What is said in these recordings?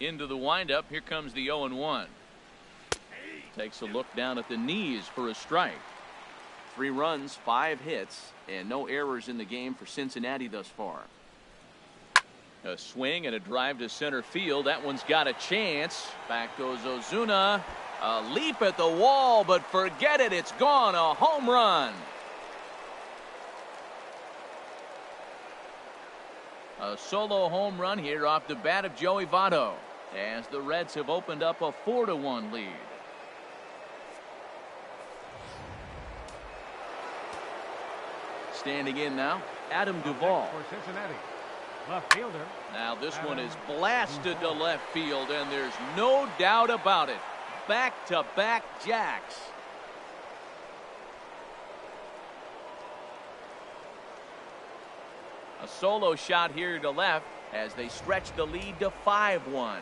Into the windup. Here comes the 0-1. Takes a look down at the knees for a strike. 3 runs, 5 hits, and no errors in the game for Cincinnati thus far. A swing and a drive to center field. That one's got a chance. Back goes Ozuna. A leap at the wall, but forget it. It's gone. A home run. A solo home run here off the bat of Joey Votto, as the Reds have opened up a 4-1 lead. Standing in now, Adam Duvall. For Cincinnati, left fielder. Now this one is blasted to left field, and there's no doubt about it. Back-to-back jacks. A solo shot here to left as they stretch the lead to 5-1.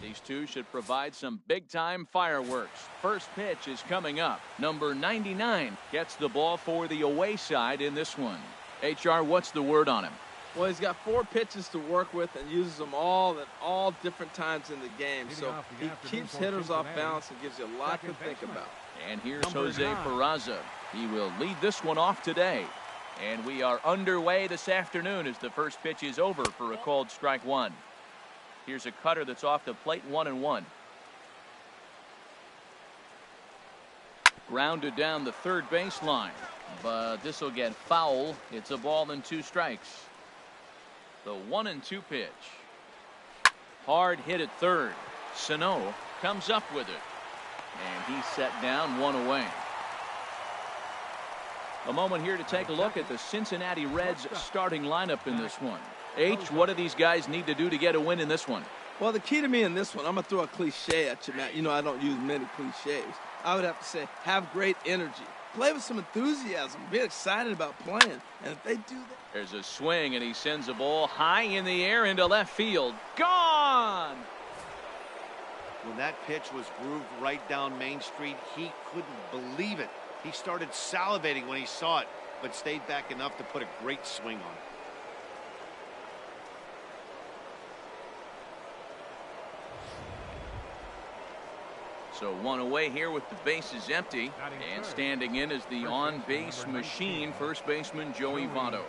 These two should provide some big-time fireworks. First pitch is coming up. Number 99 gets the ball for the away side in this one. HR, what's the word on him? Well, he's got 4 pitches to work with and uses them all at all different times in the game. So he keeps hitters off balance and gives you a lot to think about. And here's Jose Peraza. He will lead this one off today. And we are underway this afternoon as the first pitch is over for a called strike one. Here's a cutter that's off the plate, 1-1. Grounded down the third baseline, but this will get foul. It's a ball and 2 strikes. The 1-2 pitch. Hard hit at third. Sano comes up with it, and he's set down, 1 away. A moment here to take a look at the Cincinnati Reds starting lineup in this one. H, what do these guys need to do to get a win in this one? Well, the key to me in this one, I'm going to throw a cliche at you, Matt. You know I don't use many cliches. I would have to say have great energy. Play with some enthusiasm. Be excited about playing. And if they do that. There's a swing, and he sends a ball high in the air into left field. Gone! When that pitch was grooved right down Main Street, he couldn't believe it. He started salivating when he saw it, but stayed back enough to put a great swing on it. So one away here with the bases empty, and standing in is the on-base machine, first baseman Joey Votto.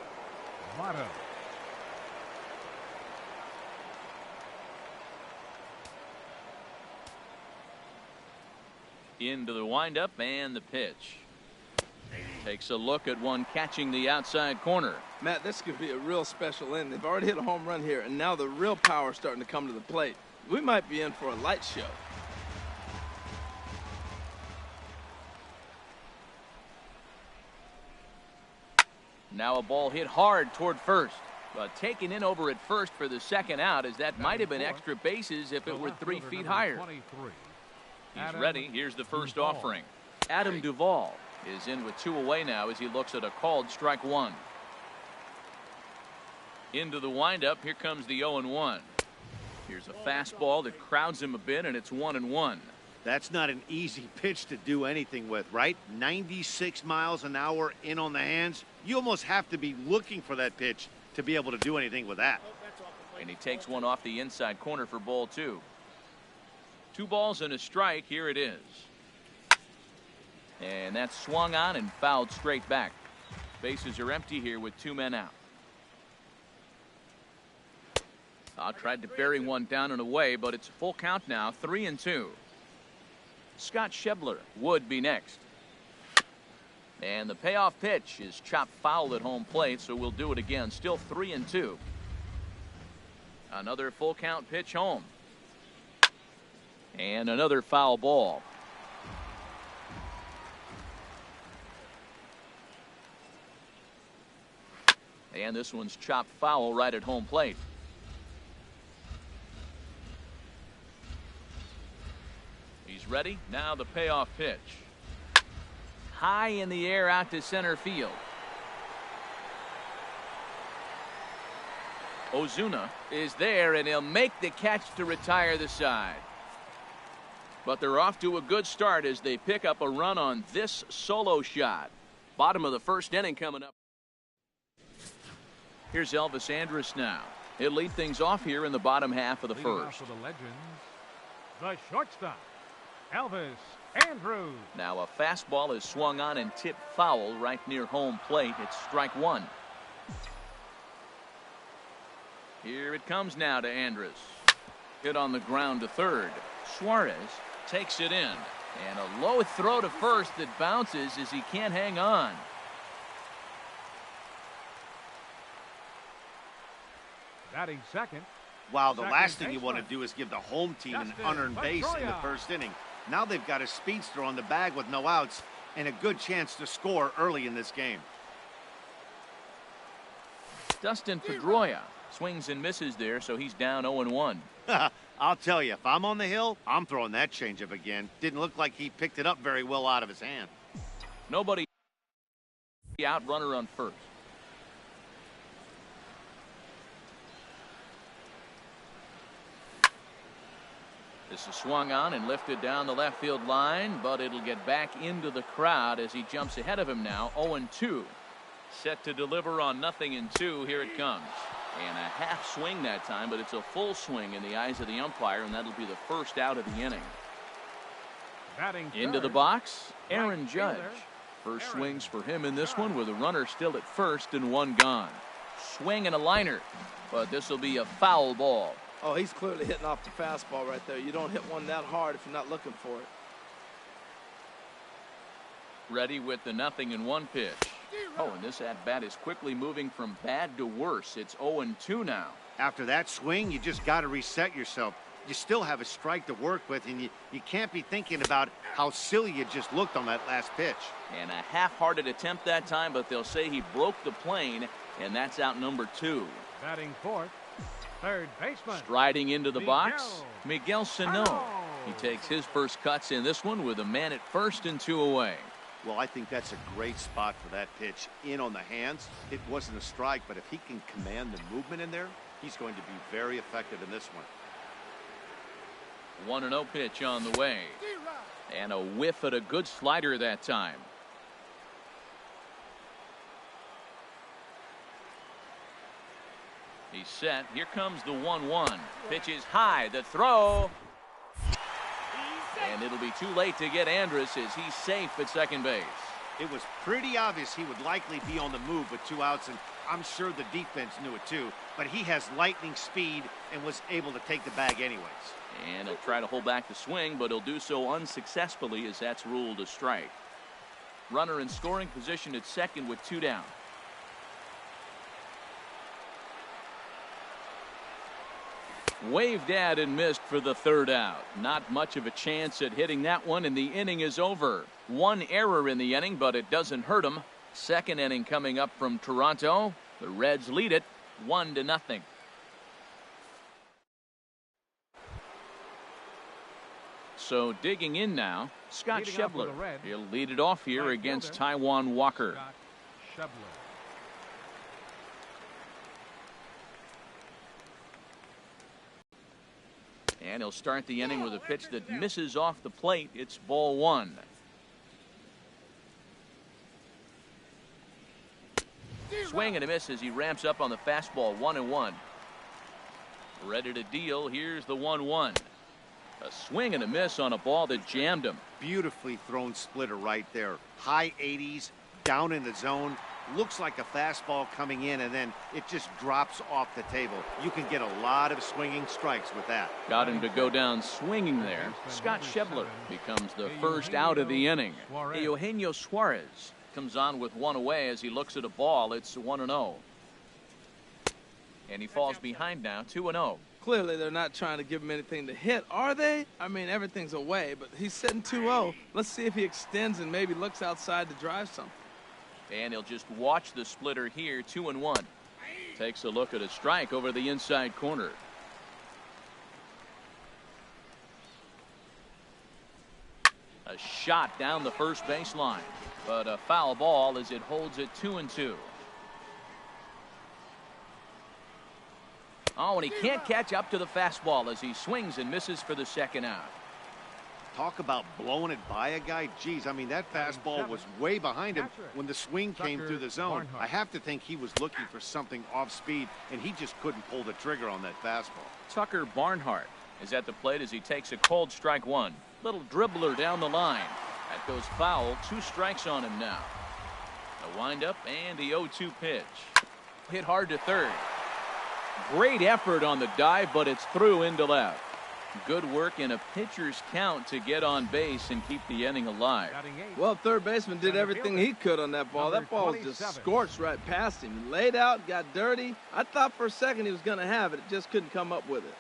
Into the windup and the pitch. Takes a look at one catching the outside corner. Matt, this could be a real special inning. They've already hit a home run here, and now the real power is starting to come to the plate. We might be in for a light show. Now a ball hit hard toward first, but taken in over at first for the second out, as that might have been extra bases if it were 3 feet higher. He's ready. Here's the first offering. Adam Duvall is in with 2 away now as he looks at a called strike 1. Into the windup. Here comes the 0-1. Here's a fastball that crowds him a bit, and it's 1-1. That's not an easy pitch to do anything with, right? 96 miles an hour in on the hands. You almost have to be looking for that pitch to be able to do anything with that. And he takes one off the inside corner for ball 2. 2 balls and a strike. Here it is. And that's swung on and fouled straight back. Bases are empty here with 2 men out. Tried to bury one down and away, but it's a full count now, 3-2. Scott Schebler would be next. And the payoff pitch is chopped foul at home plate, so we'll do it again. Still 3-2. Another full count pitch home. And another foul ball. And this one's chopped foul right at home plate. He's ready. Now the payoff pitch. High in the air out to center field. Ozuna is there, and he'll make the catch to retire the side. But they're off to a good start as they pick up a run on this solo shot. Bottom of the first inning coming up. Here's Elvis Andrus now. He'll lead things off here in the bottom half of the first. For the Legends, the shortstop, Elvis Andrus. Now a fastball is swung on and tipped foul right near home plate. It's strike 1. Here it comes now to Andrus. Hit on the ground to third. Suarez takes it in. And a low throw to first that bounces as he can't hang on. Batting second. Wow, the last thing you want to do is give the home team an unearned base in the first inning. Now they've got a speedster on the bag with no outs and a good chance to score early in this game. Dustin Pedroia swings and misses there, so he's down 0-1. I'll tell you, if I'm on the hill, I'm throwing that changeup again. Didn't look like he picked it up very well out of his hand. Nobody out, runner on first. This is swung on and lifted down the left field line, but it'll get back into the crowd as he jumps ahead of him now. 0-2. Set to deliver on 0-2. Here it comes. And a half swing that time, but it's a full swing in the eyes of the umpire, and that'll be the first out of the inning. Batting into the box, Aaron Judge. First swings for him in this one with a runner still at first and 1 gone. Swing and a liner, but this will be a foul ball. Oh, he's clearly hitting off the fastball right there. You don't hit one that hard if you're not looking for it. Ready with the 0-1 pitch. Oh, and this at-bat is quickly moving from bad to worse. It's 0-2 now. After that swing, you just got to reset yourself. You still have a strike to work with, and you can't be thinking about how silly you just looked on that last pitch. And a half-hearted attempt that time, but they'll say he broke the plane, and that's out number 2. Batting fourth, third baseman. Striding into the box, Miguel Sano. He takes his first cuts in this one with a man at first and 2 away. Well, I think that's a great spot for that pitch. In on the hands. It wasn't a strike, but if he can command the movement in there, he's going to be very effective in this one. 1-0 pitch on the way. And a whiff at a good slider that time. He's set. Here comes the 1-1. Pitch is high. The throw. And it'll be too late to get Andrus as he's safe at second base. It was pretty obvious he would likely be on the move with 2 outs, and I'm sure the defense knew it too. But he has lightning speed and was able to take the bag anyways. And he'll try to hold back the swing, but he'll do so unsuccessfully as that's ruled a strike. Runner in scoring position at second with 2 down. Waved at and missed for the 3rd out. Not much of a chance at hitting that one, and the inning is over. 1 error in the inning, but it doesn't hurt him. Second inning coming up from Toronto. The Reds lead it 1-0. So digging in now, Scott Schebler. He'll lead it off here against Taijuan Walker. And he'll start the inning with a pitch that misses off the plate. It's ball 1. Swing and a miss as he ramps up on the fastball. 1-1. Ready to deal. Here's the 1-1. A swing and a miss on a ball that jammed him. Beautifully thrown splitter right there. High 80s, down in the zone. Looks like a fastball coming in, and then it just drops off the table. You can get a lot of swinging strikes with that. Got him to go down swinging there. Scott Schebler becomes the first out of the inning. Eugenio Suarez comes on with 1 away as he looks at a ball. It's 1-0. And he falls behind now, 2-0. Clearly, they're not trying to give him anything to hit, are they? I mean, everything's away, but he's sitting 2-0. Let's see if he extends and maybe looks outside to drive something. And he'll just watch the splitter here, 2-1. Takes a look at a strike over the inside corner. A shot down the first baseline, but a foul ball as it holds it 2-2. Oh, and he can't catch up to the fastball as he swings and misses for the 2nd out. Talk about blowing it by a guy. Geez, I mean, that fastball was way behind him when the swing came through the zone. I have to think he was looking for something off speed, and he just couldn't pull the trigger on that fastball. Tucker Barnhart is at the plate as he takes a cold strike 1. Little dribbler down the line. That goes foul. 2 strikes on him now. A windup and the 0-2 pitch. Hit hard to third. Great effort on the dive, but it's through into left. Good work in a pitcher's count to get on base and keep the inning alive. Well, third baseman did everything he could on that ball. That ball was just scorched right past him. Laid out, got dirty. I thought for a second he was going to have it. It just couldn't come up with it.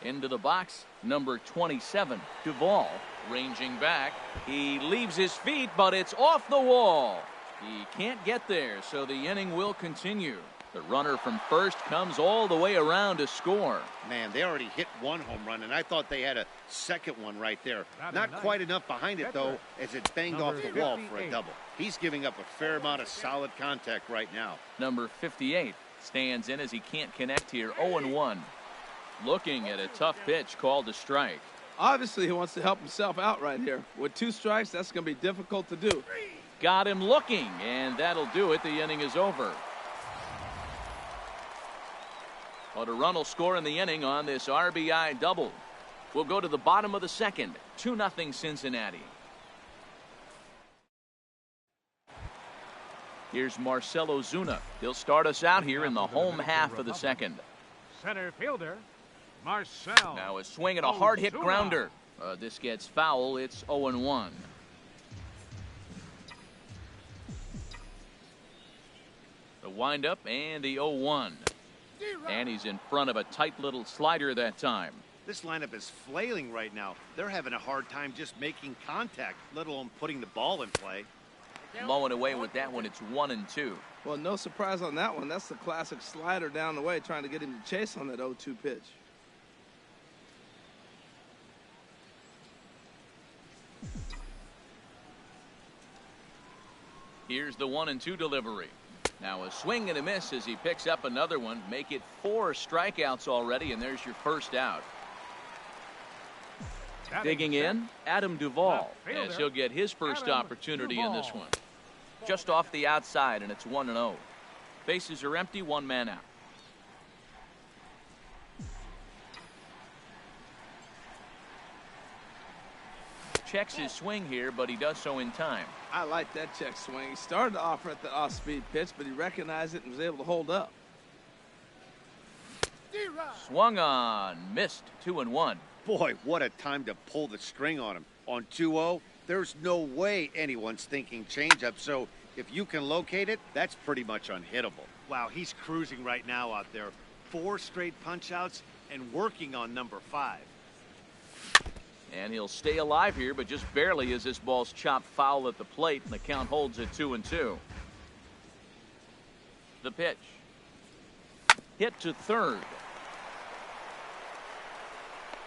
Into the box, number 27, Duvall, ranging back. He leaves his feet, but it's off the wall. He can't get there, so the inning will continue. The runner from first comes all the way around to score. Man, they already hit 1 home run, and I thought they had a second one right there. Not quite enough behind it, though, as it banged off the wall for a double. He's giving up a fair amount of solid contact right now. Number 58 stands in as he can't connect here. 0-1. Looking at a tough pitch called a strike. Obviously, he wants to help himself out right here. With 2 strikes, that's going to be difficult to do. Got him looking, and that'll do it. The inning is over. But a run will score in the inning on this RBI double. We'll go to the bottom of the 2nd. 2-0 Cincinnati. Here's Marcelo Zuna. He'll start us out here in the home half of the 2nd. Center fielder, Marcel. Now a swing and a hard hit grounder. This gets foul. It's 0-1. The windup and the 0-1. And he's in front of a tight little slider that time. This lineup is flailing right now. They're having a hard time just making contact, let alone putting the ball in play. Mowing away with that one. It's 1-2. Well, no surprise on that one. That's the classic slider down the way, trying to get him to chase on that 0-2 pitch. Here's the 1-2 delivery. Now a swing and a miss as he picks up another one. Make it 4 strikeouts already, and there's your first out. Digging in, Adam Duvall, as he'll get his first opportunity in this one. Just off the outside, and it's 1-0. Bases are empty, one man out. Checks his swing here, but he does so in time. I like that check swing. He started to offer at the off-speed pitch, but he recognized it and was able to hold up. Swung on, missed, 2-1. Boy, what a time to pull the string on him. On 2-0, there's no way anyone's thinking changeup, so if you can locate it, that's pretty much unhittable. Wow, he's cruising right now out there. 4 straight punch-outs and working on number 5. And he'll stay alive here, but just barely as this ball's chopped foul at the plate, and the count holds at 2-2. The pitch. Hit to third.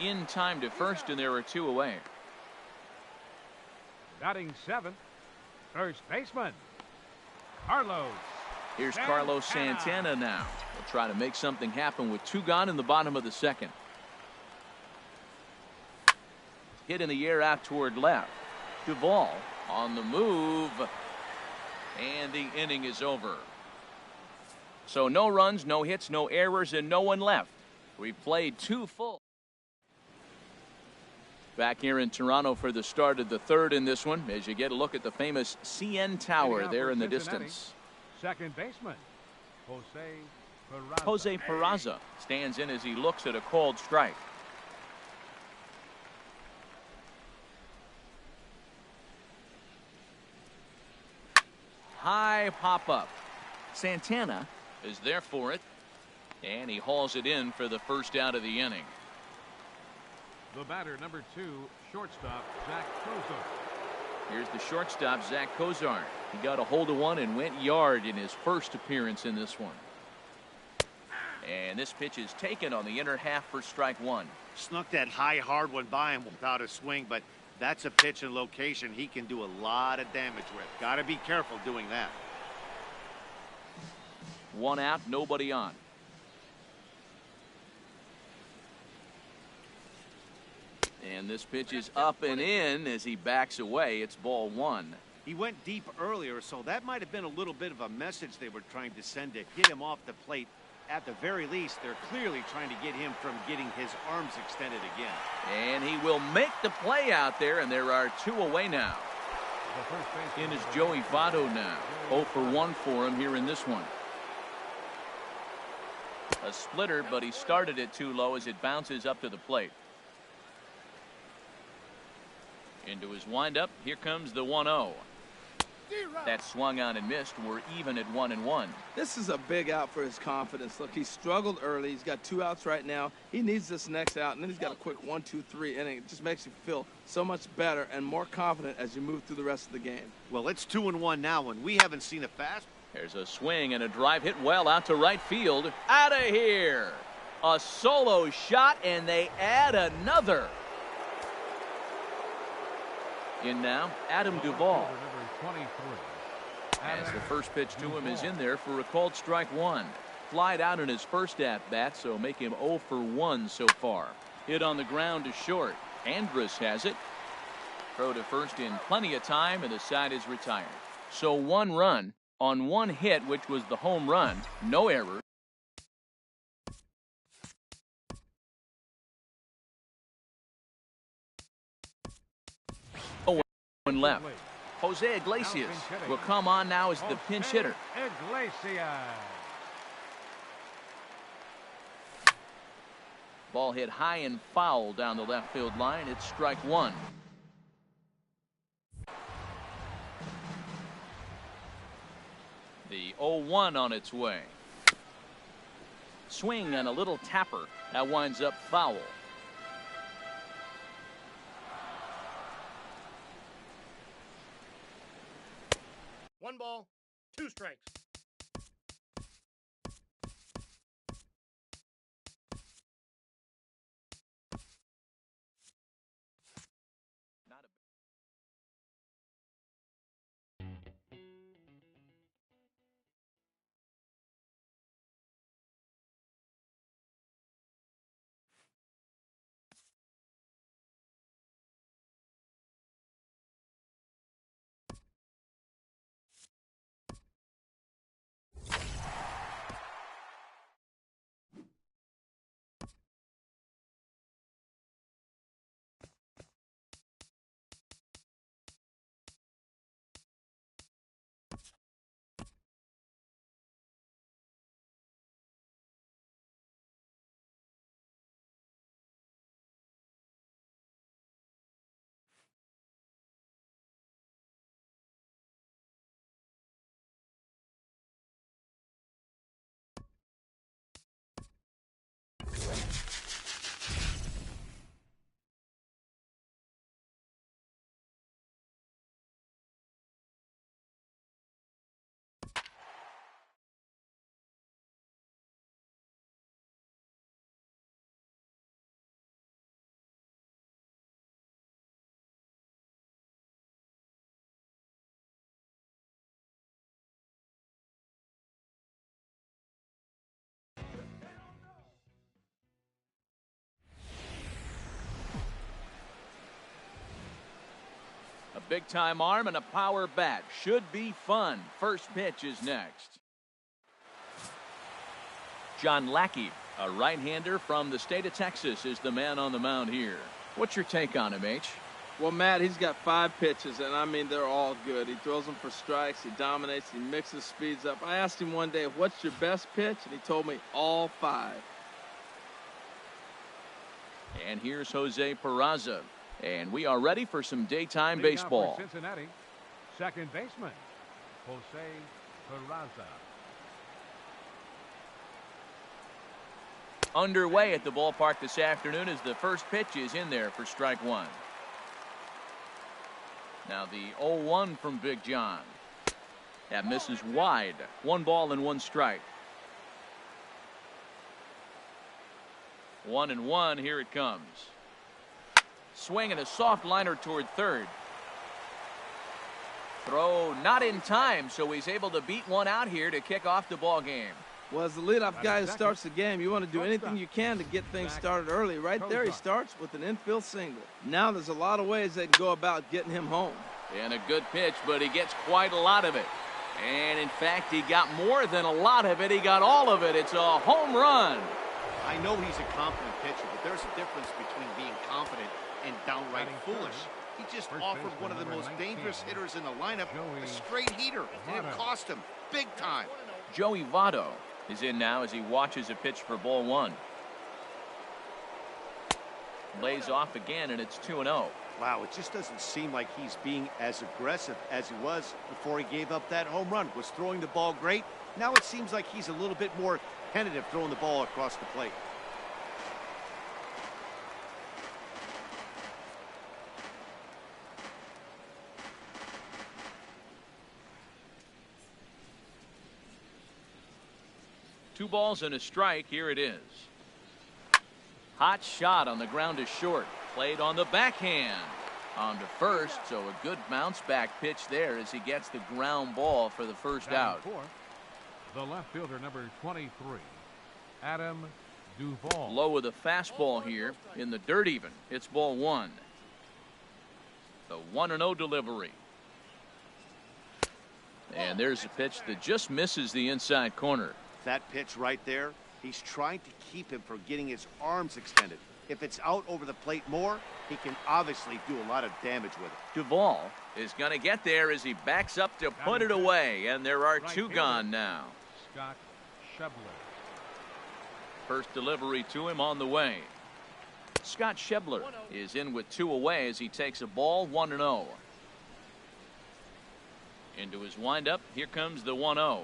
In time to first, and there are 2 away. Batting 7th, first baseman, Carlos. Here's Carlos Santana now. He'll try to make something happen with 2 gone in the bottom of the second. Hit in the air out toward left. Duvall on the move. And the inning is over. So no runs, no hits, no errors, and no one left. We played 2 full. Back here in Toronto for the start of the third in this one, as you get a look at the famous CN Tower there in the distance. Second baseman, Jose Peraza stands in as he looks at a called strike. High pop-up. Santana is there for it, and he hauls it in for the first out of the inning. The batter, number 2, shortstop, Zach Kozar. Here's the shortstop, Zach Kozar. He got a hold of one and went yard in his first appearance in this one. And this pitch is taken on the inner half for strike 1. Snuck that high, hard one by him without a swing, but that's a pitch and location he can do a lot of damage with. Got to be careful doing that. 1 out, nobody on. And this pitch is up and in as he backs away. It's ball 1. He went deep earlier, so that might have been a little bit of a message they were trying to send to get him off the plate. At the very least, they're clearly trying to get him from getting his arms extended again. And he will make the play out there, and there are 2 away now. In is Joey Votto now. 0 for 1 for him here in this one. A splitter, but he started it too low as it bounces up to the plate. Into his windup, here comes the 1-0. That swung on and missed. We're even at 1-1. This is a big out for his confidence. Look, he struggled early. He's got 2 outs right now. He needs this next out, and then he's got a quick 1-2-3 inning. It just makes you feel so much better and more confident as you move through the rest of the game. Well, it's 2-1 now, and we haven't seen a fast. There's a swing and a drive hit well out to right field. Out of here. A solo shot, and they add another. In now, Adam Duvall. As the first pitch to him is in there for a called strike 1. Flied out in his first at-bat, so make him 0 for 1 so far. Hit on the ground to short. Andrus has it. Throw to first in plenty of time, and the side is retired. So 1 run on 1 hit, which was the home run. No error. One left. Jose Iglesias will come on now as the pinch hitter. Iglesias. Ball hit high and foul down the left field line. It's strike 1. The 0-1 on its way. Swing and a little tapper. That winds up foul. 1 ball, 2 strikes. Big time arm and a power bat. Should be fun. First pitch is next. John Lackey, a right-hander from the state of Texas, is the man on the mound here. What's your take on him, H? Well, Matt, he's got 5 pitches, and I mean, they're all good. He throws them for strikes, he dominates, he mixes speeds up. I asked him one day, what's your best pitch? And he told me all 5. And here's Jose Peraza. And we are ready for some daytime baseball. Cincinnati, second baseman, Jose Peraza. Underway at the ballpark this afternoon as the first pitch is in there for strike 1. Now the 0-1 from Big John. That misses wide. 1 ball and 1 strike. 1-1. Here it comes. Swing and a soft liner toward third. Throw not in time, so he's able to beat one out here to kick off the ball game. Well, as the leadoff guy who starts the game, you want to do anything you can to get things started early. Right there, he starts with an infield single. Now there's a lot of ways they can go about getting him home. And a good pitch, but he gets quite a lot of it. And in fact, he got more than a lot of it. He got all of it. It's a home run. I know he's a confident pitcher, but there's a difference between being confident and downright foolish. He just offered one of the most dangerous hitters in the lineup a straight heater, and it cost him big time. Joey Votto is in now as he watches a pitch for ball 1. Lays off again, and it's 2-0. Wow, it just doesn't seem like he's being as aggressive as he was before he gave up that home run. Was throwing the ball great. Now it seems like he's a little bit more tentative throwing the ball across the plate. Two balls and a strike. Here it is. Hot shot on the ground is short. Played on the backhand. On to first, so a good bounce back pitch there as he gets the ground ball for the first out. The left fielder, number 23, Adam Duvall. Low with a fastball here in the dirt even. It's ball 1. The 1-0 delivery. And there's a pitch that just misses the inside corner. That pitch right there, he's trying to keep him from getting his arms extended. If it's out over the plate more, he can obviously do a lot of damage with it. Duvall is going to get there as he backs up to put it away, and there are 2 gone now. Scott Shebler. First delivery to him on the way. Scott Shebler is in with 2 away as he takes a ball. 1-0. Into his windup. Here comes the 1-0.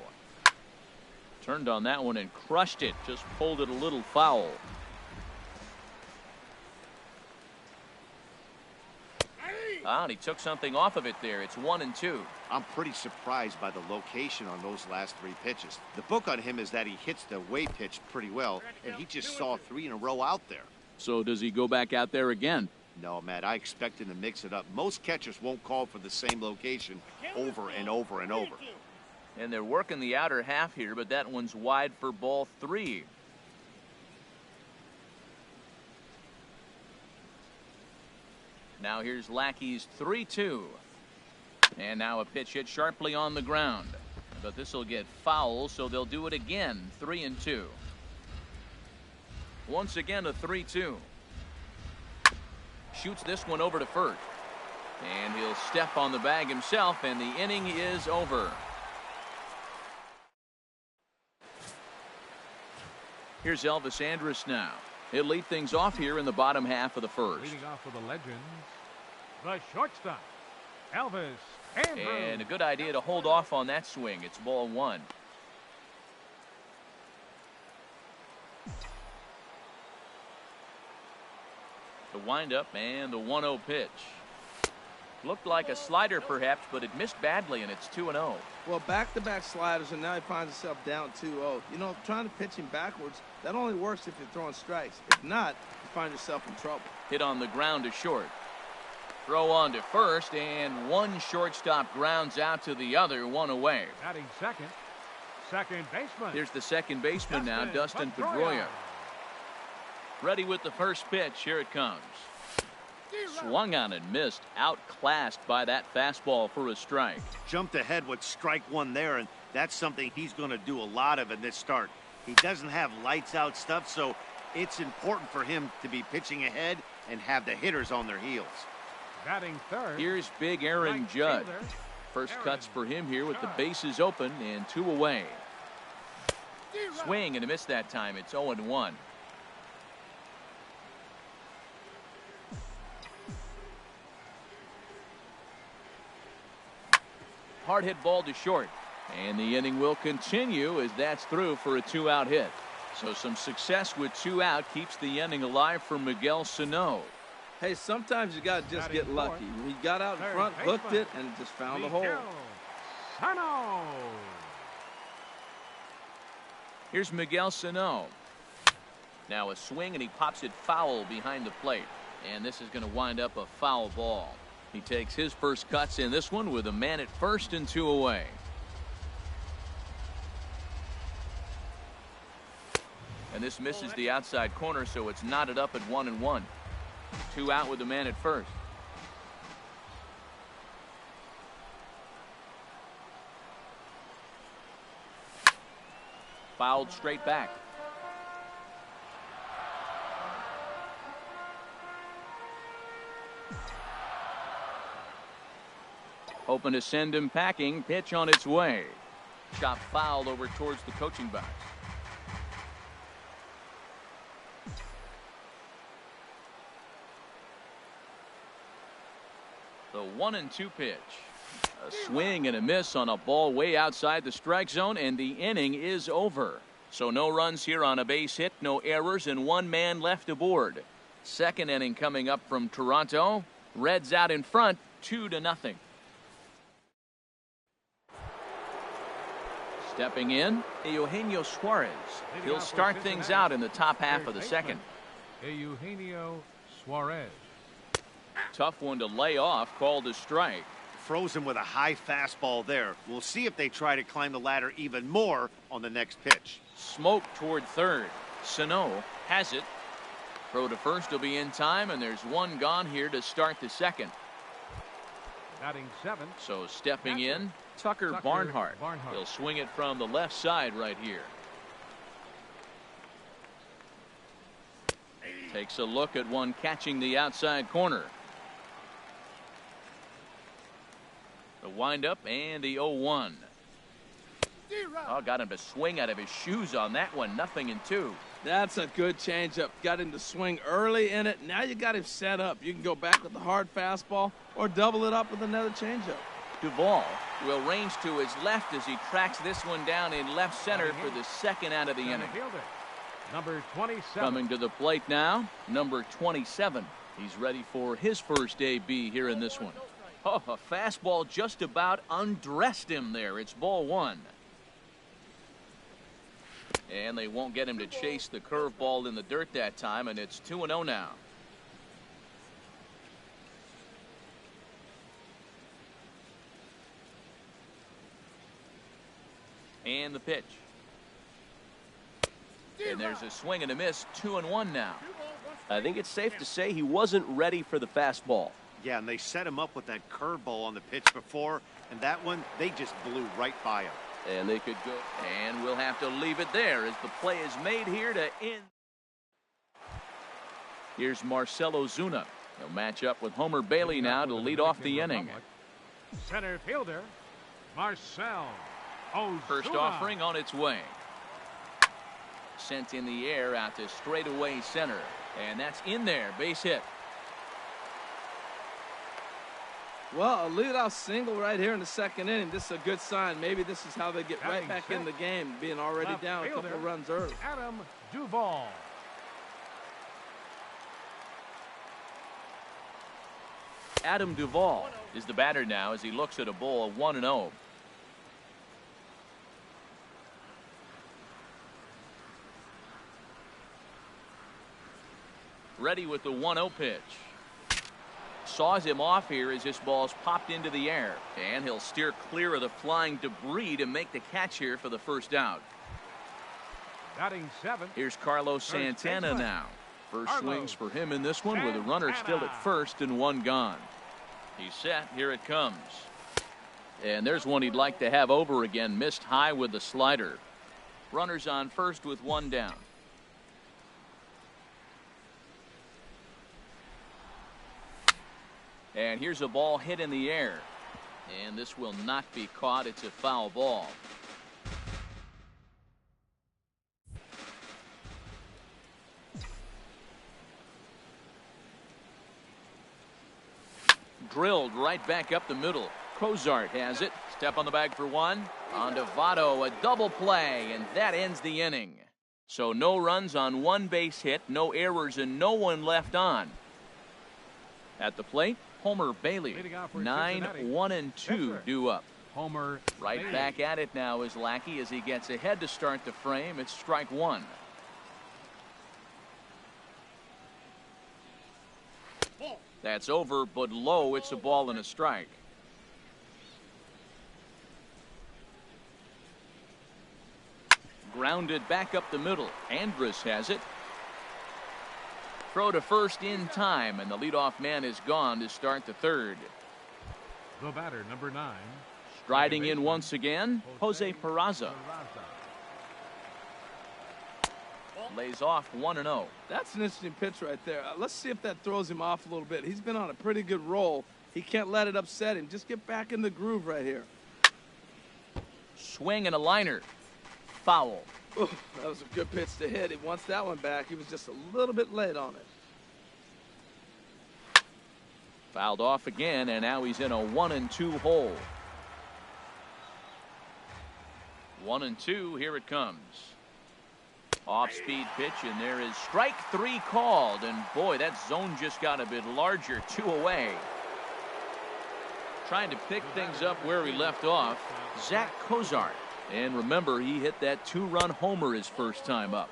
Turned on that one and crushed it. Just pulled it a little foul. And he took something off of it there. It's 1-2. I'm pretty surprised by the location on those last 3 pitches. The book on him is that he hits the away pitch pretty well, and he just saw 3 in a row out there. So does he go back out there again? No, Matt, I expect him to mix it up. Most catchers won't call for the same location over and over and over. And they're working the outer half here, but that one's wide for ball 3. Now here's Lackey's 3-2. And now a pitch hit sharply on the ground. But this will get foul, so they'll do it again. 3-2. Once again a 3-2. Shoots this one over to first. And he'll step on the bag himself, and the inning is over. Here's Elvis Andrus now. He'll lead things off here in the bottom half of the first. Leading off for the Legends, the shortstop, Elvis Andrus. And a good idea to hold off on that swing. It's ball 1. The windup and the 1-0 pitch. Looked like a slider perhaps, but it missed badly, and it's 2-0. Well, back-to-back sliders, and now he finds himself down 2-0. You know, trying to pitch him backwards, that only works if you're throwing strikes. If not, you find yourself in trouble. Hit on the ground to short. Throw on to first, and one shortstop grounds out to the other, 1 away. Batting second baseman. Here's the second baseman now, Dustin Pedroia. Ready with the first pitch. Here it comes. Swung on and missed. Outclassed by that fastball for a strike. Jumped ahead with strike one there, and that's something he's going to do a lot of in this start. He doesn't have lights out stuff, so it's important for him to be pitching ahead and have the hitters on their heels. Batting third. Here's big Aaron Judd. First cuts for him here with the bases open and 2 away. Swing and a miss that time. It's 0-1. Hard hit ball to short. And the inning will continue as that's through for a 2-out hit. So some success with 2 out keeps the inning alive for Miguel Sano. Hey, sometimes you got to just get lucky. He got out in front, hooked it, and just found the hole. Sano. Here's Miguel Sano. Now a swing, and he pops it foul behind the plate. And this is going to wind up a foul ball. He takes his first cuts in this one with a man at first and 2 away. And this misses the outside corner, so it's knotted up at 1-1. 2 out with the man at first. Fouled straight back. Hoping to send him packing. Pitch on its way. Shot fouled over towards the coaching box. The 1-2 pitch. A swing and a miss on a ball way outside the strike zone, and the inning is over. So no runs here on a base hit, no errors, and 1 man left aboard. Second inning coming up from Toronto. Reds out in front, 2-0. Stepping in, Eugenio Suarez. He'll start things out in the top half of the second. Eugenio Suarez. Tough one to lay off, called a strike. Froze him with a high fastball there. We'll see if they try to climb the ladder even more on the next pitch. Smoke toward third. Sano has it. Throw to first will be in time, and there's 1 gone here to start the second. Batting 7. So stepping in, Tucker Barnhart. He'll swing it from the left side right here. Takes a look at one catching the outside corner. The windup and the 0-1. Oh, got him to swing out of his shoes on that one. 0-2. That's a good changeup. Got him to swing early in it. Now you got him set up. You can go back with the hard fastball or double it up with another changeup. Duvall will range to his left as he tracks this one down in left center for the second out of the inning. Number 27. Coming to the plate now, number 27. He's ready for his first AB here in this one. Oh, a fastball just about undressed him there. It's ball 1. And they won't get him to chase the curveball in the dirt that time, and it's 2-0 now. And the pitch. And there's a swing and a miss. 2-1 now. I think it's safe to say he wasn't ready for the fastball. Yeah, and they set him up with that curveball on the pitch before, and that one, they just blew right by him. And they could go. And we'll have to leave it there as the play is made here to end. Here's Marcelo Zuna. He'll match up with Homer Bailey now to lead off the inning. Center fielder, Marcel Ozuna. First offering on its way. Sent in the air out to straightaway center. And that's in there. Base hit. Well, a leadoff single right here in the second inning. This is a good sign. Maybe this is how they get right back in the game, being already down a couple of runs early. Adam Duvall. Adam Duvall is the batter now as he looks at a ball of 1-0. Ready with the 1-0 pitch. Saws him off here as this ball's popped into the air. And he'll steer clear of the flying debris to make the catch here for the first out. Batting 7. Here's Carlos Santana now. First swings for him in this one with a runner still at first and one gone. He's set. Here it comes. And there's one he'd like to have over again. Missed high with the slider. Runners on first with one down. And here's a ball hit in the air. And this will not be caught. It's a foul ball. Drilled right back up the middle. Cozart has it. Step on the bag for one. On to Votto, a double play, and that ends the inning. So no runs on one base hit, no errors, and no one left on. At the plate, Homer Bailey. 9-1-2 due up. Homer right Bailey. Back at it now is Lackey as he gets ahead to start the frame. It's strike one. That's over, but low. It's a ball and a strike. Grounded back up the middle. Andrus has it. Throw to first in time, and the leadoff man is gone to start the third. The batter, number 9. Striding in once again, Jose Peraza. Lays off 1-0. That's an interesting pitch right there. Let's see if that throws him off a little bit. He's been on a pretty good roll. He can't let it upset him. Just get back in the groove right here. Swing and a liner. Foul. Ooh, that was a good pitch to hit. He wants that one back. He was just a little bit late on it. Fouled off again, and now he's in a 1-2 hole. 1-2, here it comes. Off-speed pitch, and there is strike three called. And boy, that zone just got a bit larger. 2 away. Trying to pick things up where he left off, Zach Cozart. And remember, he hit that 2-run homer his first time up.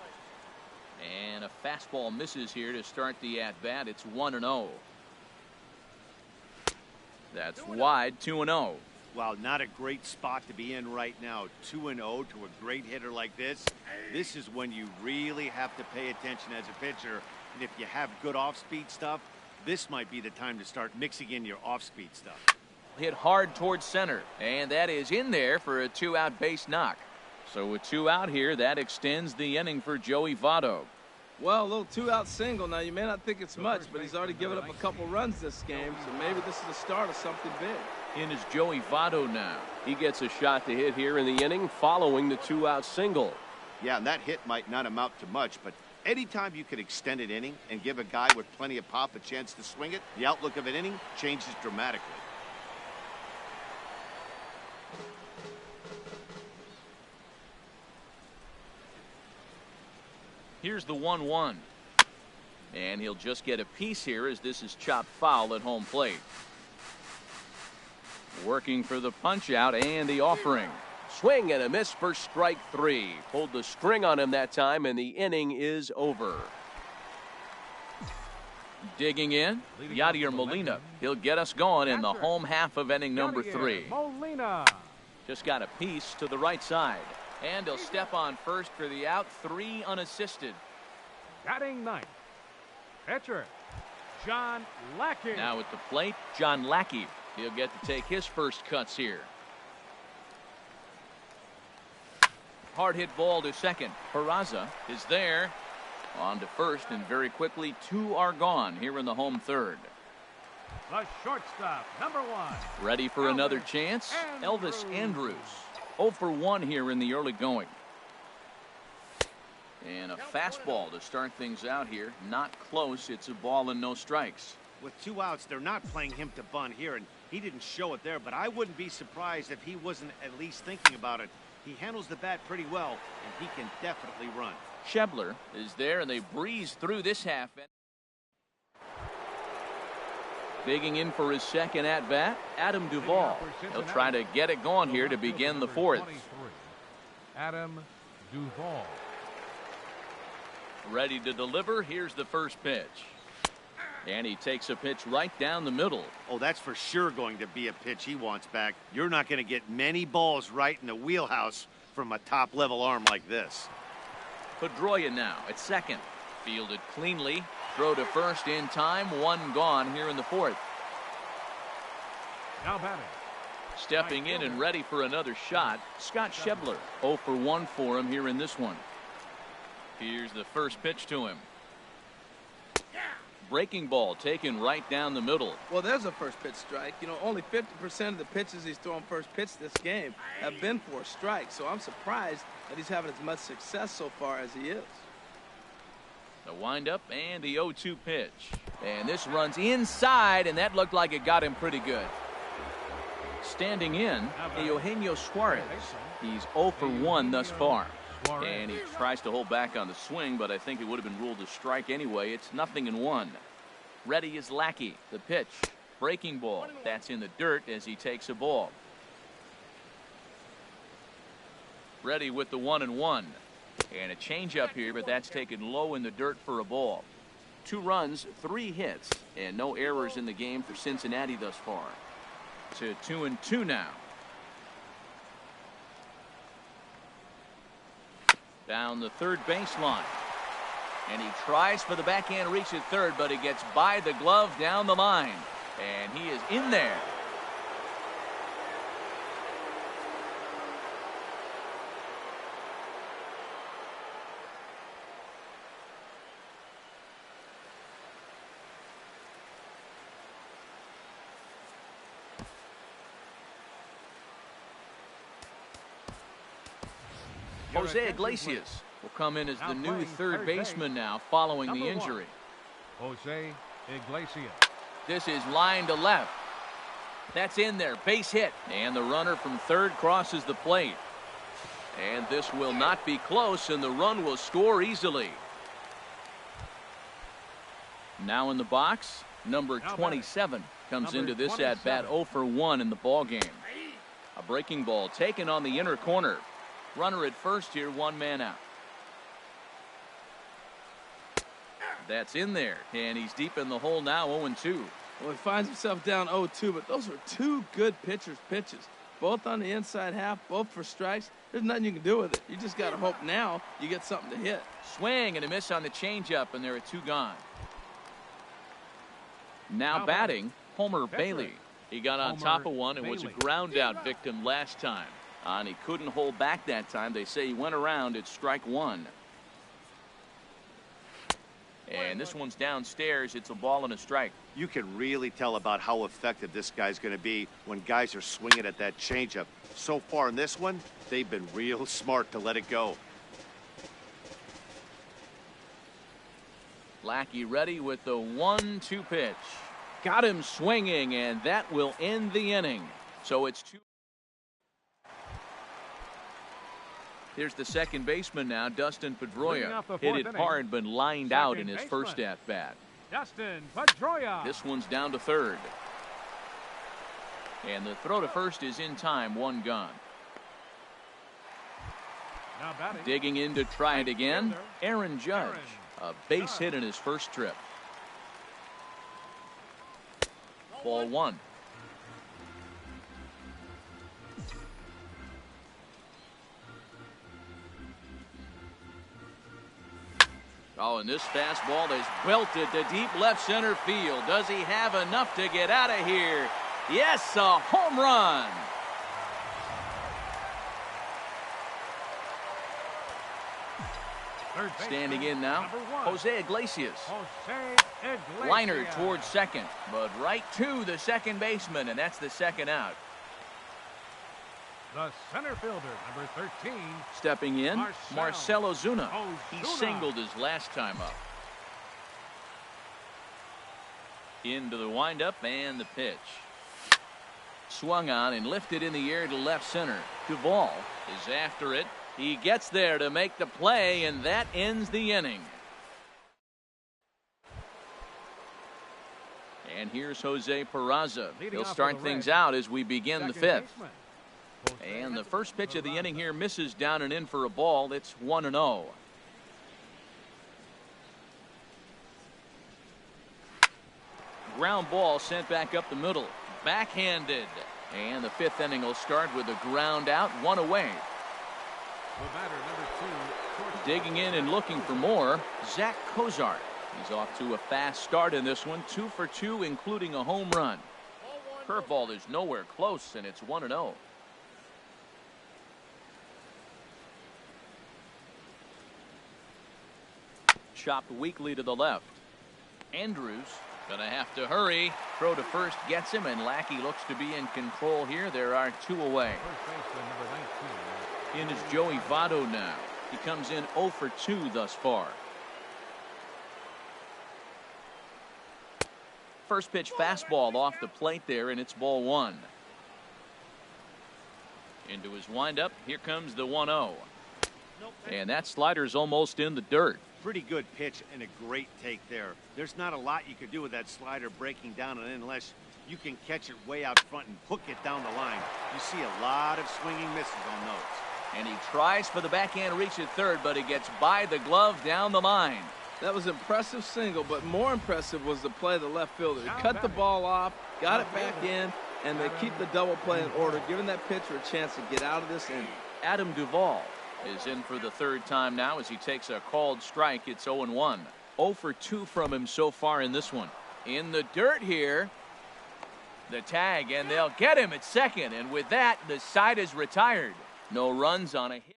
And a fastball misses here to start the at-bat. It's 1-0. That's wide, 2-0. Well, not a great spot to be in right now. 2-0 to a great hitter like this. This is when you really have to pay attention as a pitcher. And if you have good off-speed stuff, this might be the time to start mixing in your off-speed stuff. Hit hard towards center, and that is in there for a 2-out base knock. So with 2 out here, that extends the inning for Joey Votto. Well, a little 2-out single. Now, you may not think it's much, but he's already given up a couple runs this game, so maybe this is the start of something big. In is Joey Votto now. He gets a shot to hit here in the inning following the 2-out single. Yeah, and that hit might not amount to much, but anytime you can extend an inning and give a guy with plenty of pop a chance to swing it, the outlook of an inning changes dramatically. Here's the 1-1. And he'll just get a piece here as this is chopped foul at home plate. Working for the punch out and the offering. Swing and a miss for strike 3. Pulled the string on him that time, and the inning is over. Digging in, Yadier Molina. He'll get us going in the home half of inning number 3. Molina. Just got a piece to the right side. And he'll step on first for the out, 3 unassisted. Batting 9th. Pitcher, John Lackey. Now at the plate, John Lackey. He'll get to take his first cuts here. Hard hit ball to second. Peraza is there. On to first, and very quickly 2 are gone here in the home third. The shortstop, number 1. Ready for another chance? Elvis Andrus. 0 for 1 here in the early going. And a fastball to start things out here. Not close. It's a ball and no strikes. With 2 outs, they're not playing him to bunt here, and he didn't show it there, but I wouldn't be surprised if he wasn't at least thinking about it. He handles the bat pretty well, and he can definitely run. Schebler is there, and they breeze through this half. Digging in for his second at-bat, Adam Duvall. He'll try to get it going here to begin the 4th. Adam Duvall. Ready to deliver. Here's the first pitch. And he takes a pitch right down the middle. Oh, that's for sure going to be a pitch he wants back. You're not going to get many balls right in the wheelhouse from a top-level arm like this. Pedroia now at second. Fielded cleanly. Throw to first in time. One gone here in the fourth. Now batting. Stepping in and ready for another shot, Scott Schebler. 0 for 1 for him here in this one. Here's the first pitch to him. Breaking ball taken right down the middle. Well, there's a first pitch strike. You know, only 50% of the pitches he's thrown first pitch this game have been for a strike. So I'm surprised that he's having as much success so far as he is. The windup and the 0-2 pitch. And this runs inside, and that looked like it got him pretty good. Standing in, Eugenio Suarez. He's 0 for 1 thus far. And he tries to hold back on the swing, but I think it would have been ruled a strike anyway. It's 0-1. Ready is Lackey. The pitch. Breaking ball. That's in the dirt as he takes a ball. Ready with the 1-1. And a changeup here, but that's taken low in the dirt for a ball. 2 runs, 3 hits, and no errors in the game for Cincinnati thus far. To 2-2 now. Down the third baseline. And he tries for the backhand reach at third, but he gets by the glove down the line. And he is in there. Jose Iglesias will come in as the new third baseman now following the injury. Jose Iglesias. This is line to left. That's in there. Base hit. And the runner from third crosses the plate. And this will not be close, and the run will score easily. Now in the box, number 27 comes into this at-bat 0 for 1 in the ball game. A breaking ball taken on the inner corner. Runner at first here, 1 man out. That's in there, and he's deep in the hole now, 0-2. Well, he finds himself down 0-2, but those are 2 good pitchers' pitches. Both on the inside half, both for strikes. There's nothing you can do with it. You just got to hope now you get something to hit. Swing and a miss on the changeup, and there are 2 gone. Now batting, Homer Bailey. He got on top of one and was a ground-out victim last time. And he couldn't hold back that time. They say he went around at strike 1. And this one's downstairs. It's a ball and a strike. You can really tell about how effective this guy's going to be when guys are swinging at that changeup. So far in this one, they've been real smart to let it go. Lackey ready with the 1-2 pitch. Got him swinging, and that will end the inning. So it's 2. Here's the second baseman now, Dustin Pedroia. Hit it hard, but lined out in his first at-bat. Dustin Pedroia. This one's down to third. And the throw to first is in time, 1 gone. Now batting. Digging in to try it again, Aaron Judge. A base hit in his first trip. Ball 1. Oh, and this fastball is belted to deep left center field. Does he have enough to get out of here? Yes, a home run. Standing in now, Jose Iglesias. Liner towards second, but right to the second baseman, and that's the second out. The center fielder, number 13. Stepping in, Marcell Ozuna. He singled his last time up. Into the windup and the pitch. Swung on and lifted in the air to left center. Duvall is after it. He gets there to make the play, and that ends the inning. And here's Jose Peraza. He'll start things out as we begin the 5th. And the first pitch of the inning here misses down and in for a ball. It's 1-0. Ground ball sent back up the middle. Backhanded. And the 5th inning will start with a ground out, 1 away. Digging in and looking for more, Zach Cozart. He's off to a fast start in this one, 2 for 2, including a home run. Curveball is nowhere close, and it's 1-0. Chopped weakly to the left. Andrews gonna have to hurry. Throw to first gets him, and Lackey looks to be in control here. There are 2 away. In is Joey Votto now. He comes in 0 for 2 thus far. First pitch fastball off the plate there, and it's ball 1. Into his windup. Here comes the 1-0. And that slider's almost in the dirt. Pretty good pitch and a great take there. There's not a lot you could do with that slider breaking down and in unless you can catch it way out front and hook it down the line. You see a lot of swinging misses on those. And he tries for the backhand reach at third, but it gets by the glove down the line. That was an impressive single, but more impressive was the play of the left fielder. He cut the ball off, got it back in, and they keep the double play in order, giving that pitcher a chance to get out of this inning. Adam Duvall is in for the 3rd time now as he takes a called strike. It's 0-1. 0 for 2 from him so far in this one. In the dirt here. The tag, and they'll get him at second. And with that, the side is retired. No runs on a hit.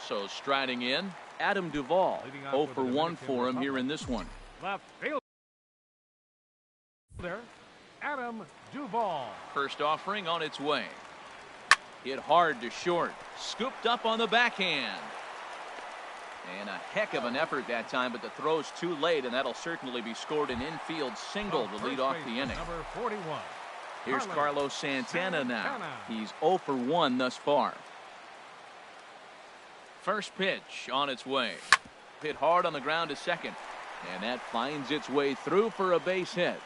So striding in, Adam Duvall. 0 for 1 for him here in this one. Left fielder, Adam Duvall. First offering on its way. Hit hard to short. Scooped up on the backhand. And a heck of an effort that time, but the throw's too late, and that'll certainly be scored an infield single to lead off the inning. Number 41. Here's Carlos Santana now. He's 0 for 1 thus far. First pitch on its way. Hit hard on the ground to second. And that finds its way through for a base hit.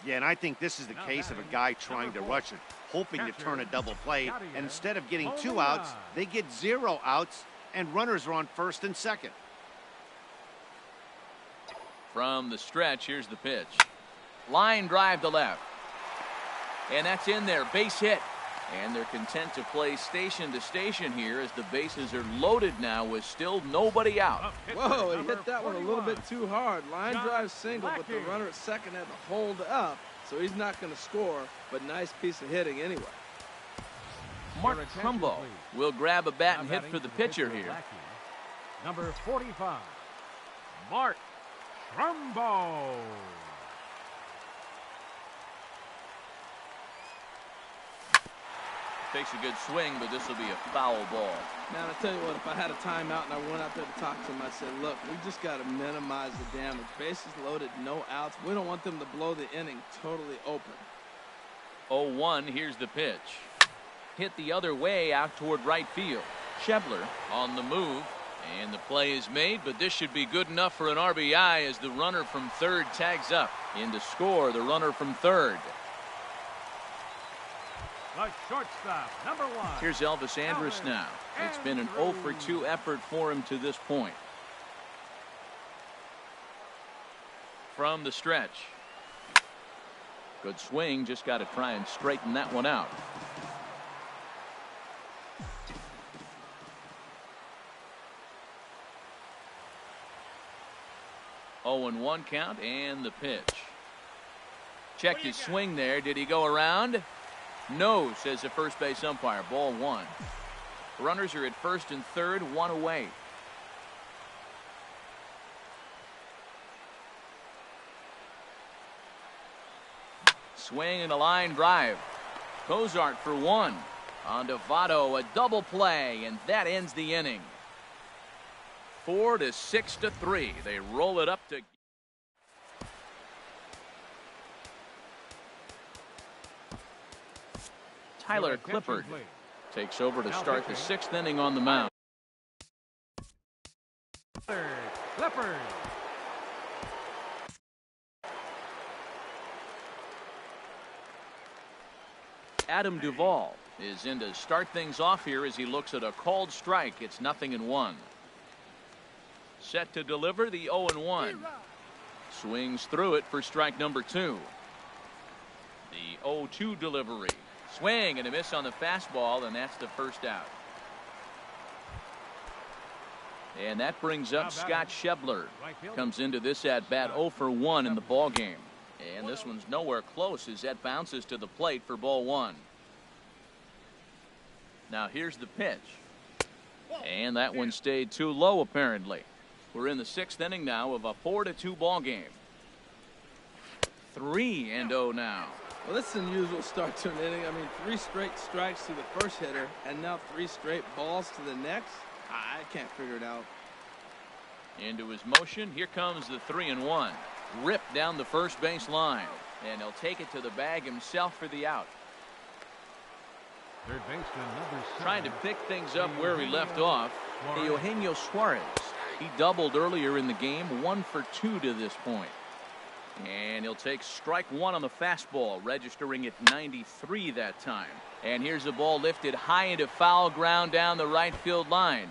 Yeah, and I think this is the case of a guy trying to rush it, hoping to turn a double play, and instead of getting 2 outs, they get 0 outs, and runners are on first and second. From the stretch, here's the pitch. Line drive to left. And that's in there, base hit. And they're content to play station to station here as the bases are loaded now with still nobody out. Whoa, he hit that one a little bit too hard. Line drive single, but the runner at second had to hold up, so he's not going to score, but nice piece of hitting anyway. Mark Trumbo will grab a bat and hit for the pitcher here. Number 45, Mark Trumbo. Takes a good swing, but this will be a foul ball. Man, I tell you what, if I had a timeout and I went out there to talk to him, I said, look, we just got to minimize the damage. Bases loaded, no outs. We don't want them to blow the inning totally open. 0-1, here's the pitch. Hit the other way out toward right field. Schebler on the move, and the play is made, but this should be good enough for an RBI as the runner from third tags up. In to score, the runner from third. The shortstop, number 1. Here's Elvis Andrus now. It's been an 0 for 2 effort for him to this point. From the stretch. Good swing, just got to try and straighten that one out. Oh, and 1 count, and the pitch. Checked his swing there. Did he go around? No, says the first base umpire. Ball 1. Runners are at first and third, 1 away. Swing and a line drive. Cozart for 1. On to Votto, a double play, and that ends the inning. 4-6-3. They roll it up to... Tyler Clippard takes over to start the 6th inning on the mound. Clippard. Adam Duvall is in to start things off here as he looks at a called strike. It's 0-1. Set to deliver the 0-1. Swings through it for strike number 2. The 0-2 delivery. Swing and a miss on the fastball, and that's the first out. And that brings up Scott Schebler. Comes into this at bat 0 for 1 in the ball game. And this one's nowhere close as that bounces to the plate for ball 1. Now here's the pitch. And that one stayed too low apparently. We're in the 6th inning now of a 4-2 ball game. 3-0 now. Well, this is an unusual start to an inning. I mean, 3 straight strikes to the first hitter, and now 3 straight balls to the next. I can't figure it out. Into his motion. Here comes the 3-1. Ripped down the first base line. And he'll take it to the bag himself for the out. Third baseman number 7. Trying to pick things up where he left off. Eugenio Suarez. He doubled earlier in the game. 1 for 2 to this point. And he'll take strike 1 on the fastball, registering at 93 that time. And here's a ball lifted high into foul ground down the right field line.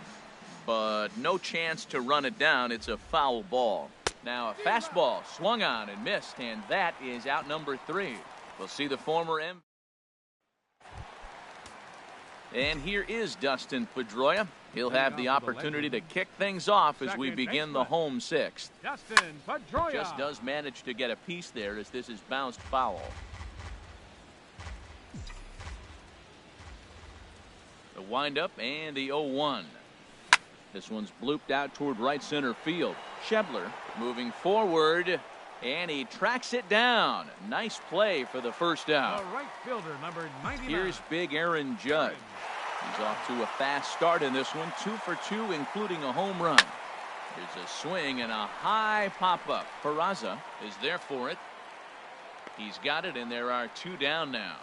But no chance to run it down. It's a foul ball. Now a fastball swung on and missed, and that is out number 3. We'll see the former M. And here is Dustin Pedroia. He'll have the opportunity to kick things off as we begin the home 6th. Dustin Pedroia just does manage to get a piece there as this is bounced foul. The windup and the 0-1. This one's blooped out toward right center field. Schebler moving forward, and he tracks it down. Nice play for the first out. The right fielder, number 99. Here's big Aaron Judd. He's off to a fast start in this one. 2 for 2, including a home run. There's a swing and a high pop-up. Peraza is there for it. He's got it, and there are 2 down now.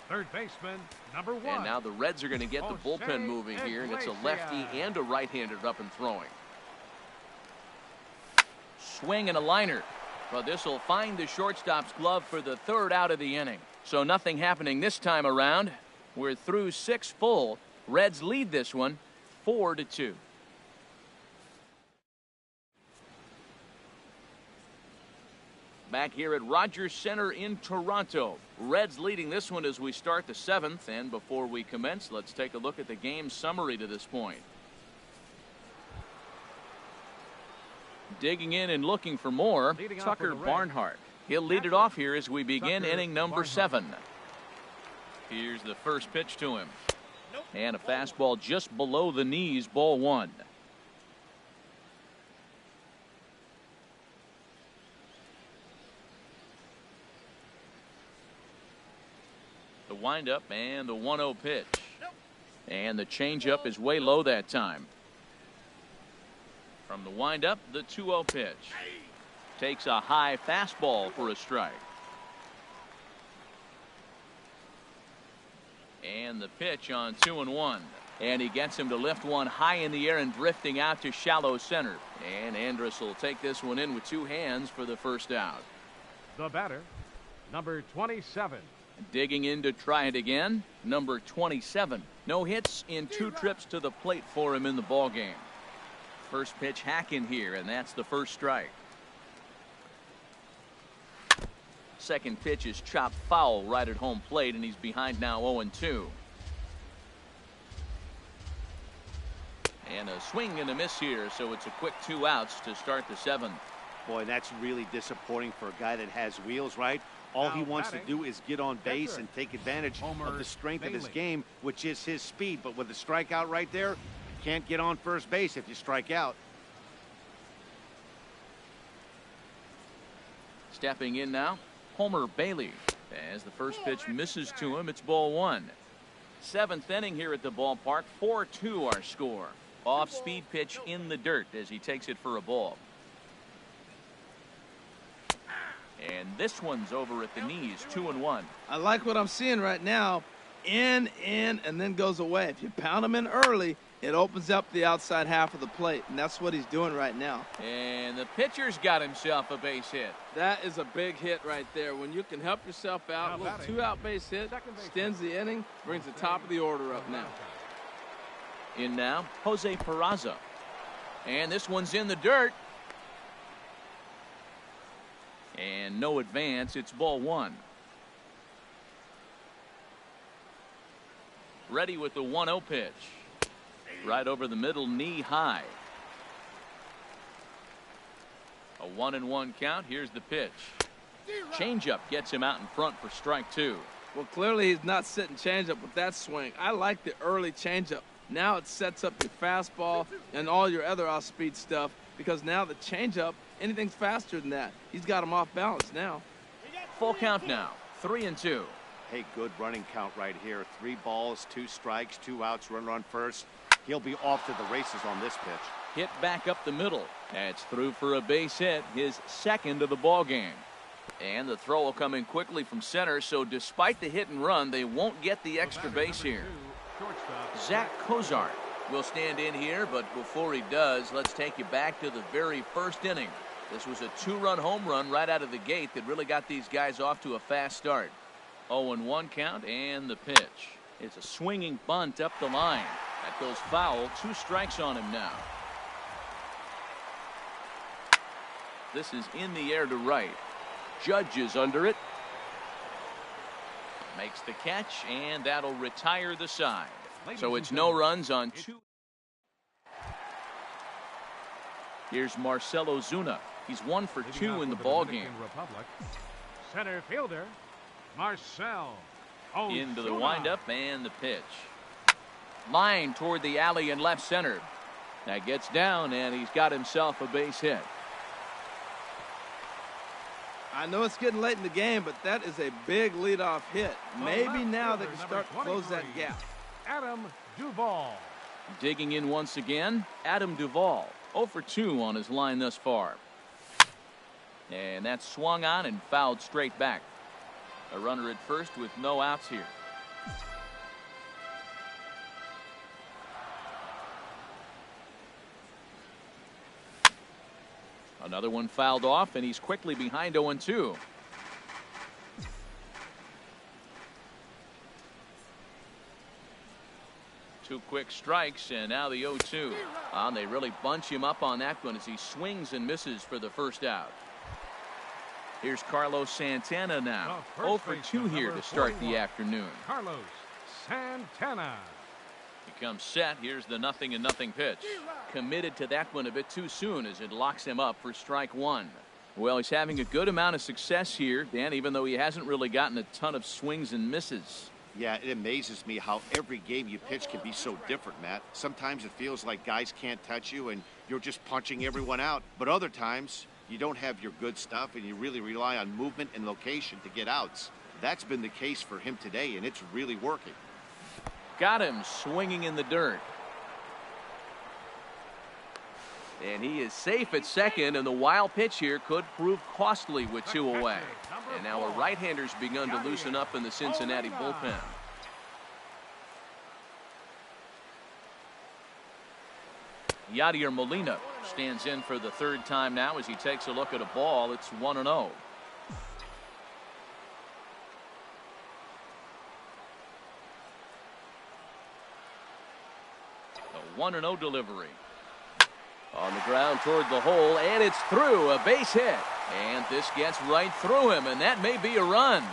Third baseman, number 1. And now the Reds are going to get the bullpen moving here, and it's a lefty and a right-hander up and throwing. Swing and a liner. But this will find the shortstop's glove for the 3rd out of the inning. So nothing happening this time around. We're through 6 full. Reds lead this one 4-2. Back here at Rogers Center in Toronto. Reds leading this one as we start the 7th. And before we commence, let's take a look at the game summary to this point. Digging in and looking for more, Tucker Barnhart. He'll lead it off here as we begin inning number 7. Here's the first pitch to him. And a fastball just below the knees, ball 1. The windup and the 1-0 pitch. And the changeup is way low that time. From the windup, the 2-0 pitch. Takes a high fastball for a strike. And the pitch on 2-1. And he gets him to lift one high in the air and drifting out to shallow center. And Andrus will take this one in with 2 hands for the first out. The batter, number 27. Digging in to try it again, number 27. No hits in 2 trips to the plate for him in the ball game. First pitch hack in here, and that's the first strike. Second pitch is chopped foul right at home plate, and he's behind now 0-2. And a swing and a miss here, so it's a quick 2 outs to start the 7th. Boy, that's really disappointing for a guy that has wheels, right? All he wants to do is get on base and take advantage of the strength of his game, which is his speed. But with the strikeout right there, you can't get on first base if you strike out. Stepping in now, Homer Bailey. As the first pitch misses to him, it's ball 1. 7th inning here at the ballpark. 4-2 our score. Off-speed pitch in the dirt as he takes it for a ball. And this one's over at the knees, 2-1. I like what I'm seeing right now. In, and then goes away. If you pound him in early, it opens up the outside half of the plate, and that's what he's doing right now. And the pitcher's got himself a base hit. That is a big hit right there. When you can help yourself out, a little 2-out base hit, extends the inning, brings the top of the order up now. In now, Jose Peraza. And this one's in the dirt. And no advance. It's ball one. Ready with the 1-0 pitch. Right over the middle, knee high. A 1-1 count. Here's the pitch. Changeup gets him out in front for strike two. Well, clearly he's not sitting changeup with that swing. I like the early changeup. Now it sets up your fastball and all your other off-speed stuff, because now the changeup, anything's faster than that. He's got him off balance now. Full count now. 3-2. Hey, good running count right here. 3 balls, 2 strikes, 2 outs, runner on first. He'll be off to the races on this pitch. Hit back up the middle. That's through for a base hit, his second of the ball game. And the throw will come in quickly from center, so despite the hit and run, they won't get the extra base here. Zach Cozart will stand in here, but before he does, let's take you back to the very first inning. This was a 2-run home run right out of the gate that really got these guys off to a fast start. 0-1 count, and the pitch. It's a swinging bunt up the line. That goes foul. 2 strikes on him now. This is in the air to right. Judge is under it. Makes the catch, and that'll retire the side. So it's no runs on 2. Here's Marcelo Zuna. He's 1 for 2 in the ball game. Center fielder, Marcel. Into the windup and the pitch. Line toward the alley in left center. That gets down, and he's got himself a base hit. I know it's getting late in the game, but that is a big leadoff hit. Maybe now they can start to close that gap. Adam Duvall. Digging in once again, Adam Duvall. 0 for 2 on his line thus far. And that's swung on and fouled straight back. A runner at first with no outs here. Another one fouled off, and he's quickly behind 0-2. Two quick strikes, and now the 0-2. They really bunch him up on that one as he swings and misses for the first out. Here's Carlos Santana now. 0 for 2 here to start 41. The afternoon. Carlos Santana. He comes set. Here's the 0-0 pitch. Committed to that one a bit too soon as it locks him up for strike one. Well, he's having a good amount of success here, Dan, even though he hasn't really gotten a ton of swings and misses. Yeah, it amazes me how every game you pitch can be so different, Matt. Sometimes it feels like guys can't touch you and you're just punching everyone out. But other times, you don't have your good stuff and you really rely on movement and location to get outs. That's been the case for him today, and it's really working. Got him swinging in the dirt. And he is safe at second, and the wild pitch here could prove costly with 2 away. And now a right-hander's begun to loosen up in the Cincinnati bullpen. Yadier Molina stands in for the 3rd time now as he takes a look at a ball. It's 1-0. A 1-0 delivery. On the ground toward the hole, and it's through. A base hit. And this gets right through him, and that may be a run.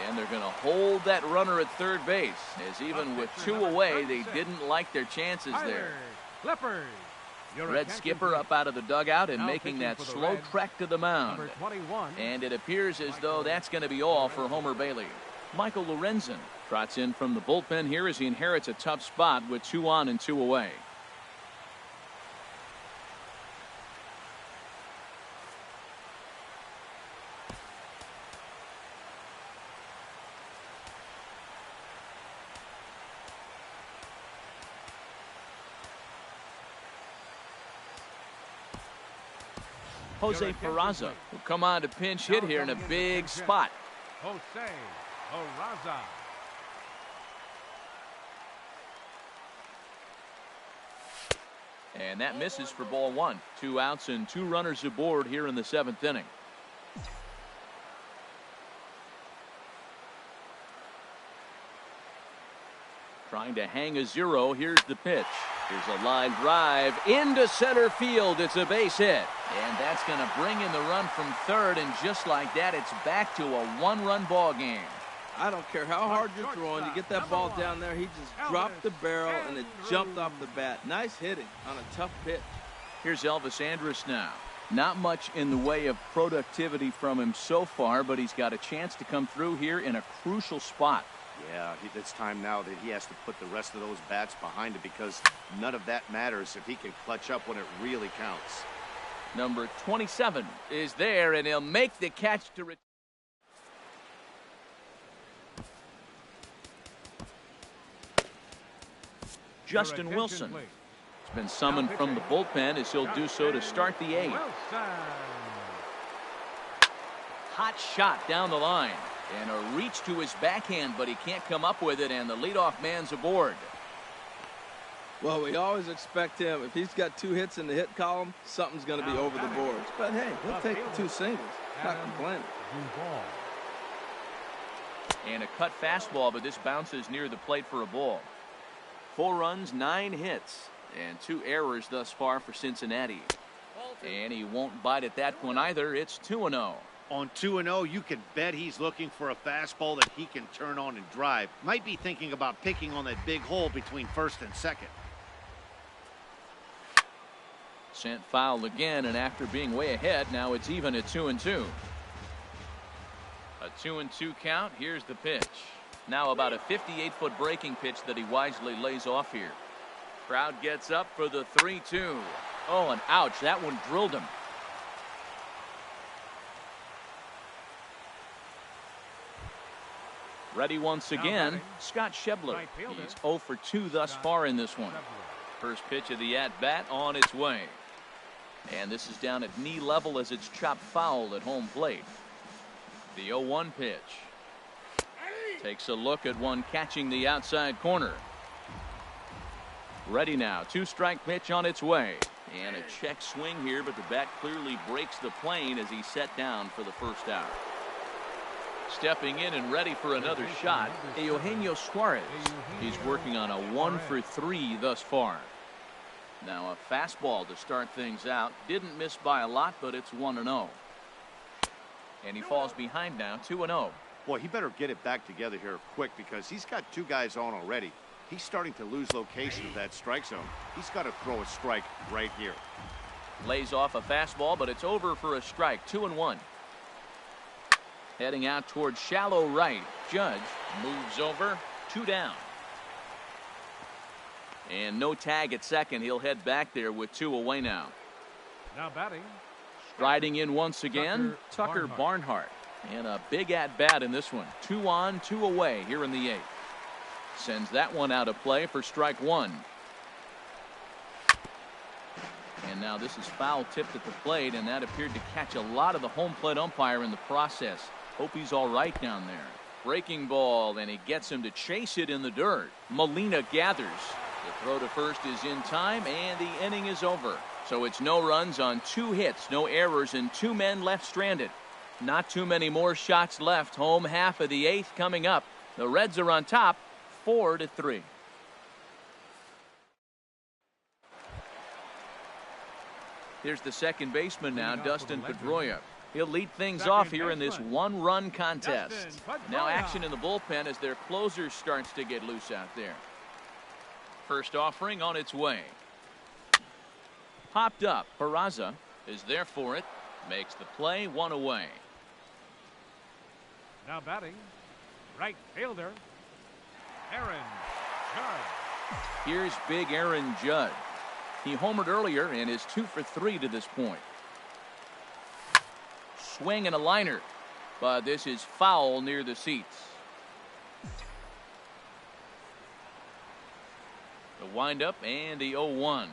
And they're going to hold that runner at third base, as even with 2 away, they didn't like their chances there. Red Skipper up out of the dugout and making that slow trek to the mound. And it appears as though that's going to be all for Homer Bailey. Michael Lorenzen trots in from the bullpen here as he inherits a tough spot with 2 on and 2 away. Jose Peraza will come on to pinch hit here in a big spot. Jose Peraza. And that misses for ball 1. 2 outs and 2 runners aboard here in the 7th inning. Trying to hang a 0. Here's the pitch. Here's a line drive into center field. It's a base hit. And that's going to bring in the run from third, and just like that, it's back to a one-run ball game. I don't care how hard you're throwing, you get that ball down there, he just dropped the barrel and it jumped off the bat. Nice hitting on a tough pitch. Here's Elvis Andrus now. Not much in the way of productivity from him so far, but he's got a chance to come through here in a crucial spot. Yeah, it's time now that he has to put the rest of those bats behind it, because none of that matters if he can clutch up when it really counts. Number 27 is there, and he'll make the catch to Justin Wilson has been summoned from the bullpen, as he'll do so to start the eighth. Hot shot down the line, and a reach to his backhand, but he can't come up with it, and the leadoff man's aboard. Well, we always expect him, if he's got 2 hits in the hit column, something's going to be over the boards. But hey, he'll take the 2 singles. Not complaining. And a cut fastball, but this bounces near the plate for a ball. 4 runs, 9 hits, and 2 errors thus far for Cincinnati. And he won't bite at that one either. It's 2-0. On 2-0, you can bet he's looking for a fastball that he can turn on and drive. Might be thinking about picking on that big hole between first and second. Sent foul again, and after being way ahead, now it's even at 2-2. A 2-2 count. Here's the pitch. Now about a 58-foot breaking pitch that he wisely lays off here. Crowd gets up for the 3-2. Oh, and ouch, that one drilled him. Ready once again, Scott Schebler. He's 0 for 2 thus far in this one. First pitch of the at-bat on its way. And this is down at knee level as it's chopped foul at home plate. The 0-1 pitch. Takes a look at one catching the outside corner. Ready now. 2-strike pitch on its way. And a check swing here, but the bat clearly breaks the plane as he's set down for the first out. Stepping in and ready for another shot, Eugenio Suarez. He's working on a 1 for 3 thus far. Now a fastball to start things out. Didn't miss by a lot, but it's 1-0. And he falls behind now, 2-0. Boy, he better get it back together here quick, because he's got 2 guys on already. He's starting to lose location of that strike zone. He's got to throw a strike right here. Lays off a fastball, but it's over for a strike. 2-1. Heading out towards shallow right. Judge moves over. 2 down. And no tag at second. He'll head back there with 2 away now. Now batting. Striding in once again, Tucker Barnhart. And a big at-bat in this one. 2 on, 2 away here in the 8th. Sends that one out of play for strike 1. And now this is foul tipped at the plate, and that appeared to catch a lot of the home plate umpire in the process. Hope he's all right down there. Breaking ball, and he gets him to chase it in the dirt. Molina gathers. The throw to first is in time, and the inning is over. So it's no runs on 2 hits, no errors, and 2 men left stranded. Not too many more shots left. Home half of the 8th coming up. The Reds are on top, 4-3. Here's the second baseman now, Dustin Pedroia. He'll lead things off here in this 1-run contest. Now action in the bullpen as their closer starts to get loose out there. First offering on its way. Popped up. Peraza is there for it. Makes the play, 1 away. Now batting, right fielder, Aaron Judge. Here's big Aaron Judge. He homered earlier and is 2 for 3 to this point. Swing and a liner, but this is foul near the seats. The windup and the 0-1.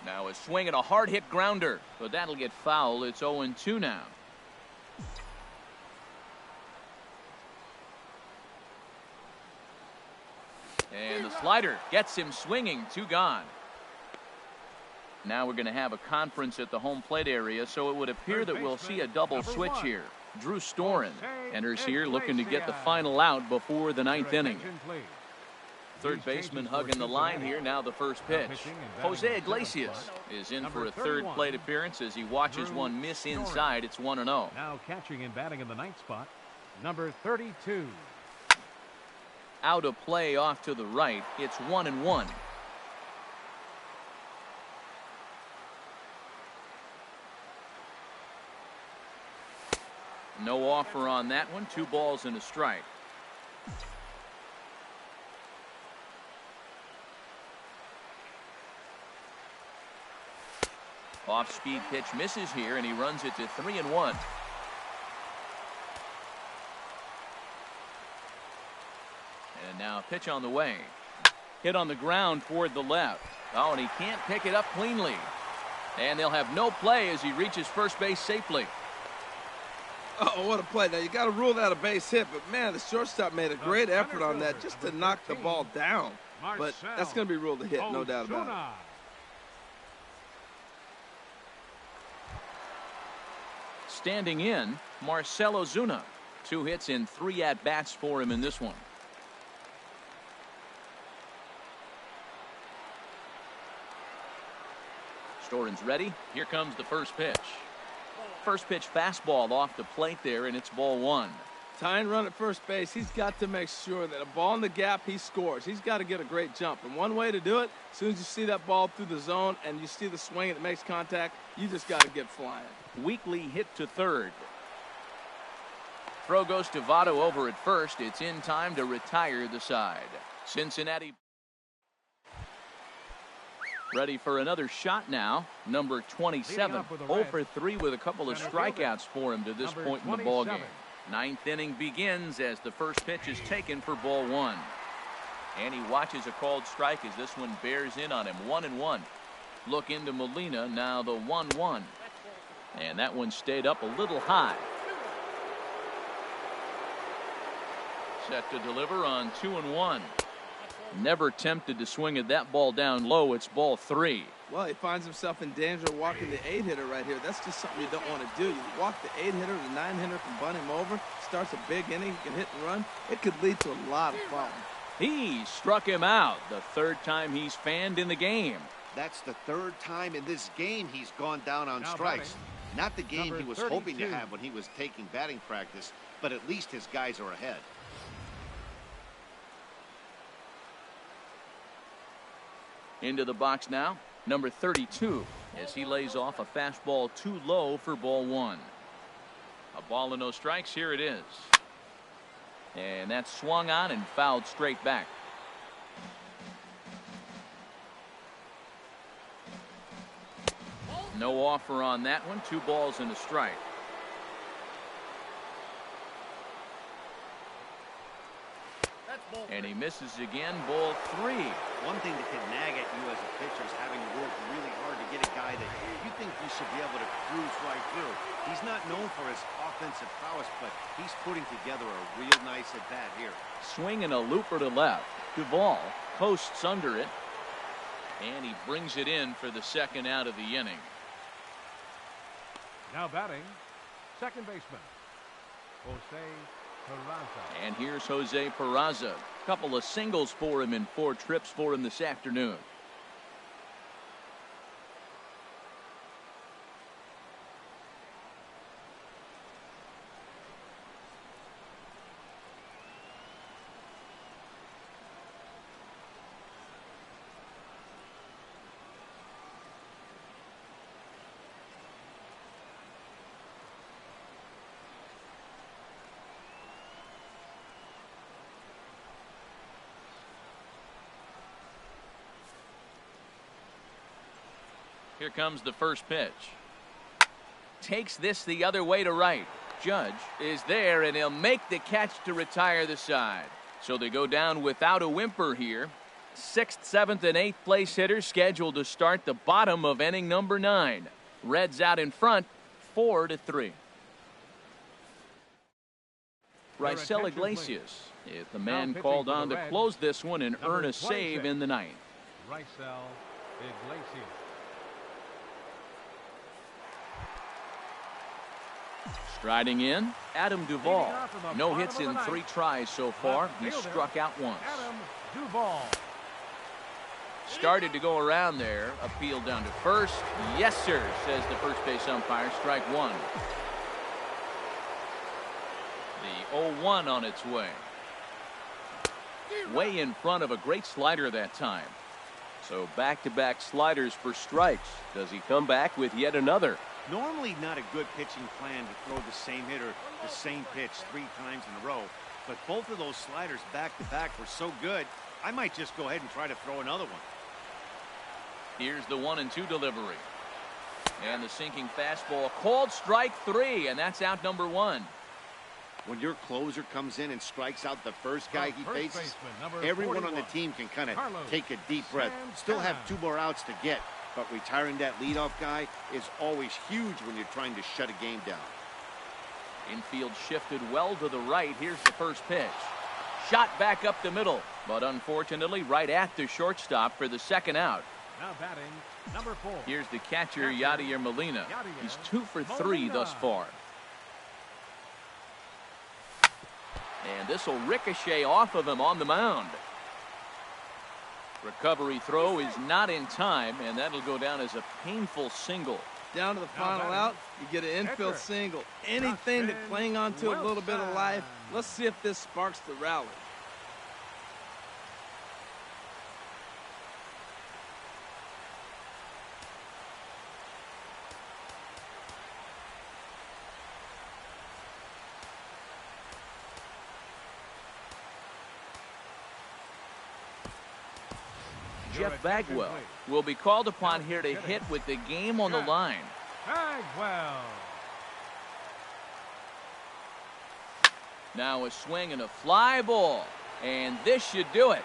Now a swing and a hard hit grounder, but that'll get foul. It's 0-2 now. And the slider gets him swinging. 2 gone. Now we're going to have a conference at the home plate area, so it would appear that we'll see a double switch here. Drew Storen enters here looking to get the final out before the 9th inning. third baseman hugging the line here. Now the first pitch. Jose Iglesias is in for a third plate appearance as he watches one miss inside. It's 1-0. Now catching and batting in the ninth spot, number 32. Out of play off to the right. It's 1-1. No offer on that one. 2 balls and a strike. Off-speed pitch misses here, and he runs it to 3-1. And now pitch on the way. Hit on the ground toward the left. Oh, and he can't pick it up cleanly. And they'll have no play as he reaches first base safely. Oh, what a play. Now, you got to rule that a base hit, but, man, the shortstop made a great effort on that just to knock the ball down. But that's going to be ruled a hit, no doubt about it. Standing in, Marcell Ozuna. 2 hits in 3 at-bats for him in this one. Storen's ready. Here comes the first pitch. First pitch fastball off the plate there, and it's ball 1. Tying run at first base, he's got to make sure that a ball in the gap, he scores. He's got to get a great jump. And one way to do it, as soon as you see that ball through the zone and you see the swing and it makes contact, you just got to get flying. Weekly hit to third. Throw goes to Votto over at first. It's in time to retire the side. Cincinnati ready for another shot now. Number 27. 0 for 3 with a couple of strikeouts for him to this point in the ballgame. 9th inning begins as the first pitch is taken for ball 1. And he watches a called strike as this one bears in on him. 1-1. Look into Molina. Now the 1-1. And that one stayed up a little high. Set to deliver on 2-1. Never tempted to swing at that ball down low. It's ball 3. Well, he finds himself in danger of walking the 8-hitter right here. That's just something you don't want to do. You walk the 8-hitter, the 9-hitter can bunt him over, starts a big inning, he can hit and run. It could lead to a lot of problems. He struck him out. The 3rd time he's fanned in the game. That's the 3rd time in this game he's gone down on strikes. Not the game he was hoping to have when he was taking batting practice, but at least his guys are ahead. Into the box now, number 32, as he lays off a fastball too low for ball 1. A ball and no strikes. Here it is. And that's swung on and fouled straight back. No offer on that one. 2 balls and a strike. And he misses again. Ball 3. One thing that can nag at you as a pitcher is having to work really hard to get a guy that you think you should be able to cruise right through. He's not known for his offensive prowess, but he's putting together a real nice at-bat here. Swing and a looper to left. Duvall posts under it. And he brings it in for the 2nd out of the inning. Now batting, second baseman, Jose Peraza. And here's Jose Peraza. Couple of singles for him in 4 trips for him this afternoon. Here comes the first pitch. Takes this the other way to right. Judge is there, and he'll make the catch to retire the side. So they go down without a whimper here. 6th, 7th, and 8th place hitters scheduled to start the bottom of inning number 9. Reds out in front, 4-3. Raisel Iglesias is the man called on to close this one and earn a save in the 9th. Raisel Iglesias. Striding in, Adam Duvall. No hits in 3 tries so far. He's struck out once. Adam 2 ball. Started to go around there. Appeal down to first. Yes, sir, says the first base umpire. Strike one. The 0-1 on its way. Way in front of a great slider that time. So back-to-back sliders for strikes. Does he come back with yet another? Normally not a good pitching plan to throw the same hitter the same pitch 3 times in a row, but both of those sliders back-to-back were so good, I might just go ahead and try to throw another one. Here's the 1-2 delivery. And the sinking fastball called strike 3, and that's out number 1. When your closer comes in and strikes out the first guy he faces, everyone on the team can kind of take a deep breath. Still have 2 more outs to get, but retiring that leadoff guy is always huge when you're trying to shut a game down. Infield shifted well to the right. Here's the first pitch. Shot back up the middle, but unfortunately right at the shortstop for the second out. Now batting, number 4. Here's the catcher, Yadier Molina. He's 2 for 3 thus far. And this will ricochet off of him on the mound. Recovery throw is not in time, and that'll go down as a painful single. Down to the final out, you get an infield single. Anything to cling on to a little bit of life. Let's see if this sparks the rally. Jeff Bagwell will be called upon here to hit with the game on the line. Bagwell. Now a swing and a fly ball, and this should do it.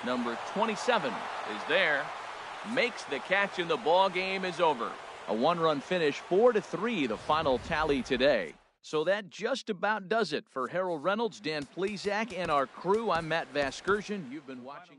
Number 27 is there, makes the catch, and the ball game is over. A 1-run finish, 4-3, the final tally today. So that just about does it for Harold Reynolds, Dan Plesac, and our crew. I'm Matt Vasgersian. You've been watching.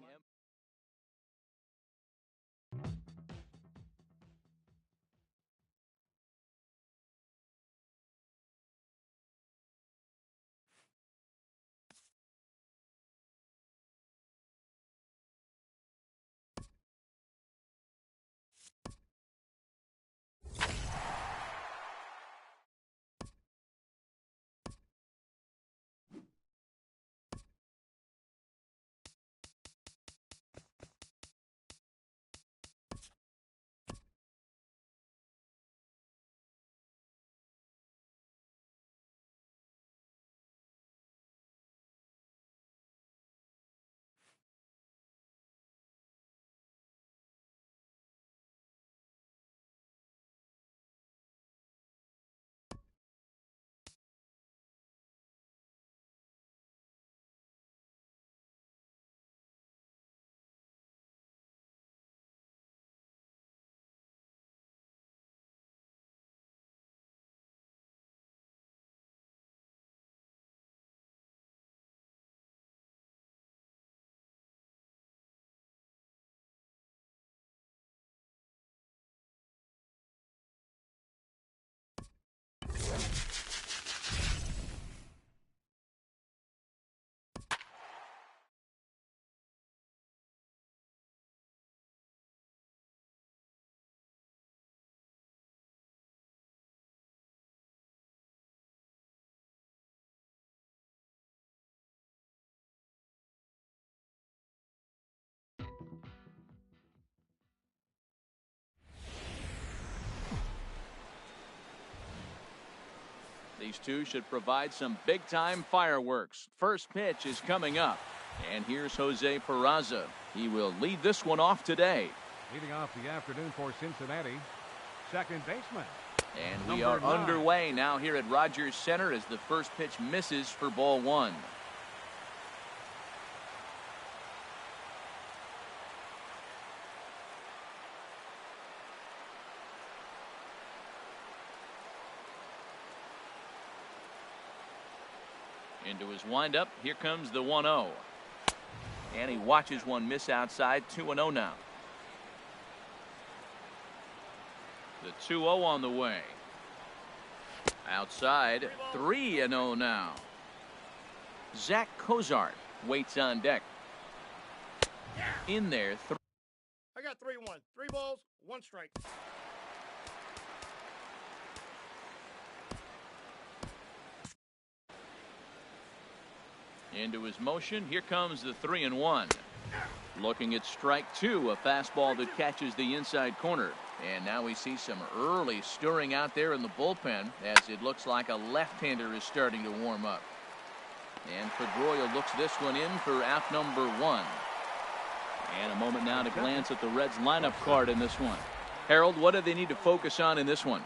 These two should provide some big-time fireworks. First pitch is coming up. And here's Jose Peraza. He will lead this one off today. Leading off the afternoon for Cincinnati, second baseman. And we are underway now here at Rogers Center as the first pitch misses for ball 1. Into his windup, here comes the 1-0. And he watches one miss outside. 2-0 now. The 2-0 on the way. Outside, 3-0 now. Zach Cozart waits on deck. In there. I got 3-1. 3 balls, 1 strike. Into his motion. Here comes the 3-1. Looking at strike 2, a fastball that catches the inside corner. And now we see some early stirring out there in the bullpen as it looks like a left-hander is starting to warm up. And Pedroia looks this one in for out number 1. And a moment now to glance at the Reds lineup card in this one. Harold, what do they need to focus on in this one?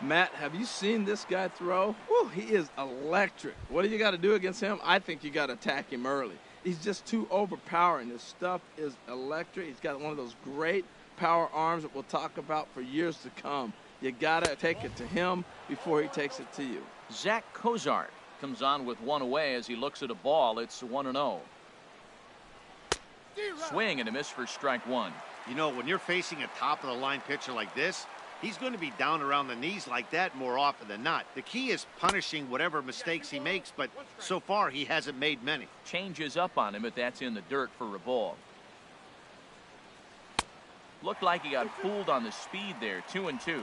Matt, have you seen this guy throw? Woo, he is electric. What do you got to do against him? I think you got to attack him early. He's just too overpowering. His stuff is electric. He's got one of those great power arms that we'll talk about for years to come. You got to take it to him before he takes it to you. Zach Cozart comes on with 1 away as he looks at a ball. It's 1-0. Swing and a miss for strike 1. You know, when you're facing a top-of-the-line pitcher like this, he's going to be down around the knees like that more often than not. The key is punishing whatever mistakes he makes, but so far he hasn't made many. Changes up on him, but that's in the dirt for a ball. Looked like he got fooled on the speed there. 2-2.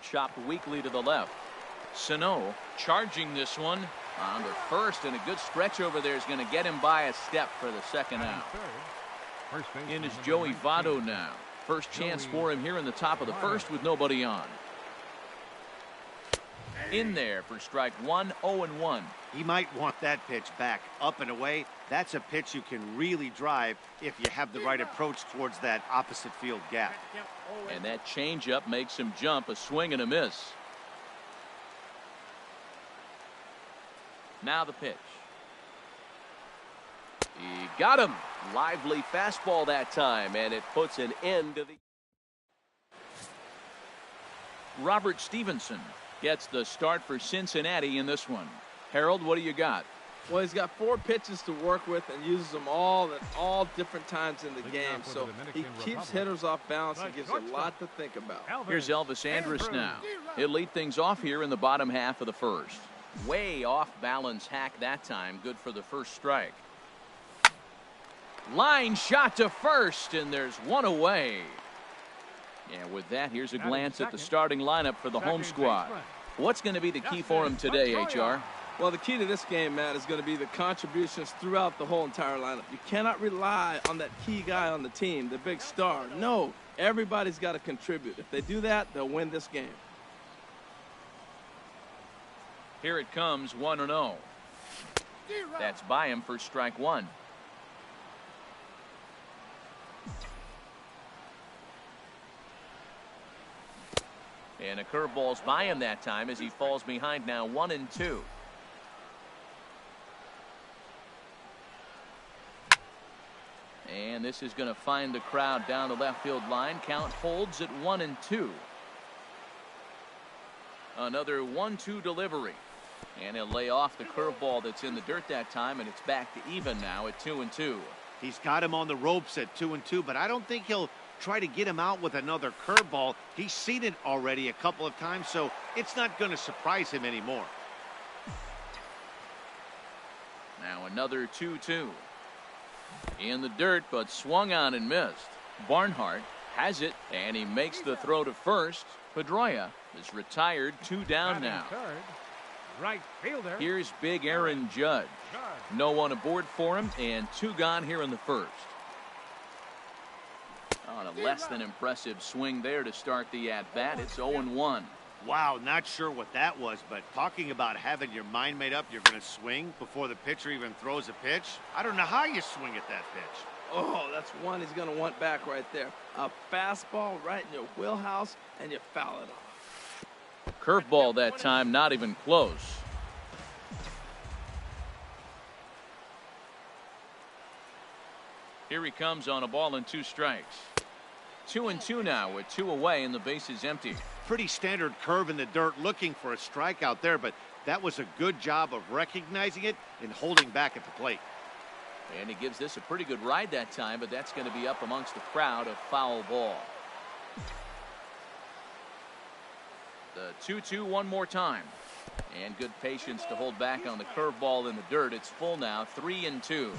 Chopped weakly to the left. Sano charging this one on the first, and a good stretch over there is going to get him by a step for the second out. In is Joey Votto now. First chance for him here in the top of the first with nobody on. In there for strike 1, 0-1. He might want that pitch back, up and away. That's a pitch you can really drive if you have the right approach towards that opposite field gap. And that changeup makes him jump. A swing and a miss. Now the pitch. He got him. Lively fastball that time, and it puts an end to the. Robert Stevenson gets the start for Cincinnati in this one. Harold, what do you got? Well, he's got 4 pitches to work with and uses them all at all different times in the game. So he keeps hitters off balance and gives you a lot to think about. Here's Elvis Andrus now. He'll lead things off here in the bottom half of the first. Way off balance hack that time. Good for the first strike. Line shot to first, and there's 1 away. And with that, here's a glance at the starting lineup for the home squad. What's going to be the key for him today, HR? Well, the key to this game, Matt, is going to be the contributions throughout the whole entire lineup. You cannot rely on that key guy on the team, the big star. No, everybody's got to contribute. If they do that, they'll win this game. Here it comes, 1-0. That's by him for strike 1. And a curveball's by him that time as he falls behind now 1-2. And this is going to find the crowd down the left field line. Count holds at 1-2. Another 1-2 delivery. And he'll lay off the curveball that's in the dirt that time, and it's back to even now at 2-2. He's got him on the ropes at 2-2, but I don't think he'll try to get him out with another curveball. He's seen it already a couple of times, so it's not going to surprise him anymore. Now another 2-2. In the dirt, but swung on and missed. Barnhart has it, and he makes the throw to first. Pedroia is retired, 2 down now. Right fielder. Here's big Aaron Judge. No one aboard for him, and 2 gone here in the first. On a less than impressive swing there to start the at-bat. It's 0-1. Wow, not sure what that was, but talking about having your mind made up you're going to swing before the pitcher even throws a pitch. I don't know how you swing at that pitch. Oh, that's one he's going to want back right there. A fastball right in your wheelhouse, and you foul it off. Curveball that time, not even close. Here he comes on a ball and 2 strikes. 2-2 now with 2 away and the base is empty. Pretty standard curve in the dirt, looking for a strike out there, but that was a good job of recognizing it and holding back at the plate. And he gives this a pretty good ride that time, but that's going to be up amongst the crowd. A foul ball. The 2-2 one more time. And good patience to hold back on the curveball in the dirt. It's full now, 3-2.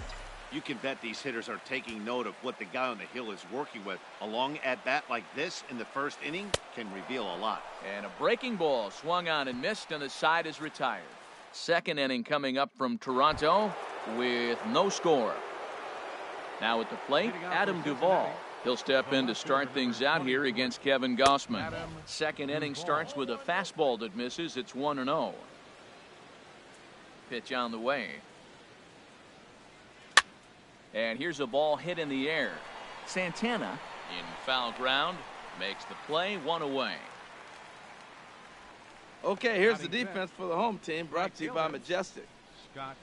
You can bet these hitters are taking note of what the guy on the hill is working with. A long at-bat like this in the first inning can reveal a lot. And a breaking ball swung on and missed, and the side is retired. Second inning coming up from Toronto with no score. Now at the plate, Adam Duvall. He'll step in to start things out here against Kevin Gossman. Second inning starts with a fastball that misses. It's 1-0. Pitch on the way. And here's a ball hit in the air. Santana in foul ground makes the play, 1 away. Okay, here's the defense for the home team, brought to you by Majestic.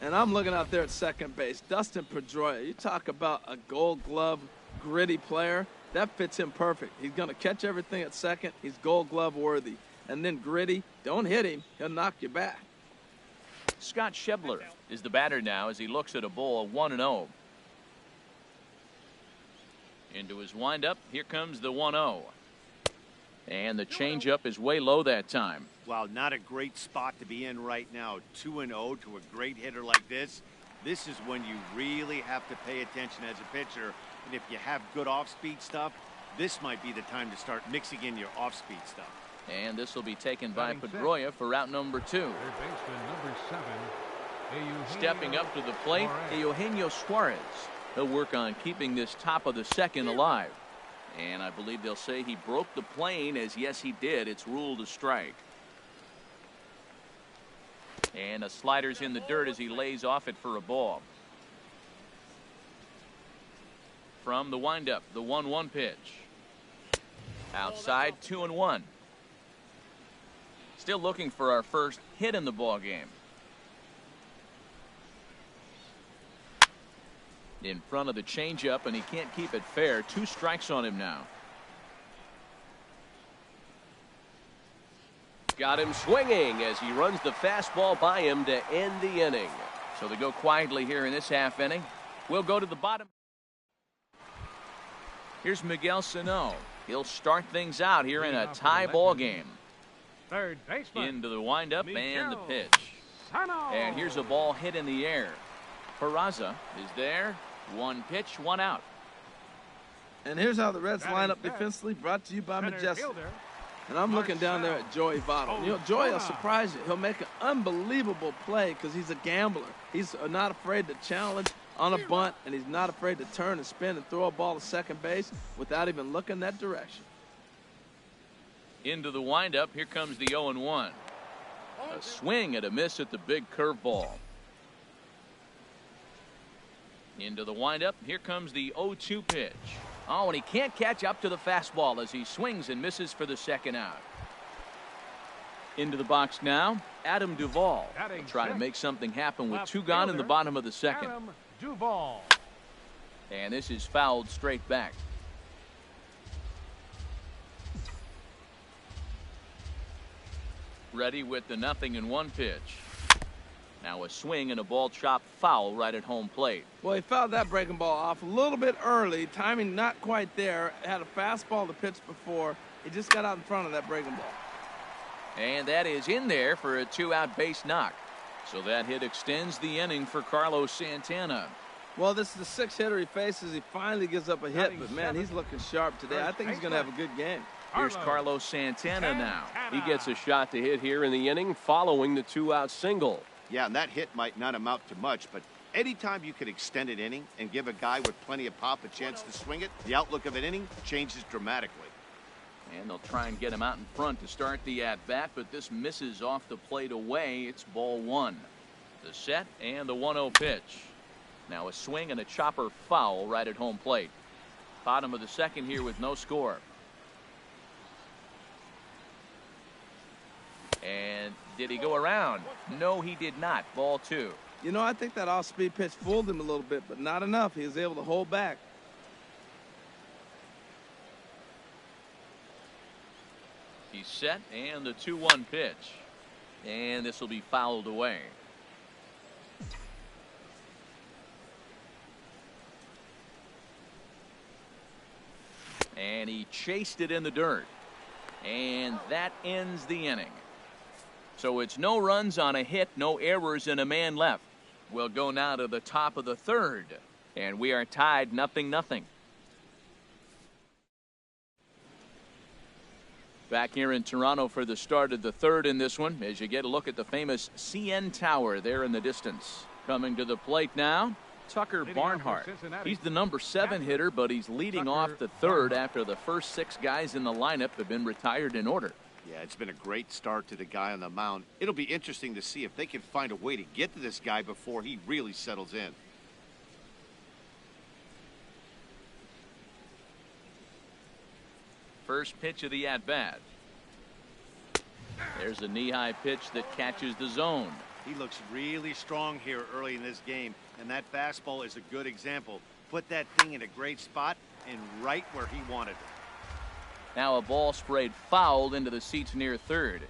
And I'm looking out there at second base. Dustin Pedroia, you talk about a Gold Glove gritty player. That fits him perfect. He's going to catch everything at second. He's Gold Glove worthy. And then gritty, don't hit him. He'll knock you back. Scott Schebler is the batter now as he looks at a ball, 1-0. Into his windup, here comes the 1-0. And the changeup is way low that time. Wow, not a great spot to be in right now. 2-0 to a great hitter like this. This is when you really have to pay attention as a pitcher. And if you have good off-speed stuff, this might be the time to start mixing in your off-speed stuff. And this will be taken by Pedroia for route number 2. Third baseman number 7. Stepping up to the plate, Eugenio Suarez. He'll work on keeping this top of the second alive. And I believe they'll say he broke the plane, as yes he did. It's ruled a strike. And a slider's in the dirt as he lays off it for a ball. From the windup, the 1-1 pitch. Outside, 2-1. Still looking for our first hit in the ball game. In front of the changeup, and he can't keep it fair. 2 strikes on him now. Got him swinging as he runs the fastball by him to end the inning. So they go quietly here in this half inning. We'll go to the bottom. Here's Miguel Sano. He'll start things out here in a tie ball game. Third baseman. Into the windup and the pitch. And here's a ball hit in the air. Peraza is there. 1 pitch, 1 out. And here's how the Reds line up defensively, brought to you by Majestic. And I'm looking down there at Joey Votto. You know, Joey will surprise you. He'll make an unbelievable play because he's a gambler. He's not afraid to challenge on a bunt, and he's not afraid to turn and spin and throw a ball to second base without even looking that direction. Into the windup, here comes the 0-1. A swing and a miss at the big curveball. Into the windup, here comes the 0-2 pitch. Oh, and he can't catch up to the fastball as he swings and misses for the second out. Into the box now, Adam Duvall. He'll try to make something happen with 2 gone in the bottom of the second. Adam Duvall. And this is fouled straight back. Ready with the 0-1 pitch. Now a swing and a ball chopped foul right at home plate. Well, he fouled that breaking ball off a little bit early. Timing not quite there. Had a fastball to pitch before. He just got out in front of that breaking ball. And that is in there for a 2-out base knock. So that hit extends the inning for Carlos Santana. Well, this is the 6th hitter he faces. He finally gives up a hit, but man, he's looking sharp today. I think he's going to have a good game. Here's Carlos Santana now. He gets a shot to hit here in the inning following the 2-out single. Yeah, and that hit might not amount to much, but anytime you can extend an inning and give a guy with plenty of pop a chance to swing it, the outlook of an inning changes dramatically. And they'll try and get him out in front to start the at-bat, but this misses off the plate away. It's ball 1. The set and the 1-0 pitch. Now a swing and a chopper foul right at home plate. Bottom of the second here with no score. And did he go around? No, he did not. Ball 2. You know, I think that off-speed pitch fooled him a little bit, but not enough. He was able to hold back. He's set, and the 2-1 pitch. And this will be fouled away. And he chased it in the dirt. And that ends the inning. So it's no runs on a hit, no errors, and a man left. We'll go now to the top of the third, and we are tied 0-0. Back here in Toronto for the start of the third in this one, as you get a look at the famous CN Tower there in the distance. Coming to the plate now, Tucker Barnhart. He's the number 7 hitter, but he's leading off the third after the first 6 guys in the lineup have been retired in order. Yeah, it's been a great start to the guy on the mound. It'll be interesting to see if they can find a way to get to this guy before he really settles in. First pitch of the at-bat. There's a knee-high pitch that catches the zone. He looks really strong here early in this game, and that fastball is a good example. Put that thing in a great spot and right where he wanted it. Now a ball sprayed foul into the seats near third.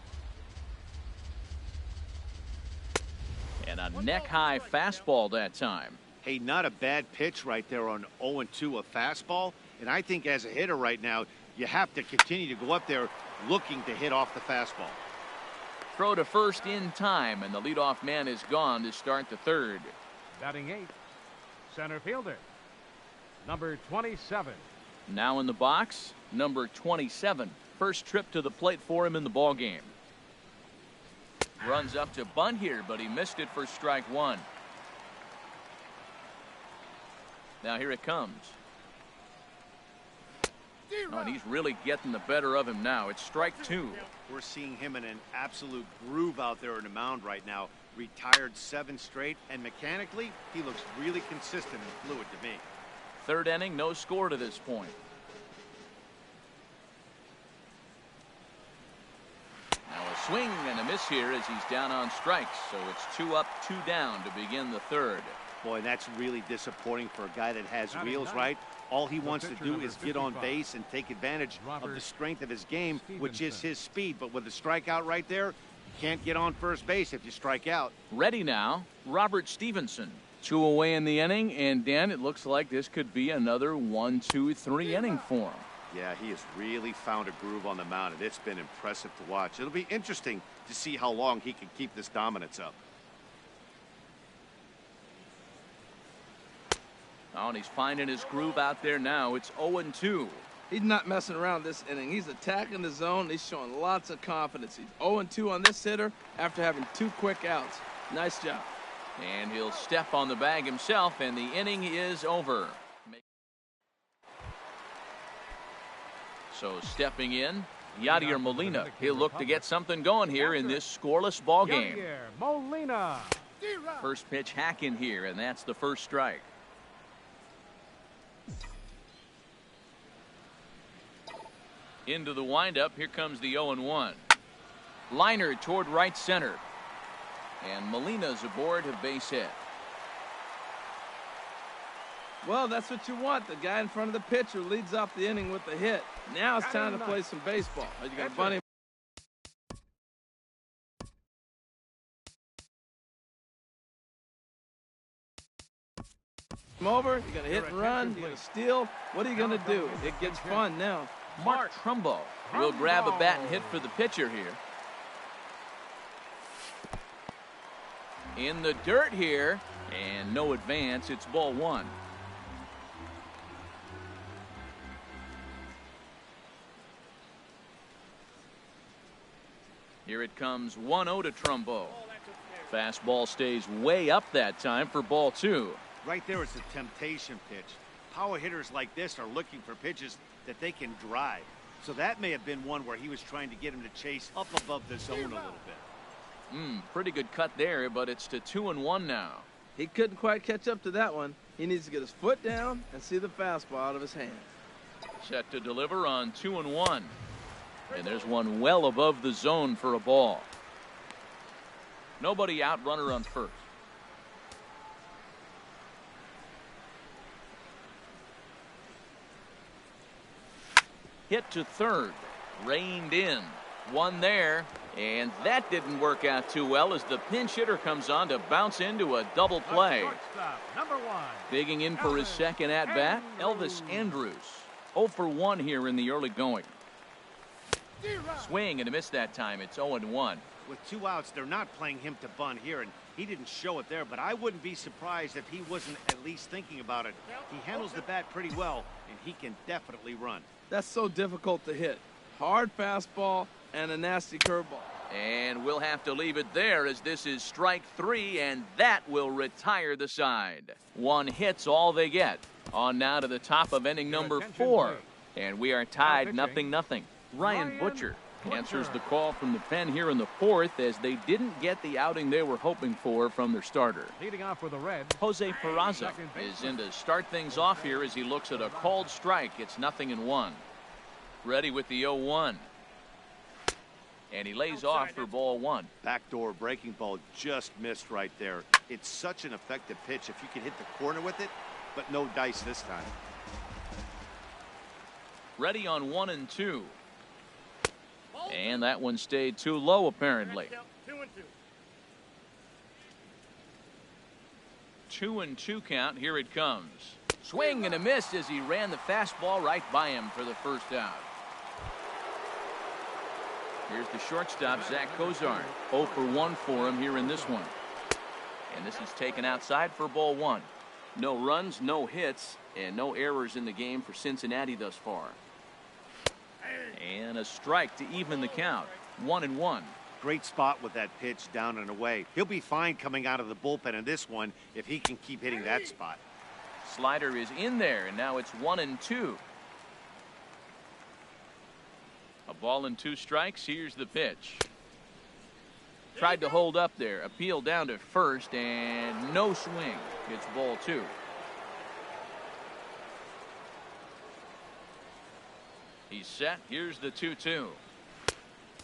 And a neck-high fastball that time. Hey, not a bad pitch right there on 0-2, a fastball. And I think as a hitter right now, you have to continue to go up there looking to hit off the fastball. Throw to first in time, and the leadoff man is gone to start the third. Batting 8th, center fielder, number 27. Now in the box, number 27. First trip to the plate for him in the ball game. Runs up to bunt here, but he missed it for strike 1. Now here it comes. Oh, and he's really getting the better of him now. It's strike 2. We're seeing him in an absolute groove out there in the mound right now. Retired 7 straight, and mechanically, he looks really consistent and fluid to me. Third inning, no score to this point. Now a swing and a miss here as he's down on strikes. So it's 2 up, 2 down to begin the third. Boy, that's really disappointing for a guy that has wheels, right? All he wants to do is get on base and take advantage of the strength of his game, which is his speed. But with the strikeout right there, you can't get on first base if you strike out. Ready now, Robert Stevenson. 2 away in the inning, and Dan, it looks like this could be another 1, 2, 3 inning for him. Yeah, he has really found a groove on the mound, and it's been impressive to watch. It'll be interesting to see how long he can keep this dominance up. Oh, and he's finding his groove out there now. It's 0-2. He's not messing around this inning. He's attacking the zone. He's showing lots of confidence. He's 0-2 on this hitter after having 2 quick outs. Nice job. And he'll step on the bag himself, and the inning is over. So stepping in, Yadier Molina. He'll look to get something going here in this scoreless ball game. Molina. First pitch hack in here, and that's the first strike. Into the windup, here comes the 0-1. Liner toward right center. And Molina's aboard a base hit. Well, that's what you want. The guy in front of the pitcher leads off the inning with the hit. Now it's time to play some baseball. You got a bunny. Over, you're going to hit and run, you're going to steal. What are you going to do? It gets fun now. Mark Trumbo will grab a bat and hit for the pitcher here. In the dirt here, and no advance. It's ball 1. Here it comes 1-0 to Trumbo. Fastball stays way up that time for ball 2. Right there is a temptation pitch. Power hitters like this are looking for pitches that they can drive. So that may have been one where he was trying to get him to chase up above the zone a little bit. Pretty good cut there, but it's to 2-1 now. He couldn't quite catch up to that one. He needs to get his foot down and see the fastball out of his hand. Set to deliver on 2-1. And there's one well above the zone for a ball. Nobody out, runner on first. Hit to third, reined in, one there, and that didn't work out too well as the pinch hitter comes on to bounce into a double play. Number 1. Digging in for his second at-bat, Elvis Andrus. 0 for 1 here in the early going. Swing and a miss that time. It's 0-1. With 2 outs, they're not playing him to bunt here, and he didn't show it there, but I wouldn't be surprised if he wasn't at least thinking about it. He handles the bat pretty well, and he can definitely run. That's so difficult to hit. Hard fastball and a nasty curveball. And we'll have to leave it there as this is strike 3, and that will retire the side. 1 hit's all they get. On now to the top of inning number 4. And we are tied 0-0. Ryan Butcher answers the call from the pen here in the 4th as they didn't get the outing they were hoping for from their starter. Leading off for the Reds, Jose Peraza is in to start things off here as he looks at a called strike. It's 0-1. Ready with the 0-1. And he lays off for ball 1. Backdoor breaking ball just missed right there. It's such an effective pitch if you can hit the corner with it, but no dice this time. Ready on 1 and 2. And that one stayed too low apparently. 2-2 count. Here it comes. Swing and a miss as he ran the fastball right by him for the first out. Here's the shortstop, Zach Cozart. 0 for 1 for him here in this one. And this is taken outside for ball 1. No runs, no hits, and no errors in the game for Cincinnati thus far. And a strike to even the count. 1-1. Great spot with that pitch down and away. He'll be fine coming out of the bullpen in this one if he can keep hitting that spot. Slider is in there, and now it's 1-2. A ball and 2 strikes. Here's the pitch. Tried to hold up there. Appeal down to first, and no swing. It's ball 2. He's set. Here's the 2-2.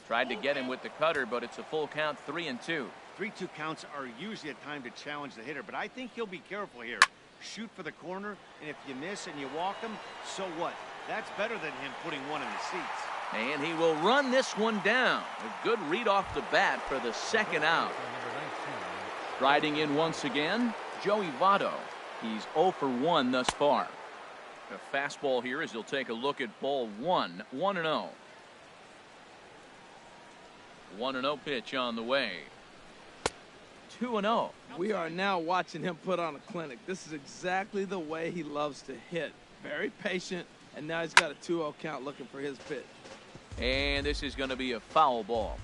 Tried to get him with the cutter, but it's a full count, 3-2. 3-2 counts are usually a time to challenge the hitter, but I think he'll be careful here. Shoot for the corner, and if you miss and you walk him, so what? That's better than him putting one in the seats. And he will run this one down. A good read off the bat for the second out. Riding in once again, Joey Votto. He's 0 for 1 thus far. A fastball here as he'll take a look at ball 1. 1-0. 1-0 pitch on the way. 2-0. We are now watching him put on a clinic. This is exactly the way he loves to hit. Very patient, and now he's got a 2-0 count looking for his pitch. And this is going to be a foul ball.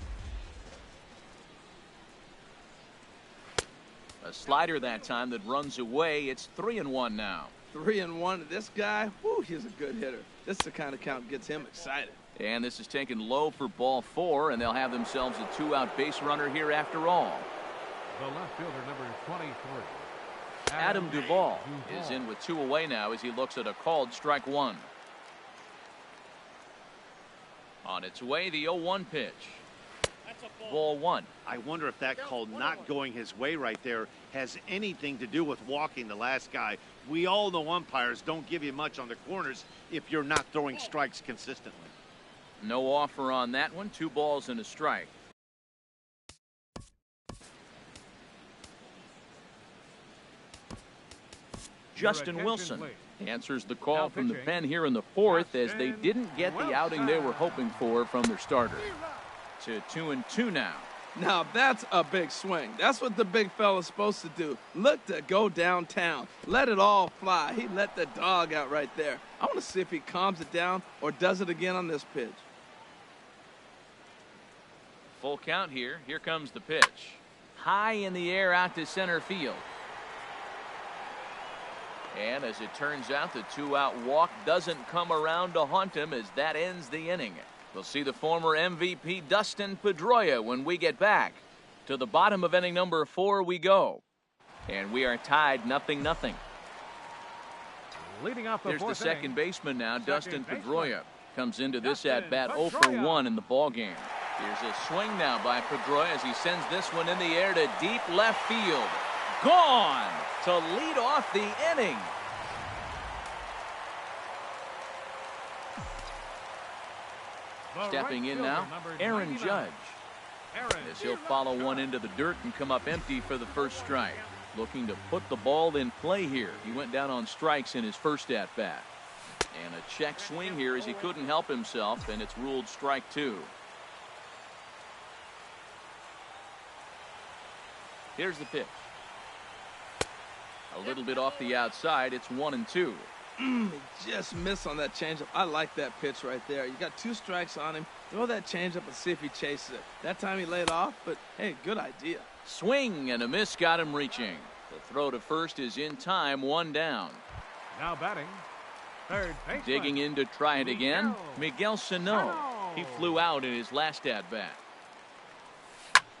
A slider that time that runs away. It's 3-1 now. 3-1. This guy, whoo, he's a good hitter. This is the kind of count gets him excited. And this is taken low for ball 4, and they'll have themselves a 2-out base runner here after all. the left fielder, number 23. Adam Duvall is in with 2 away now as he looks at a called strike 1. On its way, the 0-1 pitch. Ball 1. I wonder if that call not going his way right there has anything to do with walking the last guy. We all know umpires don't give you much on the corners if you're not throwing strikes consistently. No offer on that one. 2 balls and a strike. Justin Wilson answers the call from the pen here in the 4th as they didn't get the outing they were hoping for from their starter. To 2-2 now. Now that's a big swing. That's what the big fella's supposed to do. Look to go downtown. Let it all fly. He let the dog out right there. I want to see if he calms it down or does it again on this pitch. Full count here. Here comes the pitch. High in the air out to center field. And as it turns out, the 2-out walk doesn't come around to haunt him as that ends the inning. We'll see the former MVP Dustin Pedroia when we get back. To the bottom of inning number 4 we go. And we are tied 0-0. Leading off the There's the 4th second inning. baseman now, Dustin baseman. Pedroia. Comes into this Dustin at-bat 0 for Pedroia. 1 in the ballgame. Here's a swing now by Pedroia as he sends this one in the air to deep left field. Gone to lead off the inning. The Stepping right in fielder, now, number Aaron 99. Judge. Aaron As he'll follow one into the dirt and come up empty for the first strike. Looking to put the ball in play here. He went down on strikes in his first at-bat. And a check swing here as he couldn't help himself, and it's ruled strike 2. Here's the pitch. A little bit off the outside. It's 1-2. He just missed on that changeup. I like that pitch right there. You got 2 strikes on him. Throw that changeup and see if he chases it. That time he laid off, but hey, good idea. Swing and a miss got him reaching. The throw to first is in time, 1 down. Now batting, third baseman. Digging in to try it again, Miguel Sano. He flew out in his last at-bat.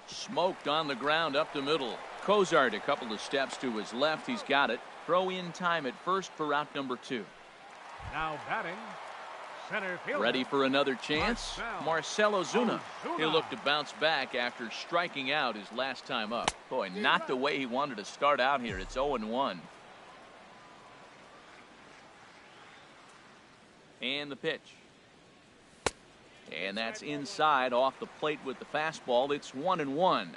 Smoked on the ground up the middle. Cozart a couple of steps to his left. He's got it. Throw in time at first for out number 2. Now batting, center fielder. Ready for another chance? Marcell Ozuna. He'll look to bounce back after striking out his last time up. Boy, not the way he wanted to start out here. It's 0-1. And the pitch. And that's inside off the plate with the fastball. It's 1-1.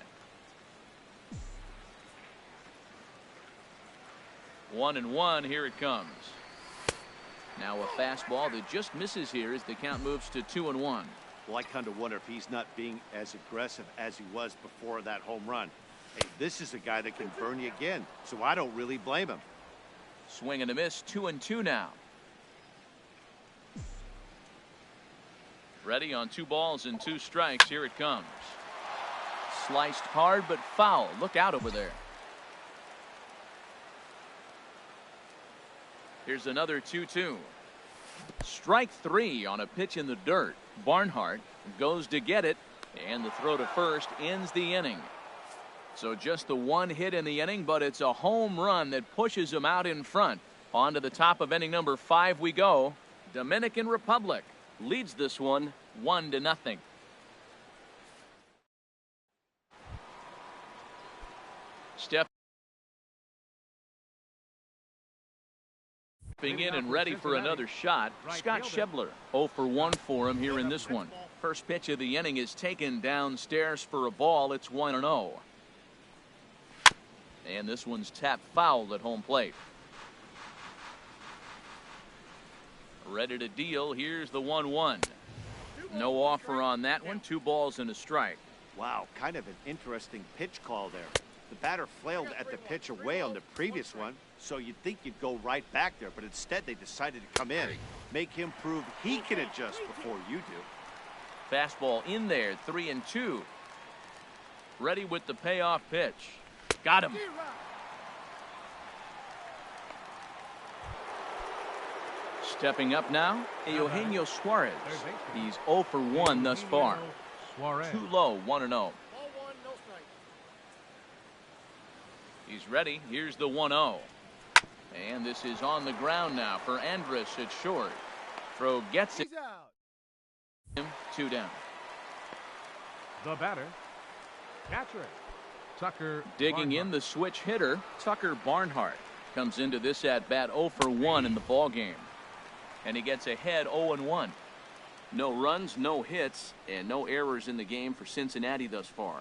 1-1. Here it comes. Now a fastball that just misses here as the count moves to 2-1. Well, I kind of wonder if he's not being as aggressive as he was before that home run. Hey, this is a guy that can burn you again, so I don't really blame him. Swing and a miss. 2-2 now. Ready on 2 balls and 2 strikes. Here it comes. Sliced hard but foul. Look out over there. Here's another 2-2. Strike 3 on a pitch in the dirt. Barnhart goes to get it, and the throw to first ends the inning. So just the 1 hit in the inning, but it's a home run that pushes him out in front. On to the top of inning number 5 we go. Dominican Republic leads this one 1-0. Stepping in and ready for another shot, Scott Schebler. 0 for 1 for him here in this one. First pitch of the inning is taken downstairs for a ball. It's 1-0. And this one's tapped foul at home plate. Ready to deal. Here's the 1-1. No offer on that one. 2 balls and a strike. Wow, kind of an interesting pitch call there. The batter flailed at the pitch away on the previous one, so you'd think you'd go right back there, but instead they decided to come in, make him prove he can adjust before you do. Fastball in there, 3-2. Ready with the payoff pitch. Got him. Stepping up now, Eugenio Suarez. He's 0 for 1 thus far. Too low, 1-0. He's ready. Here's the 1-0. And this is on the ground now for Andrus at short. Throw gets it. 2 down. The batter, catcher, Tucker Digging Barnhart. in the switch hitter, Tucker Barnhart. Comes into this at-bat 0 for 1 in the ball game. And he gets ahead 0-1. No runs, no hits, and no errors in the game for Cincinnati thus far.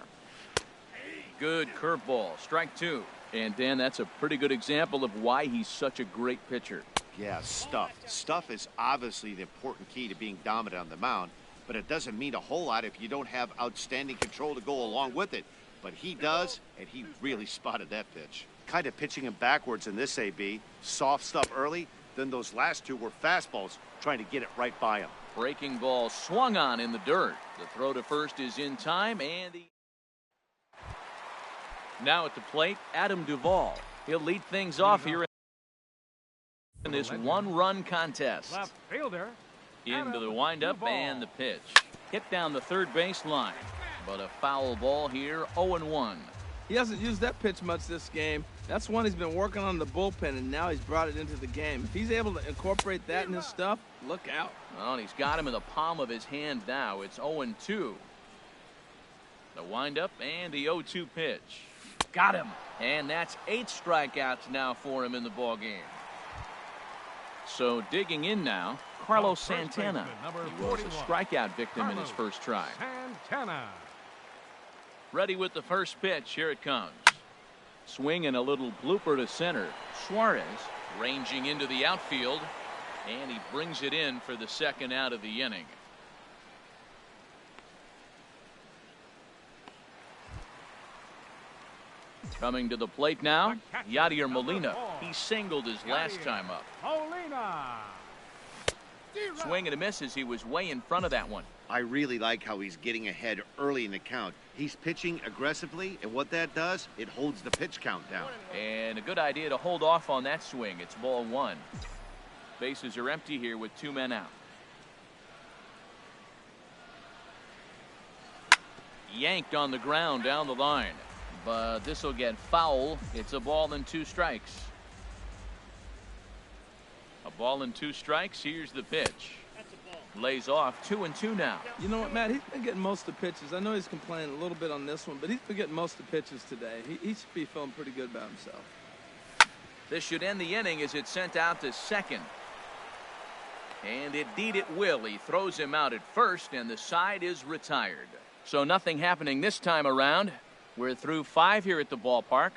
Good curveball, strike 2. And Dan, that's a pretty good example of why he's such a great pitcher. Yeah, stuff. Stuff is obviously the important key to being dominant on the mound, but it doesn't mean a whole lot if you don't have outstanding control to go along with it. But he does, and he really spotted that pitch. Kind of pitching him backwards in this AB. Soft stuff early, then those last 2 were fastballs, trying to get it right by him. Breaking ball swung on in the dirt. The throw to first is in time, and now at the plate, Adam Duvall. He'll lead things off here in this 1-run contest. Left fielder. Into the windup and the pitch. Hit down the third base line. But a foul ball here, 0-1. He hasn't used that pitch much this game. That's one he's been working on in the bullpen, and now he's brought it into the game. If he's able to incorporate that in his stuff, look out. Well, and he's got him in the palm of his hand now. It's 0-2. The windup and the 0-2 pitch. Got him. And that's 8 strikeouts now for him in the ball game. So digging in now, Carlos Santana. He was a strikeout victim in his first try. Santana. Ready with the first pitch. Here it comes. Swing and a little blooper to center. Suarez ranging into the outfield, and he brings it in for the second out of the inning. Coming to the plate now, Yadier Molina. He singled his last time up. Molina. Swing and a miss as he was way in front of that one. I really like how he's getting ahead early in the count. He's pitching aggressively, and what that does, it holds the pitch count down. And a good idea to hold off on that swing. It's ball one. Bases are empty here with 2 men out. Yanked on the ground down the line. But this will get foul. It's a ball and 2 strikes. A ball and 2 strikes. Here's the pitch. Lays off 2-2 now. You know what, Matt? He's been getting most of the pitches. I know he's complaining a little bit on this one, but he's been getting most of the pitches today. He should be feeling pretty good about himself. This should end the inning as it's sent out to second. And indeed it will. He throws him out at first, and the side is retired. So nothing happening this time around. We're through 5 here at the ballpark.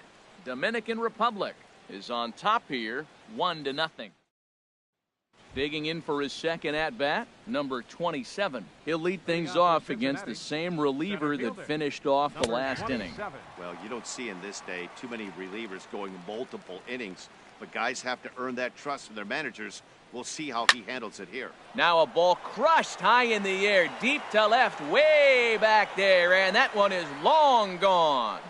Dominican Republic is on top here, 1-0. Digging in for his second at-bat, number 27. He'll lead things off against the same reliever that finished off the last inning. Well, you don't see in this day too many relievers going multiple innings, but guys have to earn that trust from their managers. We'll see how he handles it here. Now a ball crushed high in the air, deep to left, way back there, and that one is long gone.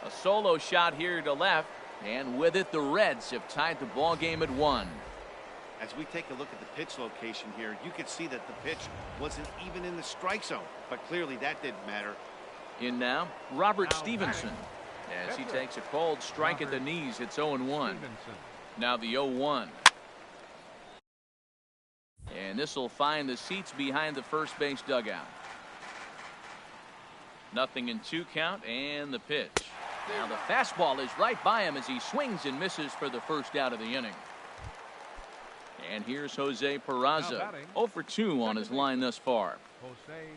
A solo shot here to left, and with it the Reds have tied the ball game at 1. As we take a look at the pitch location here, you could see that the pitch wasn't even in the strike zone, but clearly that didn't matter. In now, Robert Stevenson. As he takes a cold strike at the knees, it's 0-1. Now the 0-1. And this will find the seats behind the first base dugout. 0-2 count, and the pitch. Now the fastball is right by him as he swings and misses for the first out of the inning. And here's Jose Peraza, 0 for 2 on his line thus far. Jose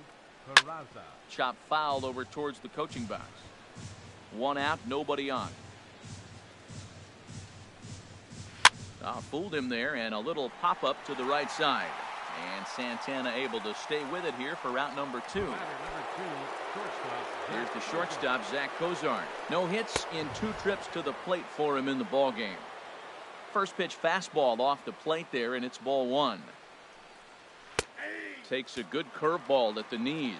Peraza. Chop foul over towards the coaching box. 1 out, nobody on. Fooled him there, and a little pop-up to the right side. And Santana able to stay with it here for route number 2. Here's the shortstop, Zach Cozart. No hits in 2 trips to the plate for him in the ball game. First pitch fastball off the plate there, and it's ball 1. Takes a good curveball at the knees.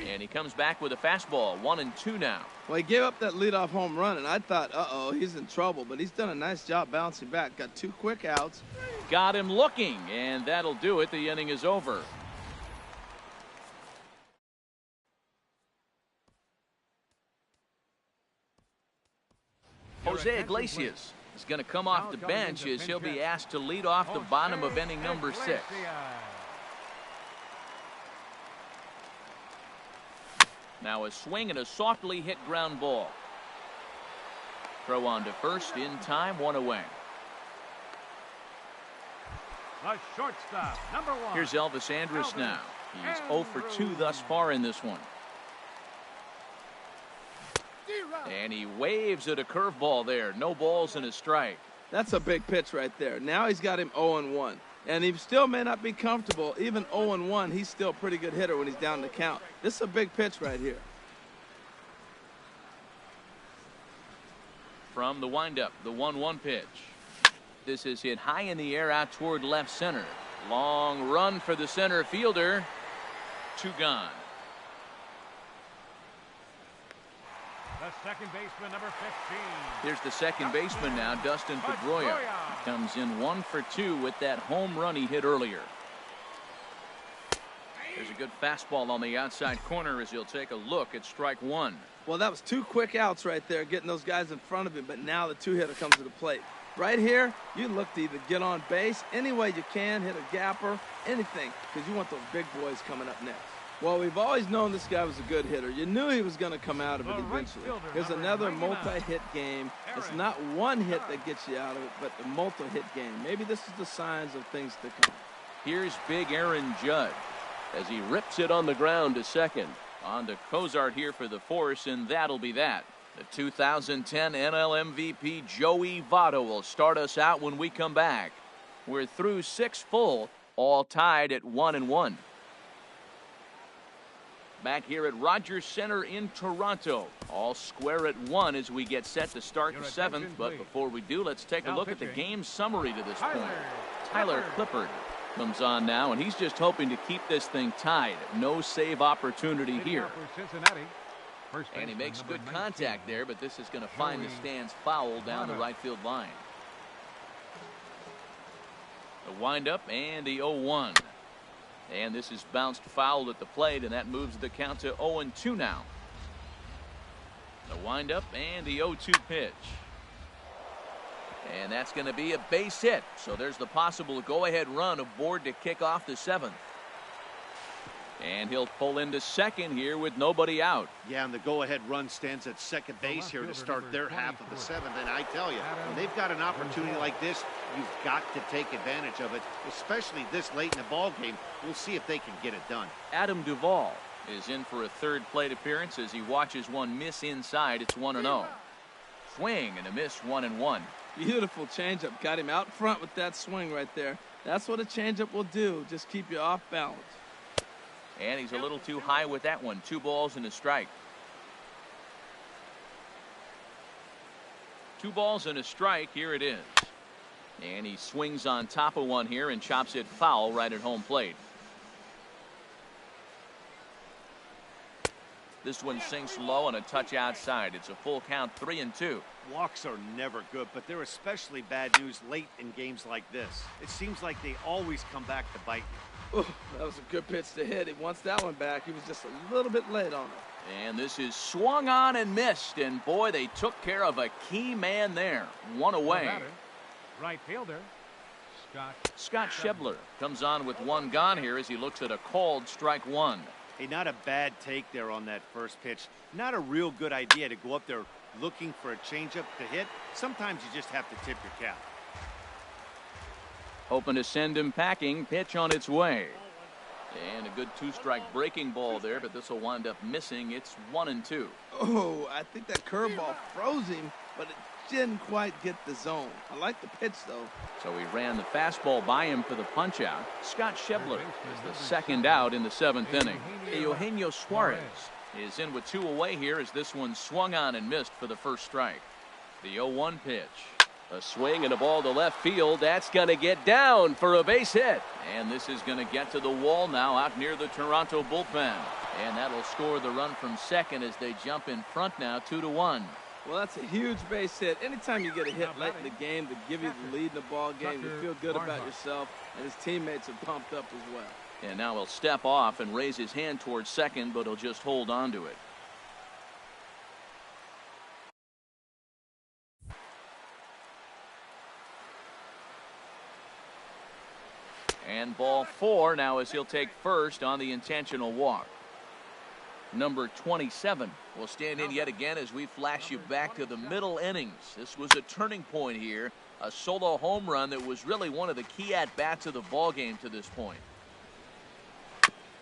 And he comes back with a fastball, 1-2 now. Well, he gave up that leadoff home run, and I thought, uh-oh, he's in trouble. But he's done a nice job bouncing back. Got 2 quick outs. Got him looking, and that'll do it. The inning is over. Jose Iglesias is going to come off the bench as he'll be asked to lead off the bottom of inning number 6. Now a swing and a softly hit ground ball. Throw on to first in time, 1 away. The shortstop, number 1. Here's Elvis Andrus now. He's 0 for 2 thus far in this one. And he waves at a curveball there. No balls and a strike. That's a big pitch right there. Now he's got him 0-1. And he still may not be comfortable. Even 0-1, he's still a pretty good hitter when he's down the count. This is a big pitch right here. From the windup, the 1-1 pitch. This is hit high in the air out toward left center. Long run for the center fielder. 2 gone. The second baseman, number 15. Here's the second baseman now, Dustin Pedroia. He comes in 1 for 2 with that home run he hit earlier. There's a good fastball on the outside corner as he'll take a look at strike 1. Well, that was 2 quick outs right there, getting those guys in front of him, but now the 2-hitter comes to the plate. Right here, you look to either get on base any way you can, hit a gapper, anything, because you want those big boys coming up next. Well, we've always known this guy was a good hitter. You knew he was going to come out of it eventually. Here's another multi-hit game. It's not one hit that gets you out of it, but a multi-hit game. Maybe this is the signs of things to come. Here's big Aaron Judge as he rips it on the ground to second. On to Cozart here for the force, and that'll be that. The 2010 NL MVP Joey Votto will start us out when we come back. We're through 6 full, all tied at 1-1. Back here at Rogers Center in Toronto, all square at 1 as we get set to start the 7th. But before we do, let's take a look at the game summary to this point. Tyler Clippard comes on now, and he's just hoping to keep this thing tied. No save opportunity here. And he makes good contact there, but this is going to find the stands foul down the right field line. The windup and the 0-1. And this is bounced foul at the plate, and that moves the count to 0-2 now. The windup and the 0-2 pitch. And that's going to be a base hit. So there's the possible go-ahead run aboard to kick off the 7th. And he'll pull into second here with nobody out. Yeah, and the go-ahead run stands at second base here to start their half of the 7th. And I tell you, when they've got an opportunity like this, you've got to take advantage of it, especially this late in the ball game. We'll see if they can get it done. Adam Duvall is in for a third plate appearance as he watches one miss inside. It's 1-0. Swing and a miss, 1-1. Beautiful changeup. Got him out front with that swing right there. That's what a changeup will do. Just keep you off balance. And he's a little too high with that one. 2 balls and a strike. 2 balls and a strike. Here it is. And he swings on top of one here and chops it foul right at home plate. This one sinks low and a touch outside. It's a full count, 3-2. Walks are never good, but they're especially bad news late in games like this. It seems like they always come back to bite you. Ooh, that was a good pitch to hit. He wants that one back. He was just a little bit late on it. And this is swung on and missed. And boy, they took care of a key man there. One away. Right fielder, Scott Schebler comes on with one gone here as he looks at a called strike 1. Hey, not a bad take there on that first pitch. Not a real good idea to go up there looking for a changeup to hit. Sometimes you just have to tip your cap. Hoping to send him packing. Pitch on its way. And a good 2-strike breaking ball there, but this will wind up missing. It's 1-2. Oh, I think that curveball froze him, but it didn't quite get the zone. I like the pitch, though. So he ran the fastball by him for the punch-out. Scott Schebler is the second out in the 7th inning. Eugenio Suarez is in with 2 away here as this one swung on and missed for the first strike. The 0-1 pitch. A swing and a ball to left field. That's going to get down for a base hit. And this is going to get to the wall now out near the Toronto bullpen. And that'll score the run from second as they jump in front now, 2-1. Well, that's a huge base hit. Anytime you get a hit late in the game to give you the lead in the ball game, you feel good about yourself, and his teammates are pumped up as well. And now he'll step off and raise his hand towards second, but he'll just hold on to it. And ball 4 now as he'll take first on the intentional walk. Number 27 will stand in yet again as we flash you back to the middle innings. This was a turning point here. A solo home run that was really one of the key at-bats of the ball game to this point.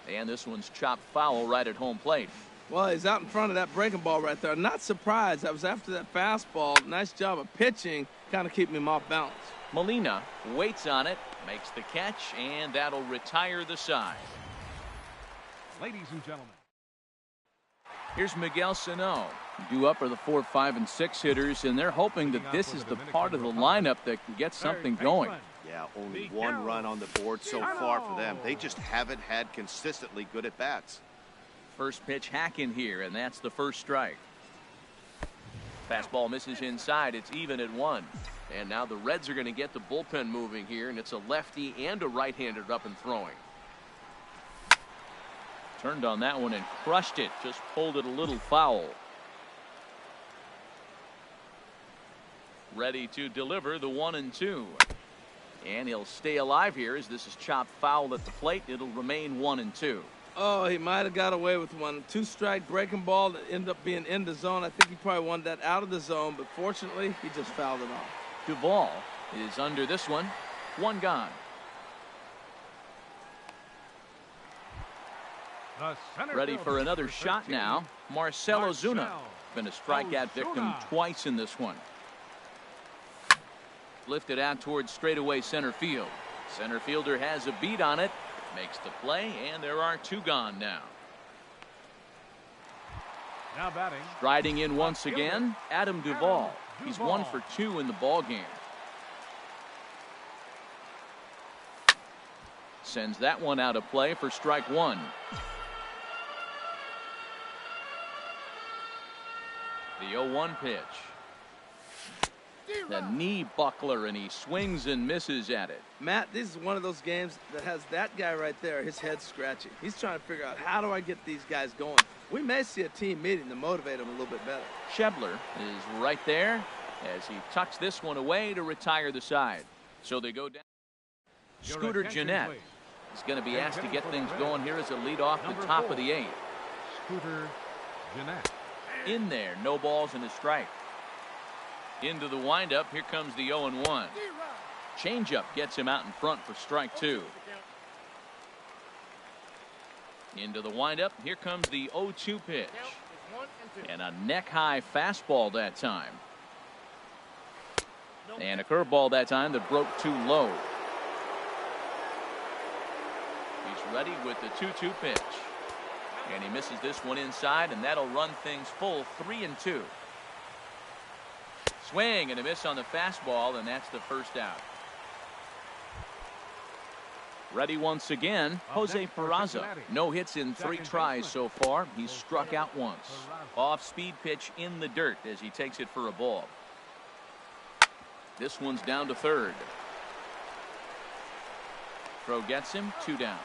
And this one's chopped foul right at home plate. Well, he's out in front of that breaking ball right there. Not surprised. That was after that fastball. Nice job of pitching, kind of keeping him off balance. Molina waits on it, makes the catch, and that'll retire the side. ladies and gentlemen. Here's Miguel Sano. Due up are the 4, 5, and 6 hitters, and they're hoping that this is the part of the lineup that can get something going. Yeah, only 1 run on the board so far for them. They just haven't had consistently good at-bats. First pitch hack in here, and that's the first strike. Fastball misses inside. It's even at 1. And now the Reds are going to get the bullpen moving here, and it's a lefty and a right-hander up and throwing. Turned on that one and crushed it. Just pulled it a little foul. Ready to deliver the 1-2. And he'll stay alive here as this is chopped foul at the plate. It'll remain 1-2. Oh, he might have got away with one. 2-strike breaking ball that ended up being in the zone. I think he probably wanted that out of the zone, but fortunately, he just fouled it off. Duvall is under this one. 1 gone. The center Ready fielder for another for shot 13, now. Marcell Ozuna. Marcell Been a strikeout victim Ozuna. twice in this one. Lifted out towards straightaway center field. Center fielder has a beat on it. Makes the play, and there are 2 gone now. Now batting. Striding in once again, Adam Duvall. He's Duvall. 1 for 2 in the ball game. Sends that one out of play for strike 1. The 0-1 pitch. The knee buckler, and he swings and misses at it. Matt, this is one of those games that has that guy right there, his head scratching. He's trying to figure out, how do I get these guys going? We may see a team meeting to motivate them a little bit better. Schebler is right there as he tucks this one away to retire the side. So they go down. Your Scooter attention, Gennett please. is going to be And asked to hitting get for things the going here as a lead off the Number top 4. of the 8th. Scooter Gennett. In there, no balls and a strike. Into the windup, here comes the 0-1. Changeup gets him out in front for strike 2. Into the windup, here comes the 0-2 pitch. And a neck-high fastball that time. And a curveball that time that broke too low. He's ready with the 2-2 pitch. And he misses this one inside, and that'll run things full 3-2. Swing and a miss on the fastball, and that's the first out. Ready once again, Jose Peraza. No hits in 3 tries so far. He's struck out once. Off-speed pitch in the dirt as he takes it for a ball. This one's down to third. Throw gets him, 2 down.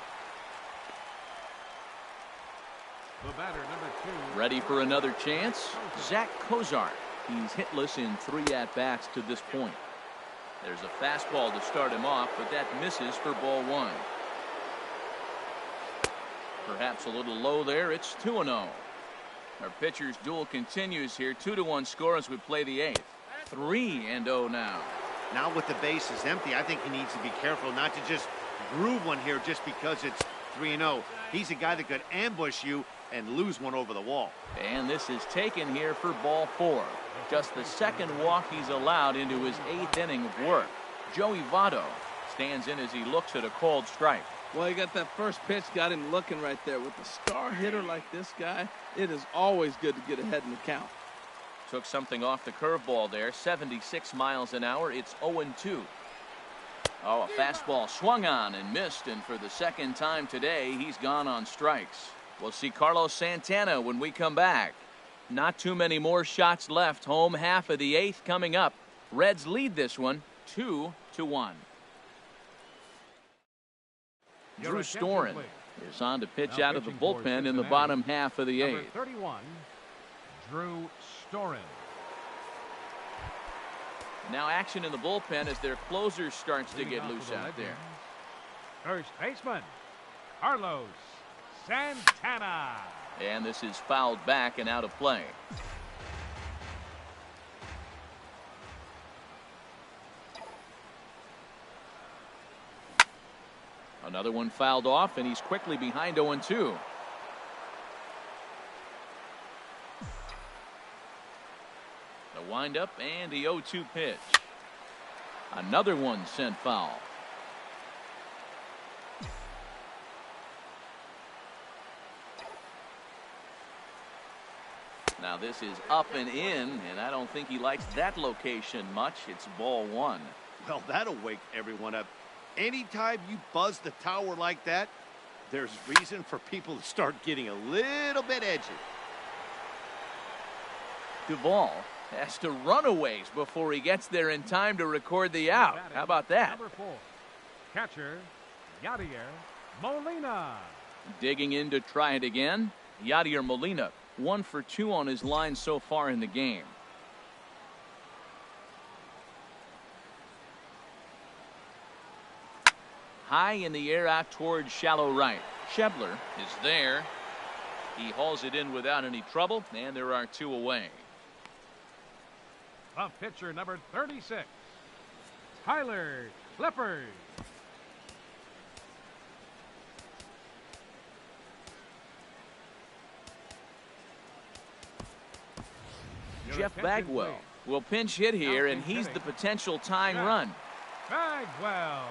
The batter, number 2. Ready for another chance, Zach Cozart. He's hitless in 3 at-bats to this point. There's a fastball to start him off, but that misses for ball 1. Perhaps a little low there. It's 2-0. Our pitcher's duel continues here. 2-1 score as we play the 8th. 3-0 now. Now with the bases empty, I think he needs to be careful not to just groove one here just because it's 3-0. He's a guy that could ambush you and lose one over the wall. And this is taken here for ball 4. Just the second walk he's allowed into his 8th inning of work. Joey Votto stands in as he looks at a called strike. Well, he got that first pitch, got him looking right there. With a star hitter like this guy, it is always good to get ahead in the count. Took something off the curveball there. 76 miles an hour. It's 0-2. Oh, a fastball swung on and missed, and for the second time today, he's gone on strikes. We'll see Carlos Santana when we come back. Not too many more shots left. Home half of the 8th coming up. Reds lead this one 2-1. Drew Storen is on to pitch out of the bullpen in the bottom half of the 8th. Number 31, Drew Storen. Now action in the bullpen as their closer starts to get loose out there. First baseman, Carlos Santana. And this is fouled back and out of play. Another one fouled off, and he's quickly behind 0-2. The windup and the 0-2 pitch. Another one sent foul. Now this is up and in, and I don't think he likes that location much. It's ball 1. Well, that'll wake everyone up. Anytime you buzz the tower like that, there's reason for people to start getting a little bit edgy. Duvall has to run a ways before he gets there in time to record the out. How about that? Number 4, catcher Yadier Molina. Digging in to try it again. Yadier Molina, 1 for 2 on his line so far in the game. High in the air out towards shallow right. Schebler is there. He hauls it in without any trouble, and there are 2 away. The pitcher, number 36, Tyler Clippard. Jeff Bagwell will pinch hit here, and he's the potential tying run. Bagwell.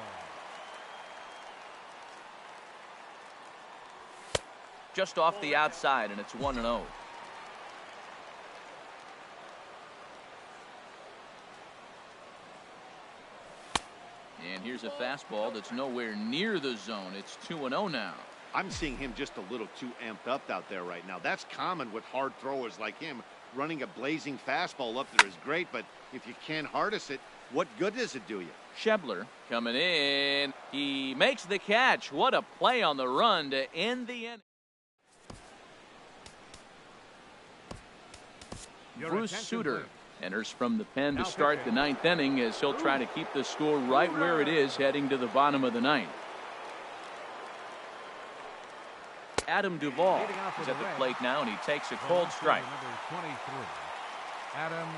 Just off the outside, and it's 1-0. And here's a fastball that's nowhere near the zone. It's 2-0 now. I'm seeing him just a little too amped up out there right now. That's common with hard throwers like him. Running a blazing fastball up there is great, but if you can't harness it, what good does it do you? Schebler coming in. He makes the catch. What a play on the run to end the inning. Bruce Sutter enters from the pen to start the ninth inning, as he'll try to keep the score right where it is heading to the bottom of the ninth. Adam Duvall is at the plate now, and he takes a cold strike. Number 23, Adam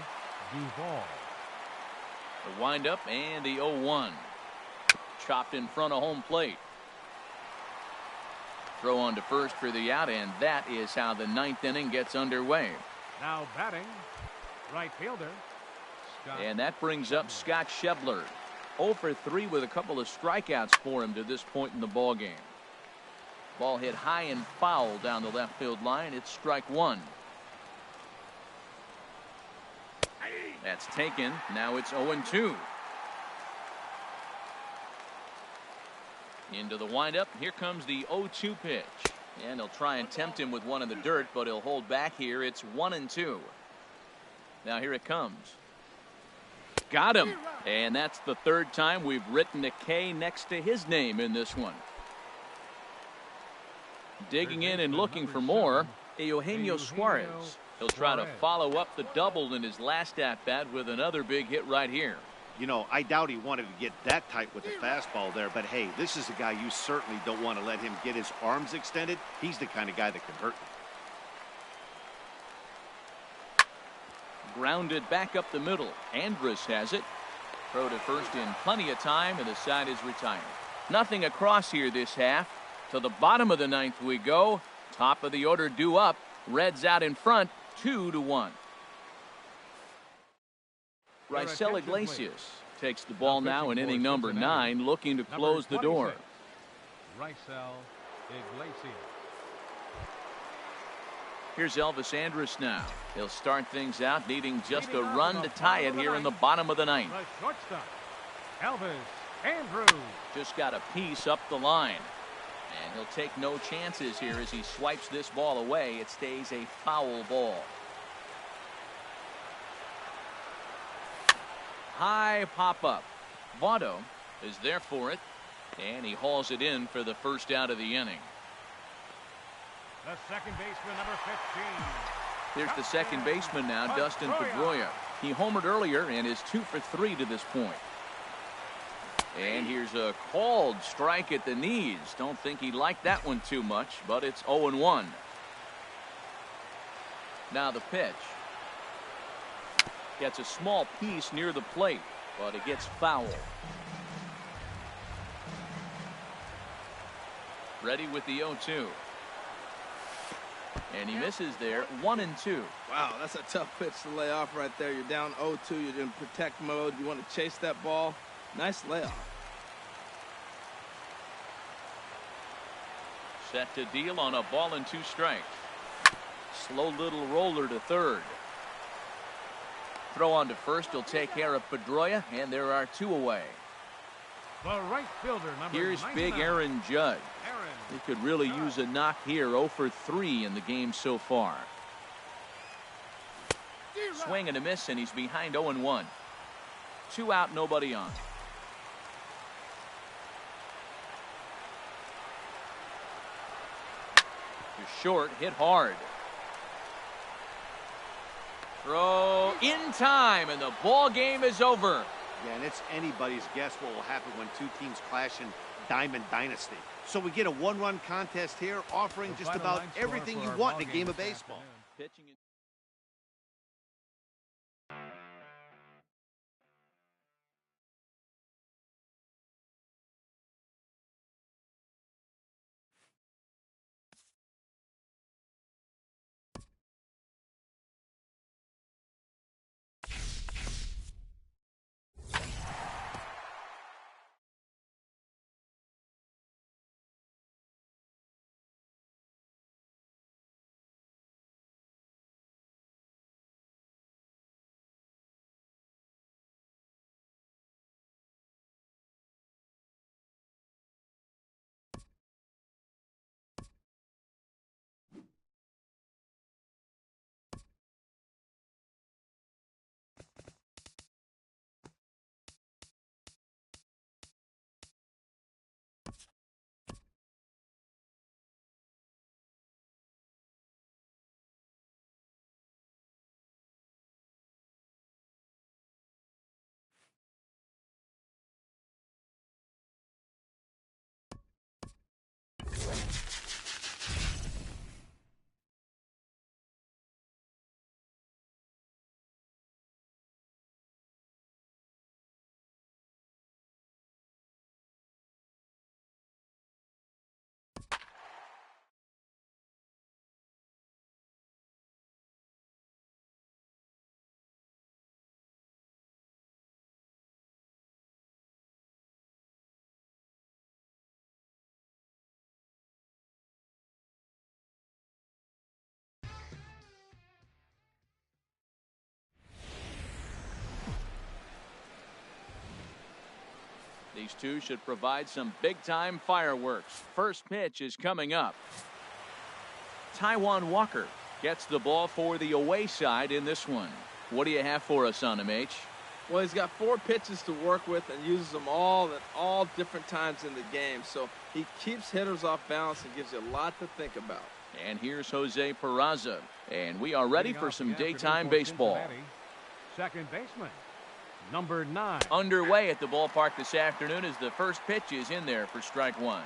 Duvall. The windup and the 0-1. Chopped in front of home plate. Throw on to first for the out, and that is how the ninth inning gets underway. Now batting, right fielder, Scott. And that brings up Scott Schebler. 0 for 3 with a couple of strikeouts for him to this point in the ball game. Ball hit high and foul down the left field line. It's strike one. That's taken. Now it's 0-2. Into the windup. Here comes the 0-2 pitch. And he'll try and tempt him with one in the dirt, but he'll hold back here. It's 1-2. Now here it comes. Got him. And that's the third time we've written a K next to his name in this one. Digging in and looking for more, Eugenio Suarez. He'll try to follow up the double in his last at-bat with another big hit right here. You know, I doubt he wanted to get that tight with the fastball there, but hey, this is a guy you certainly don't want to let him get his arms extended. He's the kind of guy that can hurt you. Grounded back up the middle. Andrus has it. Throw to first in plenty of time, and the side is retired. Nothing across here this half. To the bottom of the ninth we go. Top of the order due up. Reds out in front, 2-1. Raisel Iglesias takes the ball now in inning number 9, looking to close the door. Raisel Iglesias. Here's Elvis Andrus now. He'll start things out, needing just a run to tie it here in the bottom of the ninth. The shortstop, Elvis Andrus. Just got a piece up the line. And he'll take no chances here as he swipes this ball away. It stays a foul ball. High pop-up. Votto is there for it, and he hauls it in for the first out of the inning. The second baseman, number 15. Here's the second baseman now, Dustin Pedroia. He homered earlier and is 2 for 3 to this point. And here's a called strike at the knees. Don't think he liked that one too much, but it's 0-1. Now the pitch. Gets a small piece near the plate, but it gets foul. Ready with the 0-2. And he misses there, 1-2. Wow, that's a tough pitch to lay off right there. You're down 0-2. You're in protect mode. You want to chase that ball. Nice layoff. Set to deal on a ball and 2 strikes. Slow little roller to third. Throw on to first. He'll take care of Pedroia, and there are 2 away. The right fielder, number Here's 99. big Aaron Judge. Aaron He could really use a knock here. 0 for 3 in the game so far. Swing and a miss, and he's behind 0-1. 2 out, nobody on. To short, hit hard. Throw in time, and the ball game is over. Yeah, and it's anybody's guess what will happen when 2 teams clash in Diamond Dynasty. So we get a 1-run contest here, offering just about everything you want in a game of baseball. Pitching These two should provide some big-time fireworks. First pitch is coming up. Taijuan Walker gets the ball for the away side in this one. What do you have for us on him, H? Well, he's got 4 pitches to work with and uses them all at all different times in the game. So he keeps hitters off balance and gives you a lot to think about. And here's Jose Peraza. And we are ready for some daytime baseball. Second baseman, number 9. Underway at the ballpark this afternoon as the first pitch is in there for strike 1.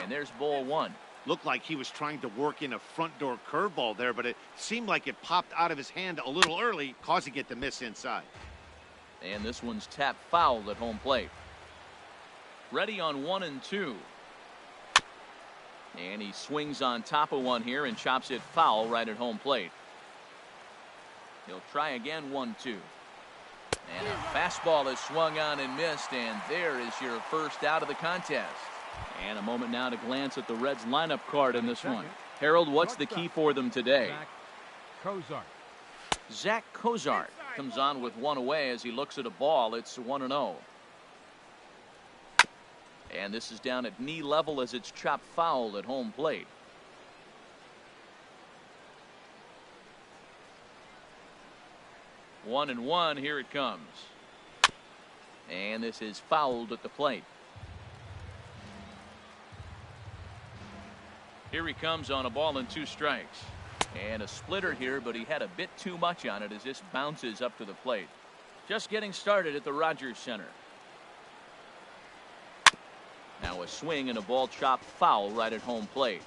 And there's ball 1. Looked like he was trying to work in a front door curveball there, but it seemed like it popped out of his hand a little early, causing it to miss inside. And this one's tapped foul at home plate. Ready on 1 and 2. And he swings on top of one here and chops it foul right at home plate. He'll try again 1-2. And a fastball is swung on and missed, and there is your first out of the contest. And a moment now to glance at the Reds lineup card in this one. Harold, what's the key for them today? Zach Cozart comes on with one away as he looks at a ball. It's 1-0. And this is down at knee level as it's chopped foul at home plate. One and one, here it comes. And this is fouled at the plate. Here he comes on a ball and 2 strikes. And a splitter here, but he had a bit too much on it as this bounces up to the plate. Just getting started at the Rogers Center. Now a swing and a ball chopped foul right at home plate.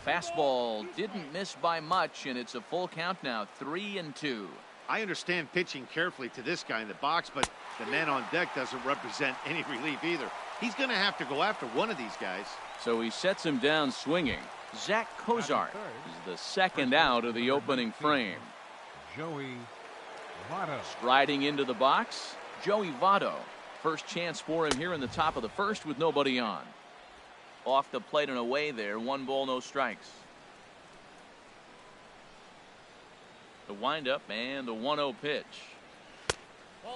Fastball didn't miss by much, and it's a full count now, 3-2. I understand pitching carefully to this guy in the box, but the man on deck doesn't represent any relief either. He's going to have to go after one of these guys. So he sets him down swinging. Zach Cozart is the second out of the opening frame. Joey Votto. Striding into the box, Joey Votto. First chance for him here in the top of the first with nobody on. Off the plate and away there, 1 ball, no strikes. The windup and the 1-0 pitch.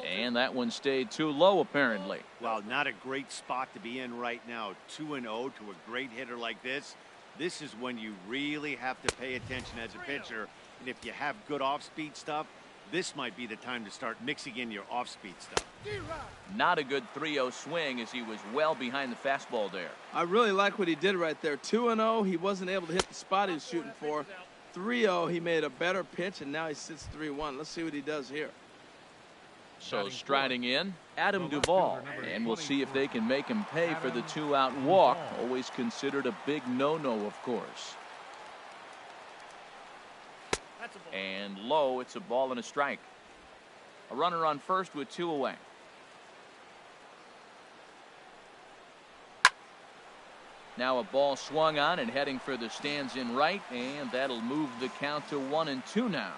And that one stayed too low apparently. Well, not a great spot to be in right now. 2-0 to a great hitter like this. This is when you really have to pay attention as a pitcher. And if you have good off-speed stuff, this might be the time to start mixing in your off-speed stuff. Not a good 3-0 swing as he was well behind the fastball there. I really like what he did right there. 2-0, he wasn't able to hit the spot he was shooting for. 3-0, he made a better pitch, and now he sits 3-1. Let's see what he does here. So striding in, Adam Duvall. And we'll see if they can make him pay for the 2-out walk. Always considered a big no-no, of course. And low, it's a ball and a strike. A runner on first with 2 away. Now a ball swung on and heading for the stands in right, and that'll move the count to 1-2 now.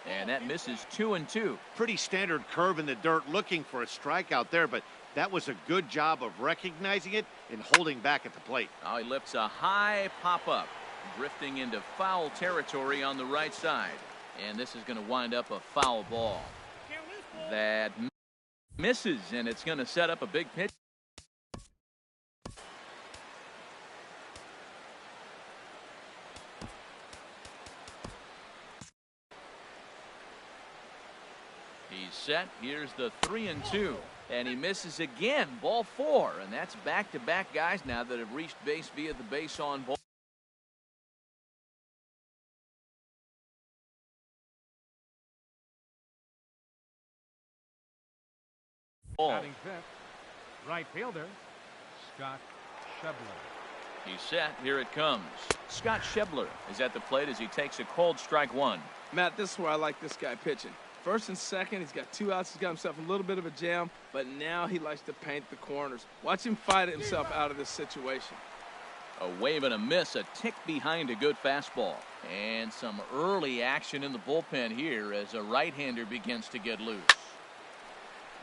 And that misses 2-2. Pretty standard curve in the dirt, looking for a strikeout there, but that was a good job of recognizing it and holding back at the plate. Now he lifts a high pop-up, drifting into foul territory on the right side. And this is going to wind up a foul ball. That misses, and it's going to set up a big pitch. He's set. Here's the 3-2. And he misses again. Ball 4. And that's back-to-back guys now that have reached base via the base on ball. Batting fifth, right fielder, Scott Schebler. He's set. Here it comes. Scott Schebler is at the plate as he takes a cold strike 1. Matt, this is where I like this guy pitching. First and second, he's got 2 outs. He's got himself a little bit of a jam, but now he likes to paint the corners. Watch him fight himself out of this situation. A wave and a miss, a tick behind a good fastball. And some early action in the bullpen here as a right-hander begins to get loose.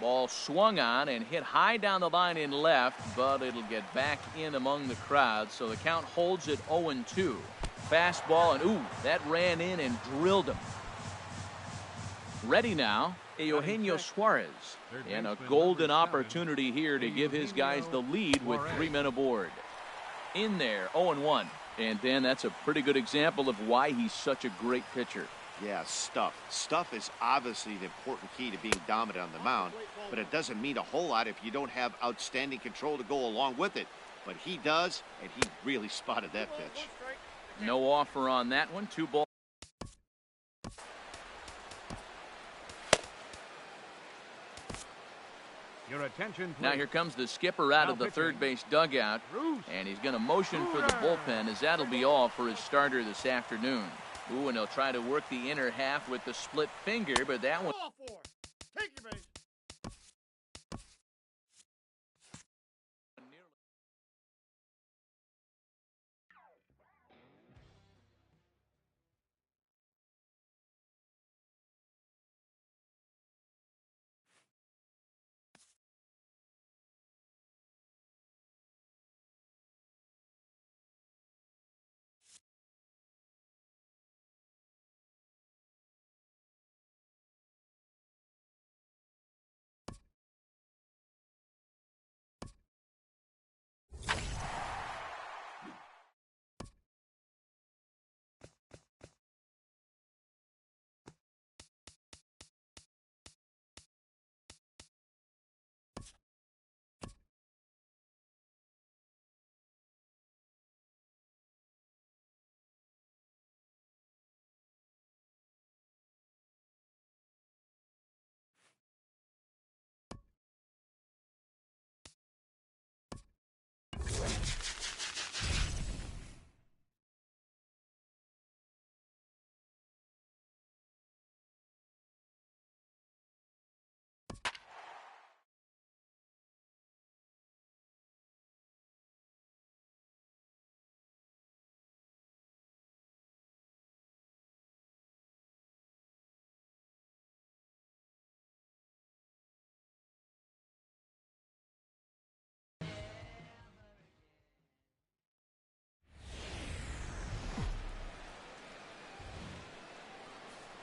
Ball swung on and hit high down the line in left, but it'll get back in among the crowd, so the count holds at 0-2. Fastball, and ooh, that ran in and drilled him. Ready now, Eugenio Suarez, and a golden opportunity here to give his guys the lead with 3 men aboard. In there, 0-1. And Dan, that's a pretty good example of why he's such a great pitcher. Yeah, stuff. Stuff is obviously the important key to being dominant on the mound, but it doesn't mean a whole lot if you don't have outstanding control to go along with it. But he does, and he really spotted that pitch. No offer on that one. 2 balls. Your attention, please. Now here comes the skipper out of the third base dugout, and he's going to motion for the bullpen, as that'll be all for his starter this afternoon. Ooh, and he'll try to work the inner half with the split finger, but that one. Take your base.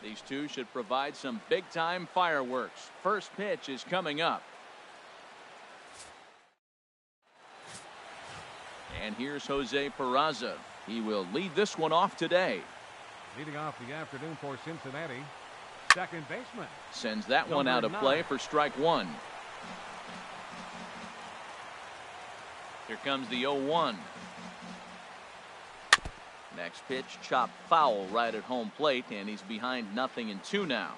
These two should provide some big-time fireworks. First pitch is coming up. And here's Jose Peraza. He will lead this one off today. Leading off the afternoon for Cincinnati, second baseman. Sends that one out of play for strike one. Here comes the 0-1. Next pitch, chopped foul right at home plate, and he's behind 0-2 now.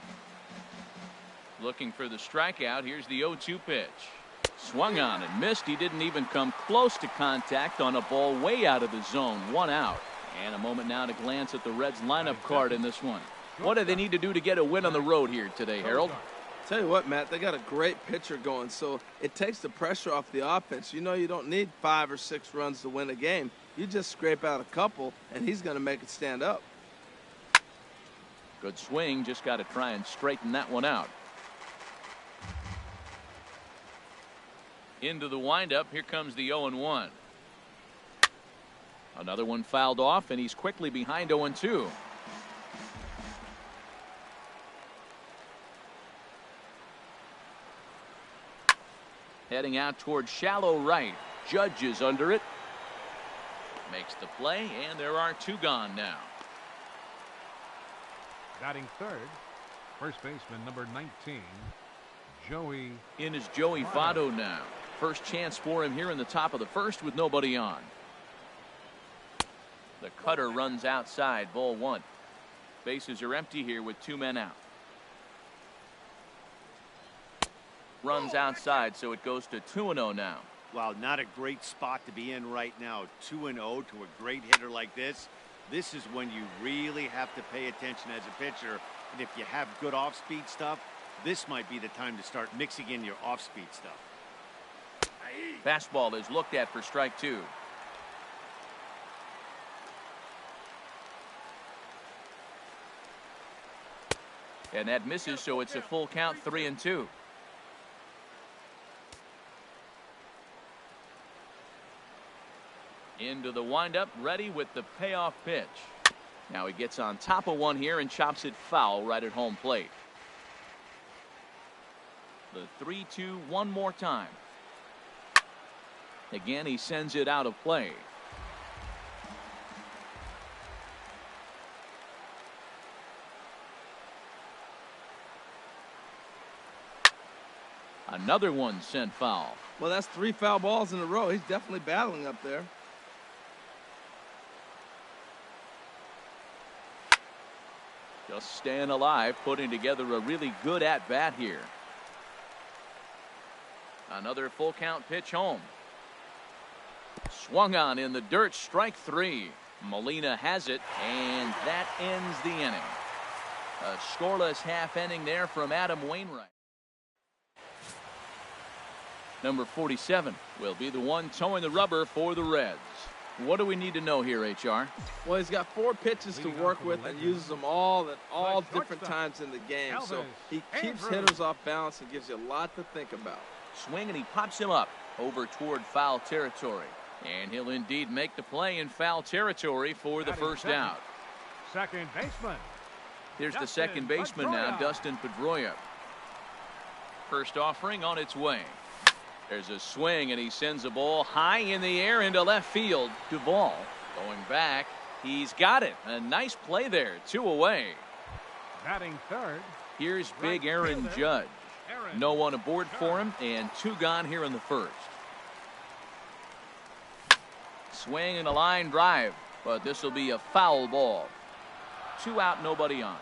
Looking for the strikeout. Here's the 0-2 pitch. Swung on and missed. He didn't even come close to contact on a ball way out of the zone. 1 out. And a moment now to glance at the Reds lineup card in this one. What do they need to do to get a win on the road here today, Harold? Tell you what, Matt, they got a great pitcher going, so it takes the pressure off the offense. You know you don't need 5 or 6 runs to win a game. You just scrape out a couple, and he's going to make it stand up. Good swing. Just got to try and straighten that one out. Into the windup. Here comes the 0-1. Another one fouled off, and he's quickly behind 0-2. Heading out towards shallow right. Judge is under it. Makes the play, and there are 2 gone now. Batting third, first baseman number 19, Joey. In is Joey Votto now. First chance for him here in the top of the first with nobody on. The cutter runs outside, ball 1. Bases are empty here with 2 men out. Runs outside, so it goes to 2-0 now. Wow, not a great spot to be in right now. 2-0 to a great hitter like this. This is when you really have to pay attention as a pitcher. And if you have good off-speed stuff, this might be the time to start mixing in your off-speed stuff. Fastball is looked at for strike 2. And that misses, so it's a full count, 3-2. Into the windup, ready with the payoff pitch. Now he gets on top of one here and chops it foul right at home plate. The 3-2 one more time. Again, he sends it out of play. Another one sent foul. Well, that's 3 foul balls in a row. He's definitely battling up there. Just staying alive, putting together a really good at-bat here. Another full count pitch home. Swung on in the dirt, strike 3. Molina has it, and that ends the inning. A scoreless half inning there from Adam Wainwright. Number 47 will be the one towing the rubber for the Reds. What do we need to know here, HR? Well, he's got 4 pitches to work with and uses them all at all different times in the game. So he keeps hitters off balance and gives you a lot to think about. Swing, and he pops him up over toward foul territory. And he'll indeed make the play in foul territory for the first out. Second baseman. Here's the second baseman now, Dustin Pedroia. First offering on its way. There's a swing, and he sends a ball high in the air into left field. Duvall going back. He's got it. A nice play there. 2 away. Batting third. Here's big Aaron Judge. No one aboard for him, and 2 gone here in the first. Swing and a line drive, but this will be a foul ball. 2 out, nobody on.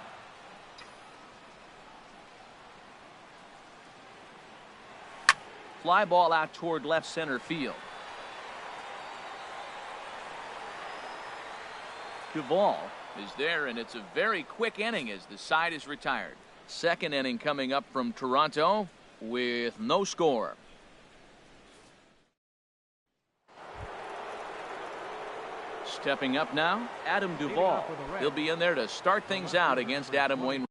Fly ball out toward left center field. Duvall is there, and it's a very quick inning as the side is retired. Second inning coming up from Toronto with no score. Stepping up now, Adam Duvall. He'll be in there to start things out against Adam Wainwright.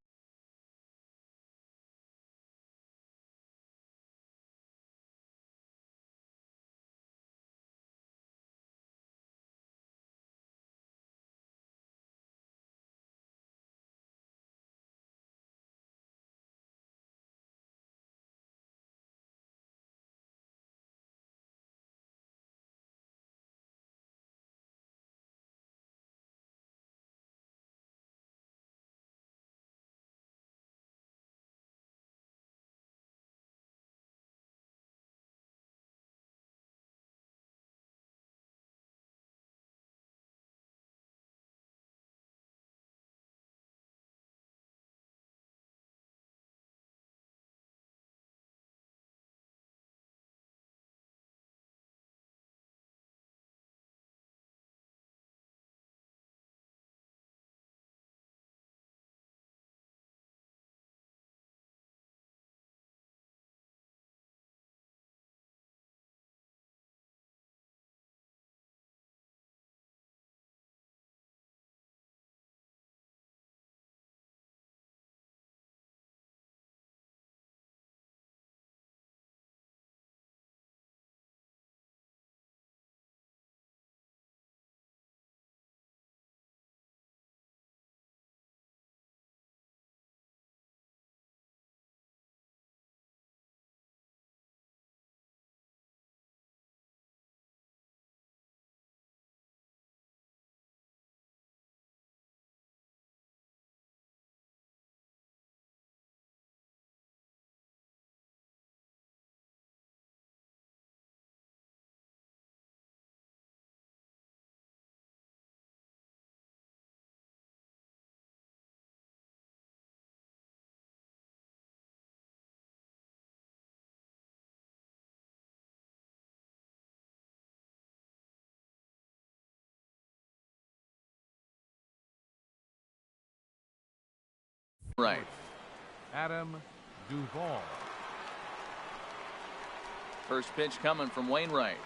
Right. Adam Duvall. First pitch coming from Wainwright.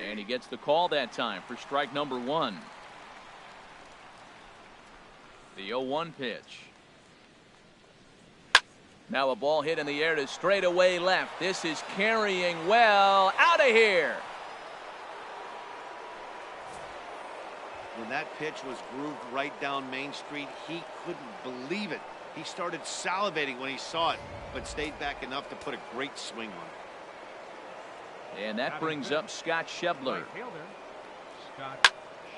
And he gets the call that time for strike number 1. The 0-1 pitch. Now a ball hit in the air to straightaway left. This is carrying well. Out of here. that pitch was grooved right down Main Street. He couldn't believe it. He started salivating when he saw it, but stayed back enough to put a great swing on it. And that brings up Scott Schebler.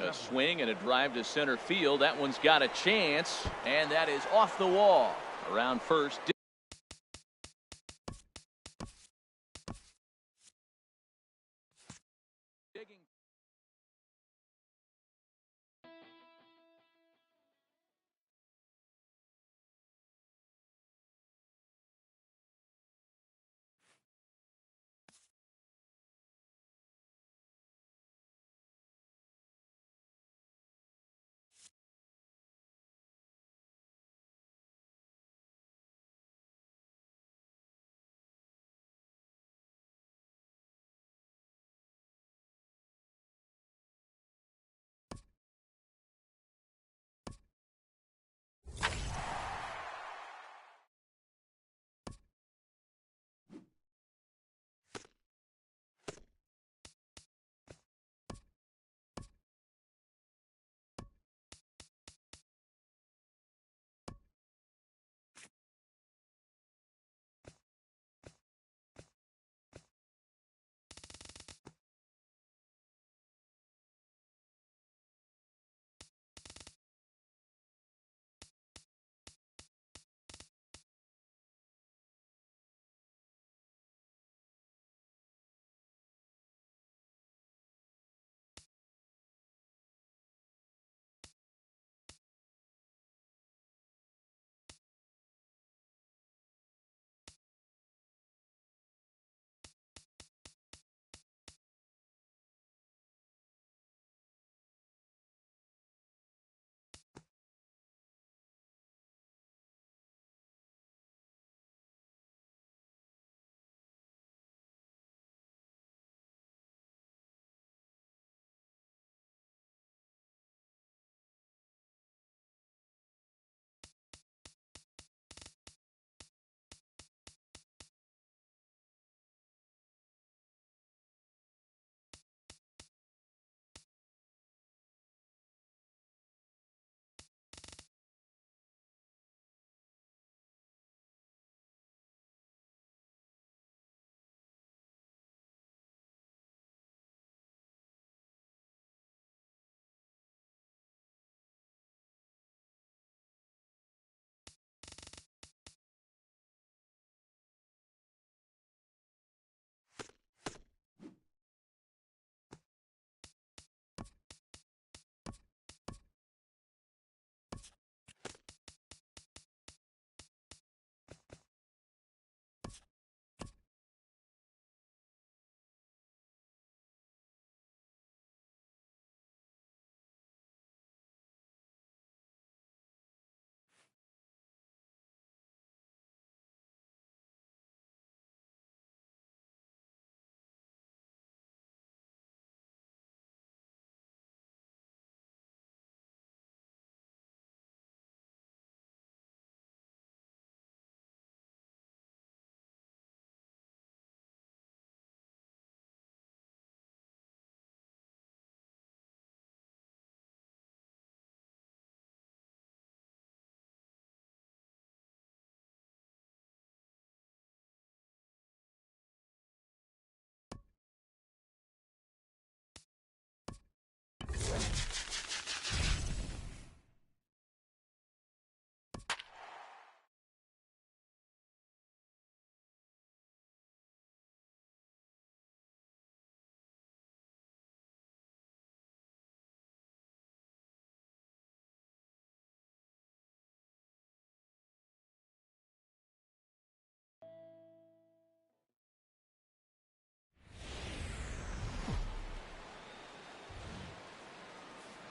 A swing and a drive to center field. That one's got a chance, and that is off the wall. Around first.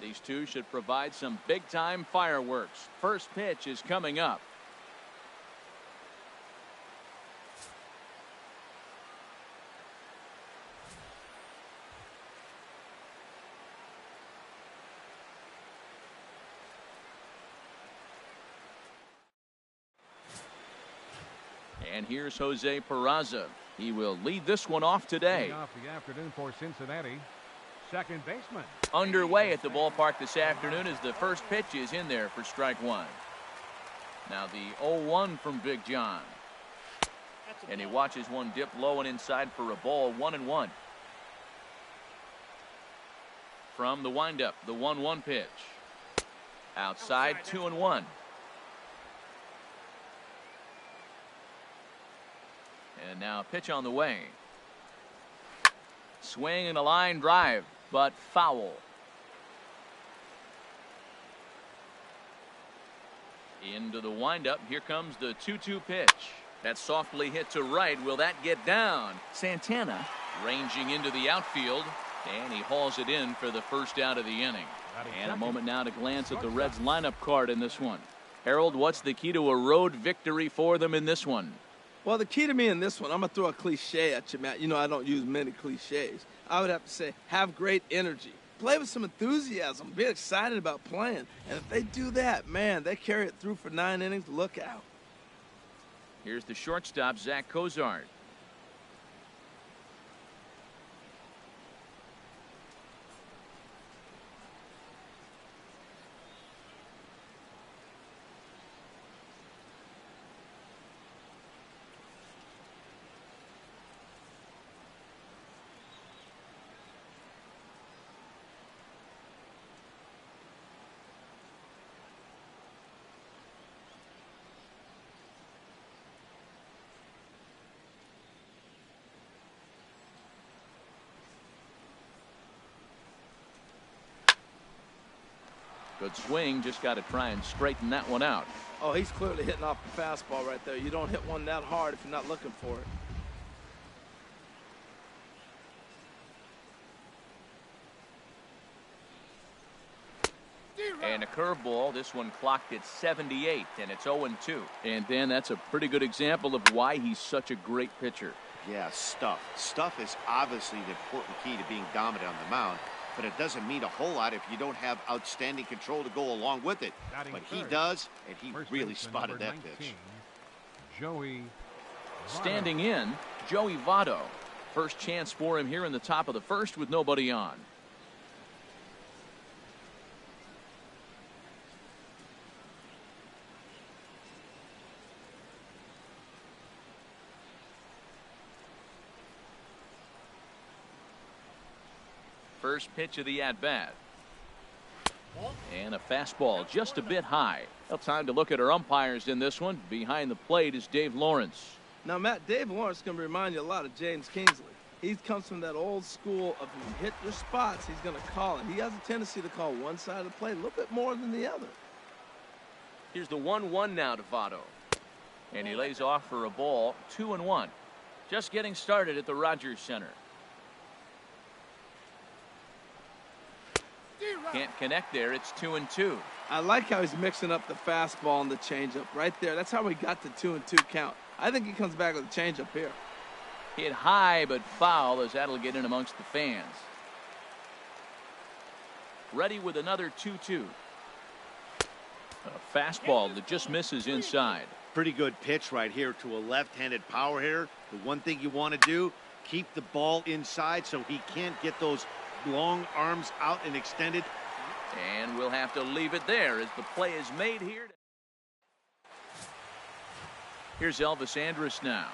These two should provide some big-time fireworks. First pitch is coming up. And here's Jose Peraza. He will lead this one off today. Off the afternoon for Cincinnati. second baseman. Underway at the ballpark this afternoon as the first pitch is in there for strike one. Now the 0-1 from Big John. And he watches one dip low and inside for a ball. 1-1. From the windup, the 1-1 pitch. Outside, 2-1. And now a pitch on the way. Swing and a line drive, but foul. Into the windup. Here comes the 2-2 pitch. That's softly hit to right. Will that get down? Santana ranging into the outfield, and he hauls it in for the first out of the inning. And a moment now to glance at the Reds lineup card in this one. Harold, what's the key to a road victory for them in this one? Well, the key to me in this one, I'm going to throw a cliche at you, Matt. You know I don't use many cliches. I would have to say have great energy. Play with some enthusiasm. Be excited about playing. And if they do that, man, they carry it through for 9 innings. Look out. Here's the shortstop, Zach Cozart. Good swing, just got to try and straighten that one out. Oh, he's clearly hitting off the fastball right there. You don't hit one that hard if you're not looking for it. And a curveball. This one clocked at 78, and it's 0-2. And Dan, that's a pretty good example of why he's such a great pitcher. Yeah, stuff. Stuff is obviously the important key to being dominant on the mound, but it doesn't mean a whole lot if you don't have outstanding control to go along with it. But he does, and he really spotted that pitch. Joey Standing in, Joey Votto. First chance for him here in the top of the first with nobody on. First pitch of the at-bat. And a fastball just a bit high. Well, time to look at our umpires in this one. Behind the plate is Dave Lawrence. Now, Matt, Dave Lawrence is going to remind you a lot of James Kingsley. He comes from that old school of if you hit your spots, he's going to call it. He has a tendency to call one side of the plate a little bit more than the other. Here's the 1-1 now to Votto. And he lays off for a ball. 2-1. Just getting started at the Rogers Center. Can't connect there. It's 2-2. I like how he's mixing up the fastball and the changeup right there. That's how we got the 2-2 count. I think he comes back with a changeup here. Hit high but foul as that'll get in amongst the fans. Ready with another 2-2. A fastball that just misses inside. Pretty good pitch right here to a left-handed power hitter. The one thing you want to do, keep the ball inside so he can't get those long arms out and extended. And we'll have to leave it there as the play is made here. Here's Elvis Andrus now.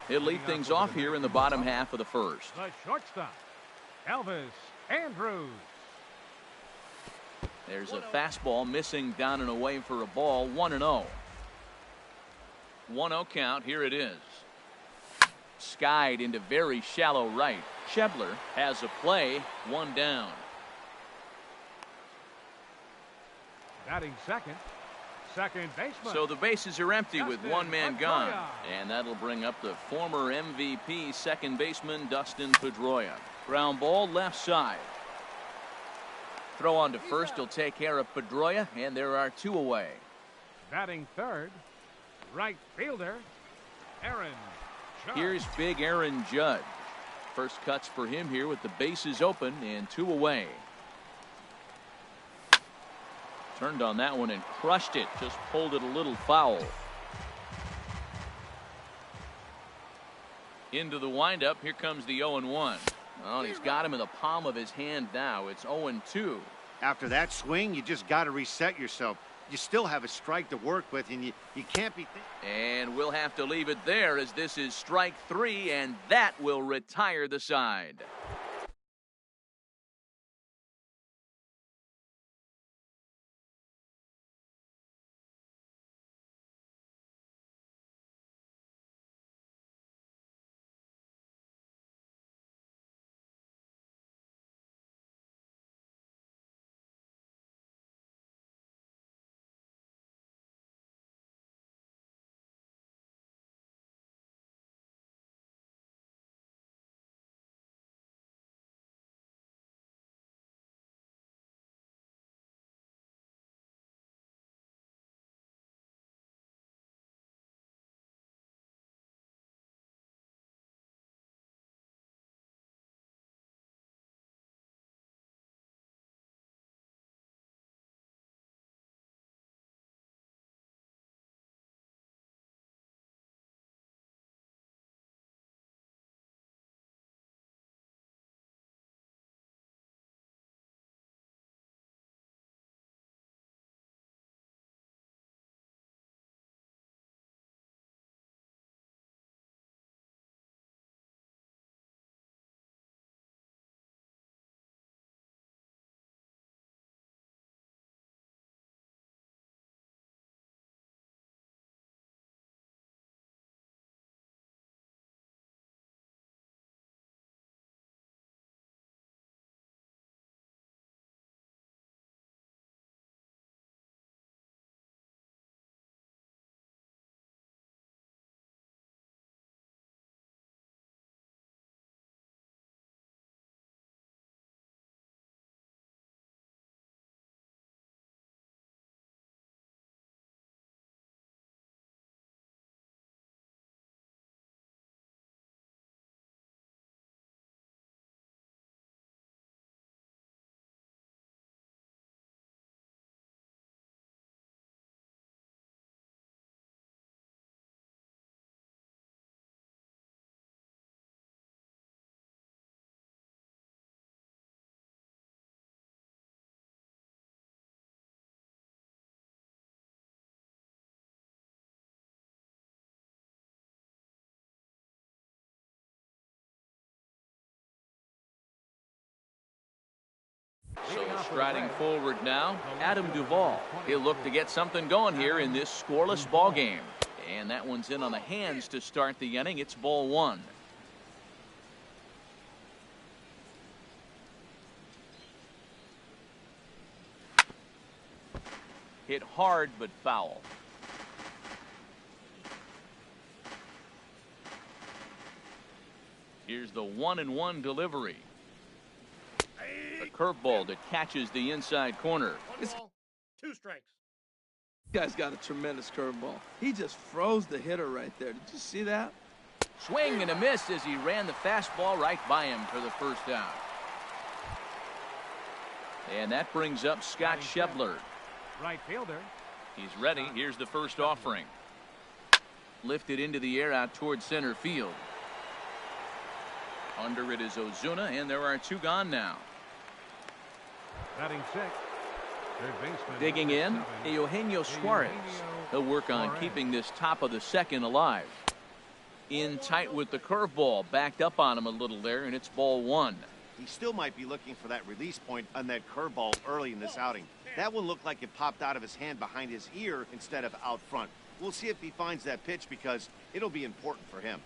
He'll lead things off here in the bottom half of the first. The shortstop, Elvis Andrews. There's a fastball missing down and away for a ball. 1-0. 1-0 count. Here it is. Skied into very shallow right. Shebler has a play. 1 down. Batting second baseman. So the bases are empty with one man gone. And that'll bring up the former MVP second baseman Dustin Pedroia. Ground ball left side. Throw on to first will take care of Pedroia, and there are 2 away. Batting third, right fielder, Aaron Judge. Here's big Aaron Judge. First cuts for him here with the bases open and 2 away. Turned on that one and crushed it. Just pulled it a little foul. Into the windup. Here comes the 0-1. Well, he's got him in the palm of his hand now. It's 0-2. After that swing, you just got to reset yourself. You still have a strike to work with, and you can't be... And we'll have to leave it there as this is strike 3, and that will retire the side. So striding forward now, Adam Duvall. He'll look to get something going here in this scoreless ball game. And that one's in on the hands to start the inning. It's ball 1. Hit hard but foul. Here's the 1-1 delivery. A curveball that catches the inside corner. 1 ball, 2 strikes. This guy's got a tremendous curveball. He just froze the hitter right there. Did you see that? Swing and a miss as he ran the fastball right by him for the first out. And that brings up Scott Shebler. Right fielder. He's ready. Here's the first offering. Lifted into the air out towards center field. Under it is Ozuna, and there are 2 gone now. Batting 6. Third baseman. Digging in, Eugenio Suarez. He'll work on keeping this top of the second alive. In tight with the curveball, backed up on him a little there, and it's ball one. He still might be looking for that release point on that curveball early in this outing. That one looked like it popped out of his hand behind his ear instead of out front. We'll see if he finds that pitch because it'll be important for him.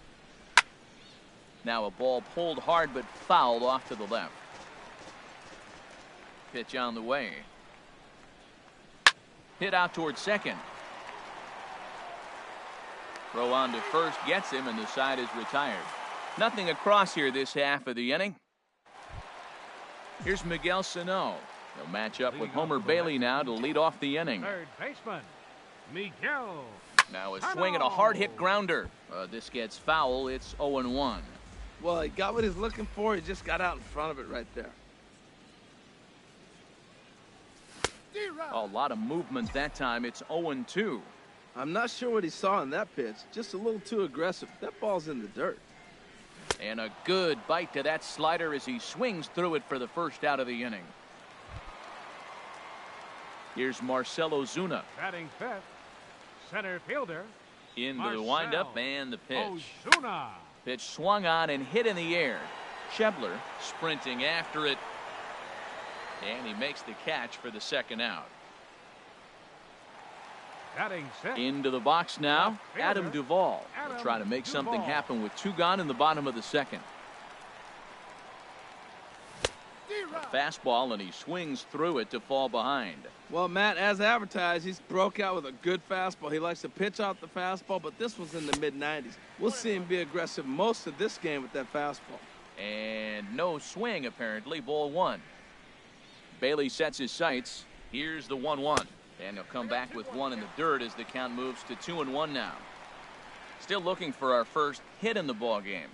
Now a ball pulled hard but fouled off to the left. Pitch on the way. Hit out towards second. Throw on to first gets him, and the side is retired. Nothing across here this half of the inning. Here's Miguel Sano. He'll match up with Homer Bailey now to lead off the inning. Third baseman, Miguel. Now a swing and a hard hit grounder. This gets foul. It's 0-1. Well, he got what he's looking for. He just got out in front of it right there. A lot of movement that time. It's 0-2. I'm not sure what he saw in that pitch. Just a little too aggressive. That ball's in the dirt. And a good bite to that slider as he swings through it for the first out of the inning. Here's Marcell Ozuna. Batting fifth, center fielder. Into the windup and the pitch. Ozuna. Pitch swung on and hit in the air. Schebler sprinting after it. And he makes the catch for the second out. Batting sixth. Into the box now, Adam Duvall. Will try to make something happen with two gone in the bottom of the second. A fastball, and he swings through it to fall behind. Well, Matt, as advertised, he's broke out with a good fastball. He likes to pitch out the fastball, but this was in the mid-90s. We'll see him be aggressive most of this game with that fastball. And no swing, apparently. Ball one. Bailey sets his sights. Here's the 1-1. And he'll come back with one in the dirt as the count moves to 2-1 now. Still looking for our first hit in the ball game.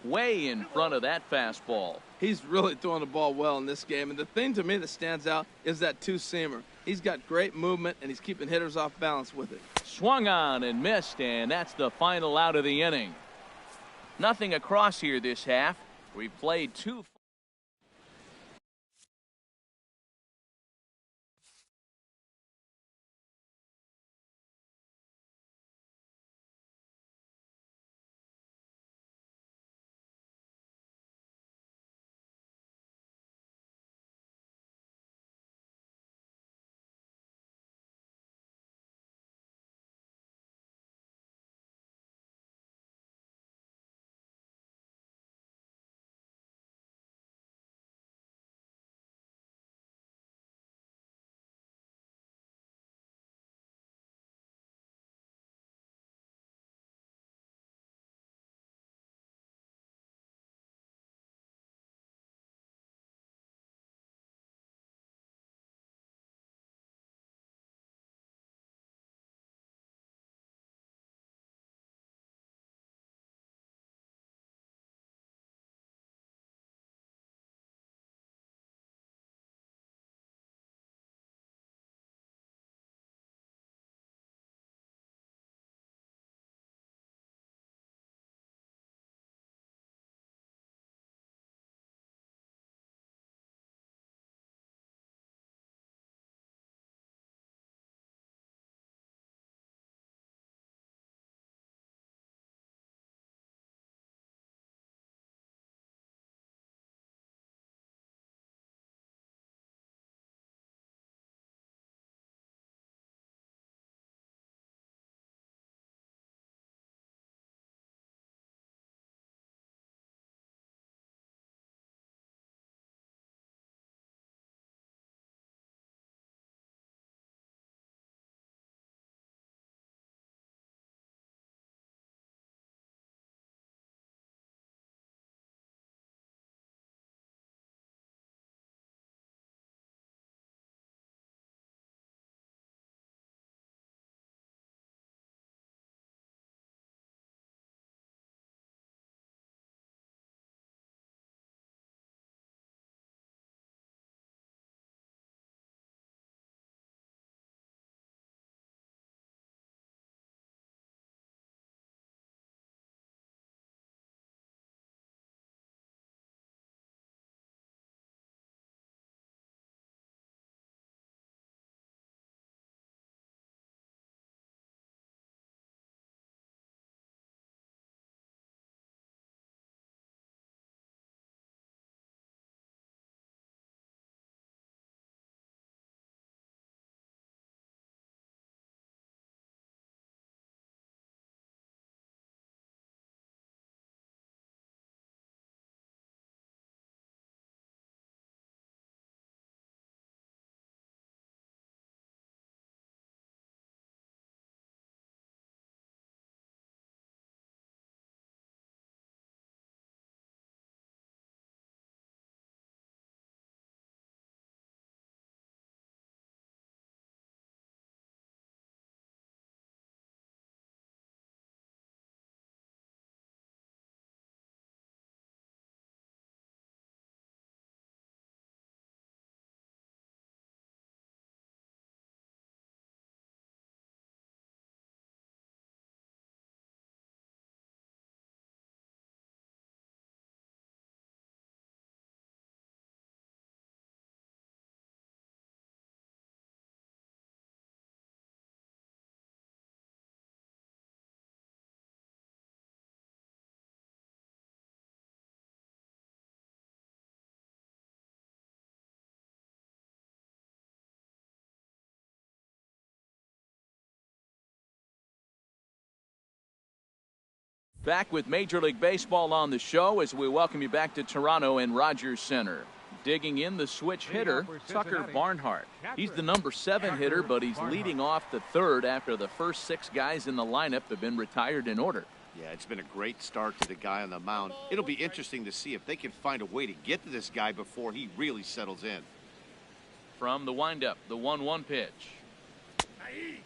Way in front of that fastball. He's really throwing the ball well in this game. And the thing to me that stands out is that two-seamer. He's got great movement, and he's keeping hitters off balance with it. Swung on and missed, and that's the final out of the inning. Nothing across here this half. We played two. Back with Major League Baseball on the show as we welcome you back to Toronto and Rogers Center. Digging in the switch hitter, Tucker Barnhart. He's the number 7 hitter, but he's leading off the third after the first 6 guys in the lineup have been retired in order. Yeah, it's been a great start to the guy on the mound. It'll be interesting to see if they can find a way to get to this guy before he really settles in. From the windup, the 1-1 pitch.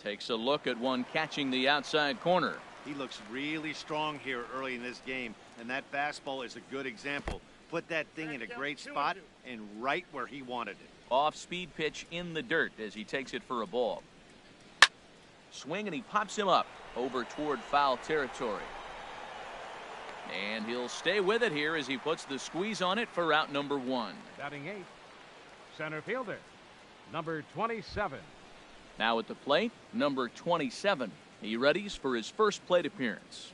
Takes a look at one catching the outside corner. He looks really strong here early in this game, and that fastball is a good example. Put that thing in a great spot and right where he wanted it. Off-speed pitch in the dirt as he takes it for a ball. Swing, and he pops him up over toward foul territory. And he'll stay with it here as he puts the squeeze on it for out number 1. Batting 8th, center fielder, number 27. Now at the plate, number 27. He readies for his first plate appearance.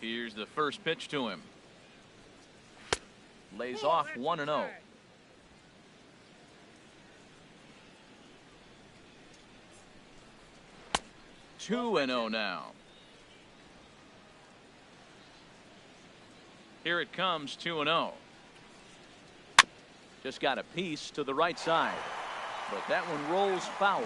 Here's the first pitch to him. Lays off 1-0. Two and 0 now. Here it comes, 2-0. Just got a piece to the right side, but that one rolls foul.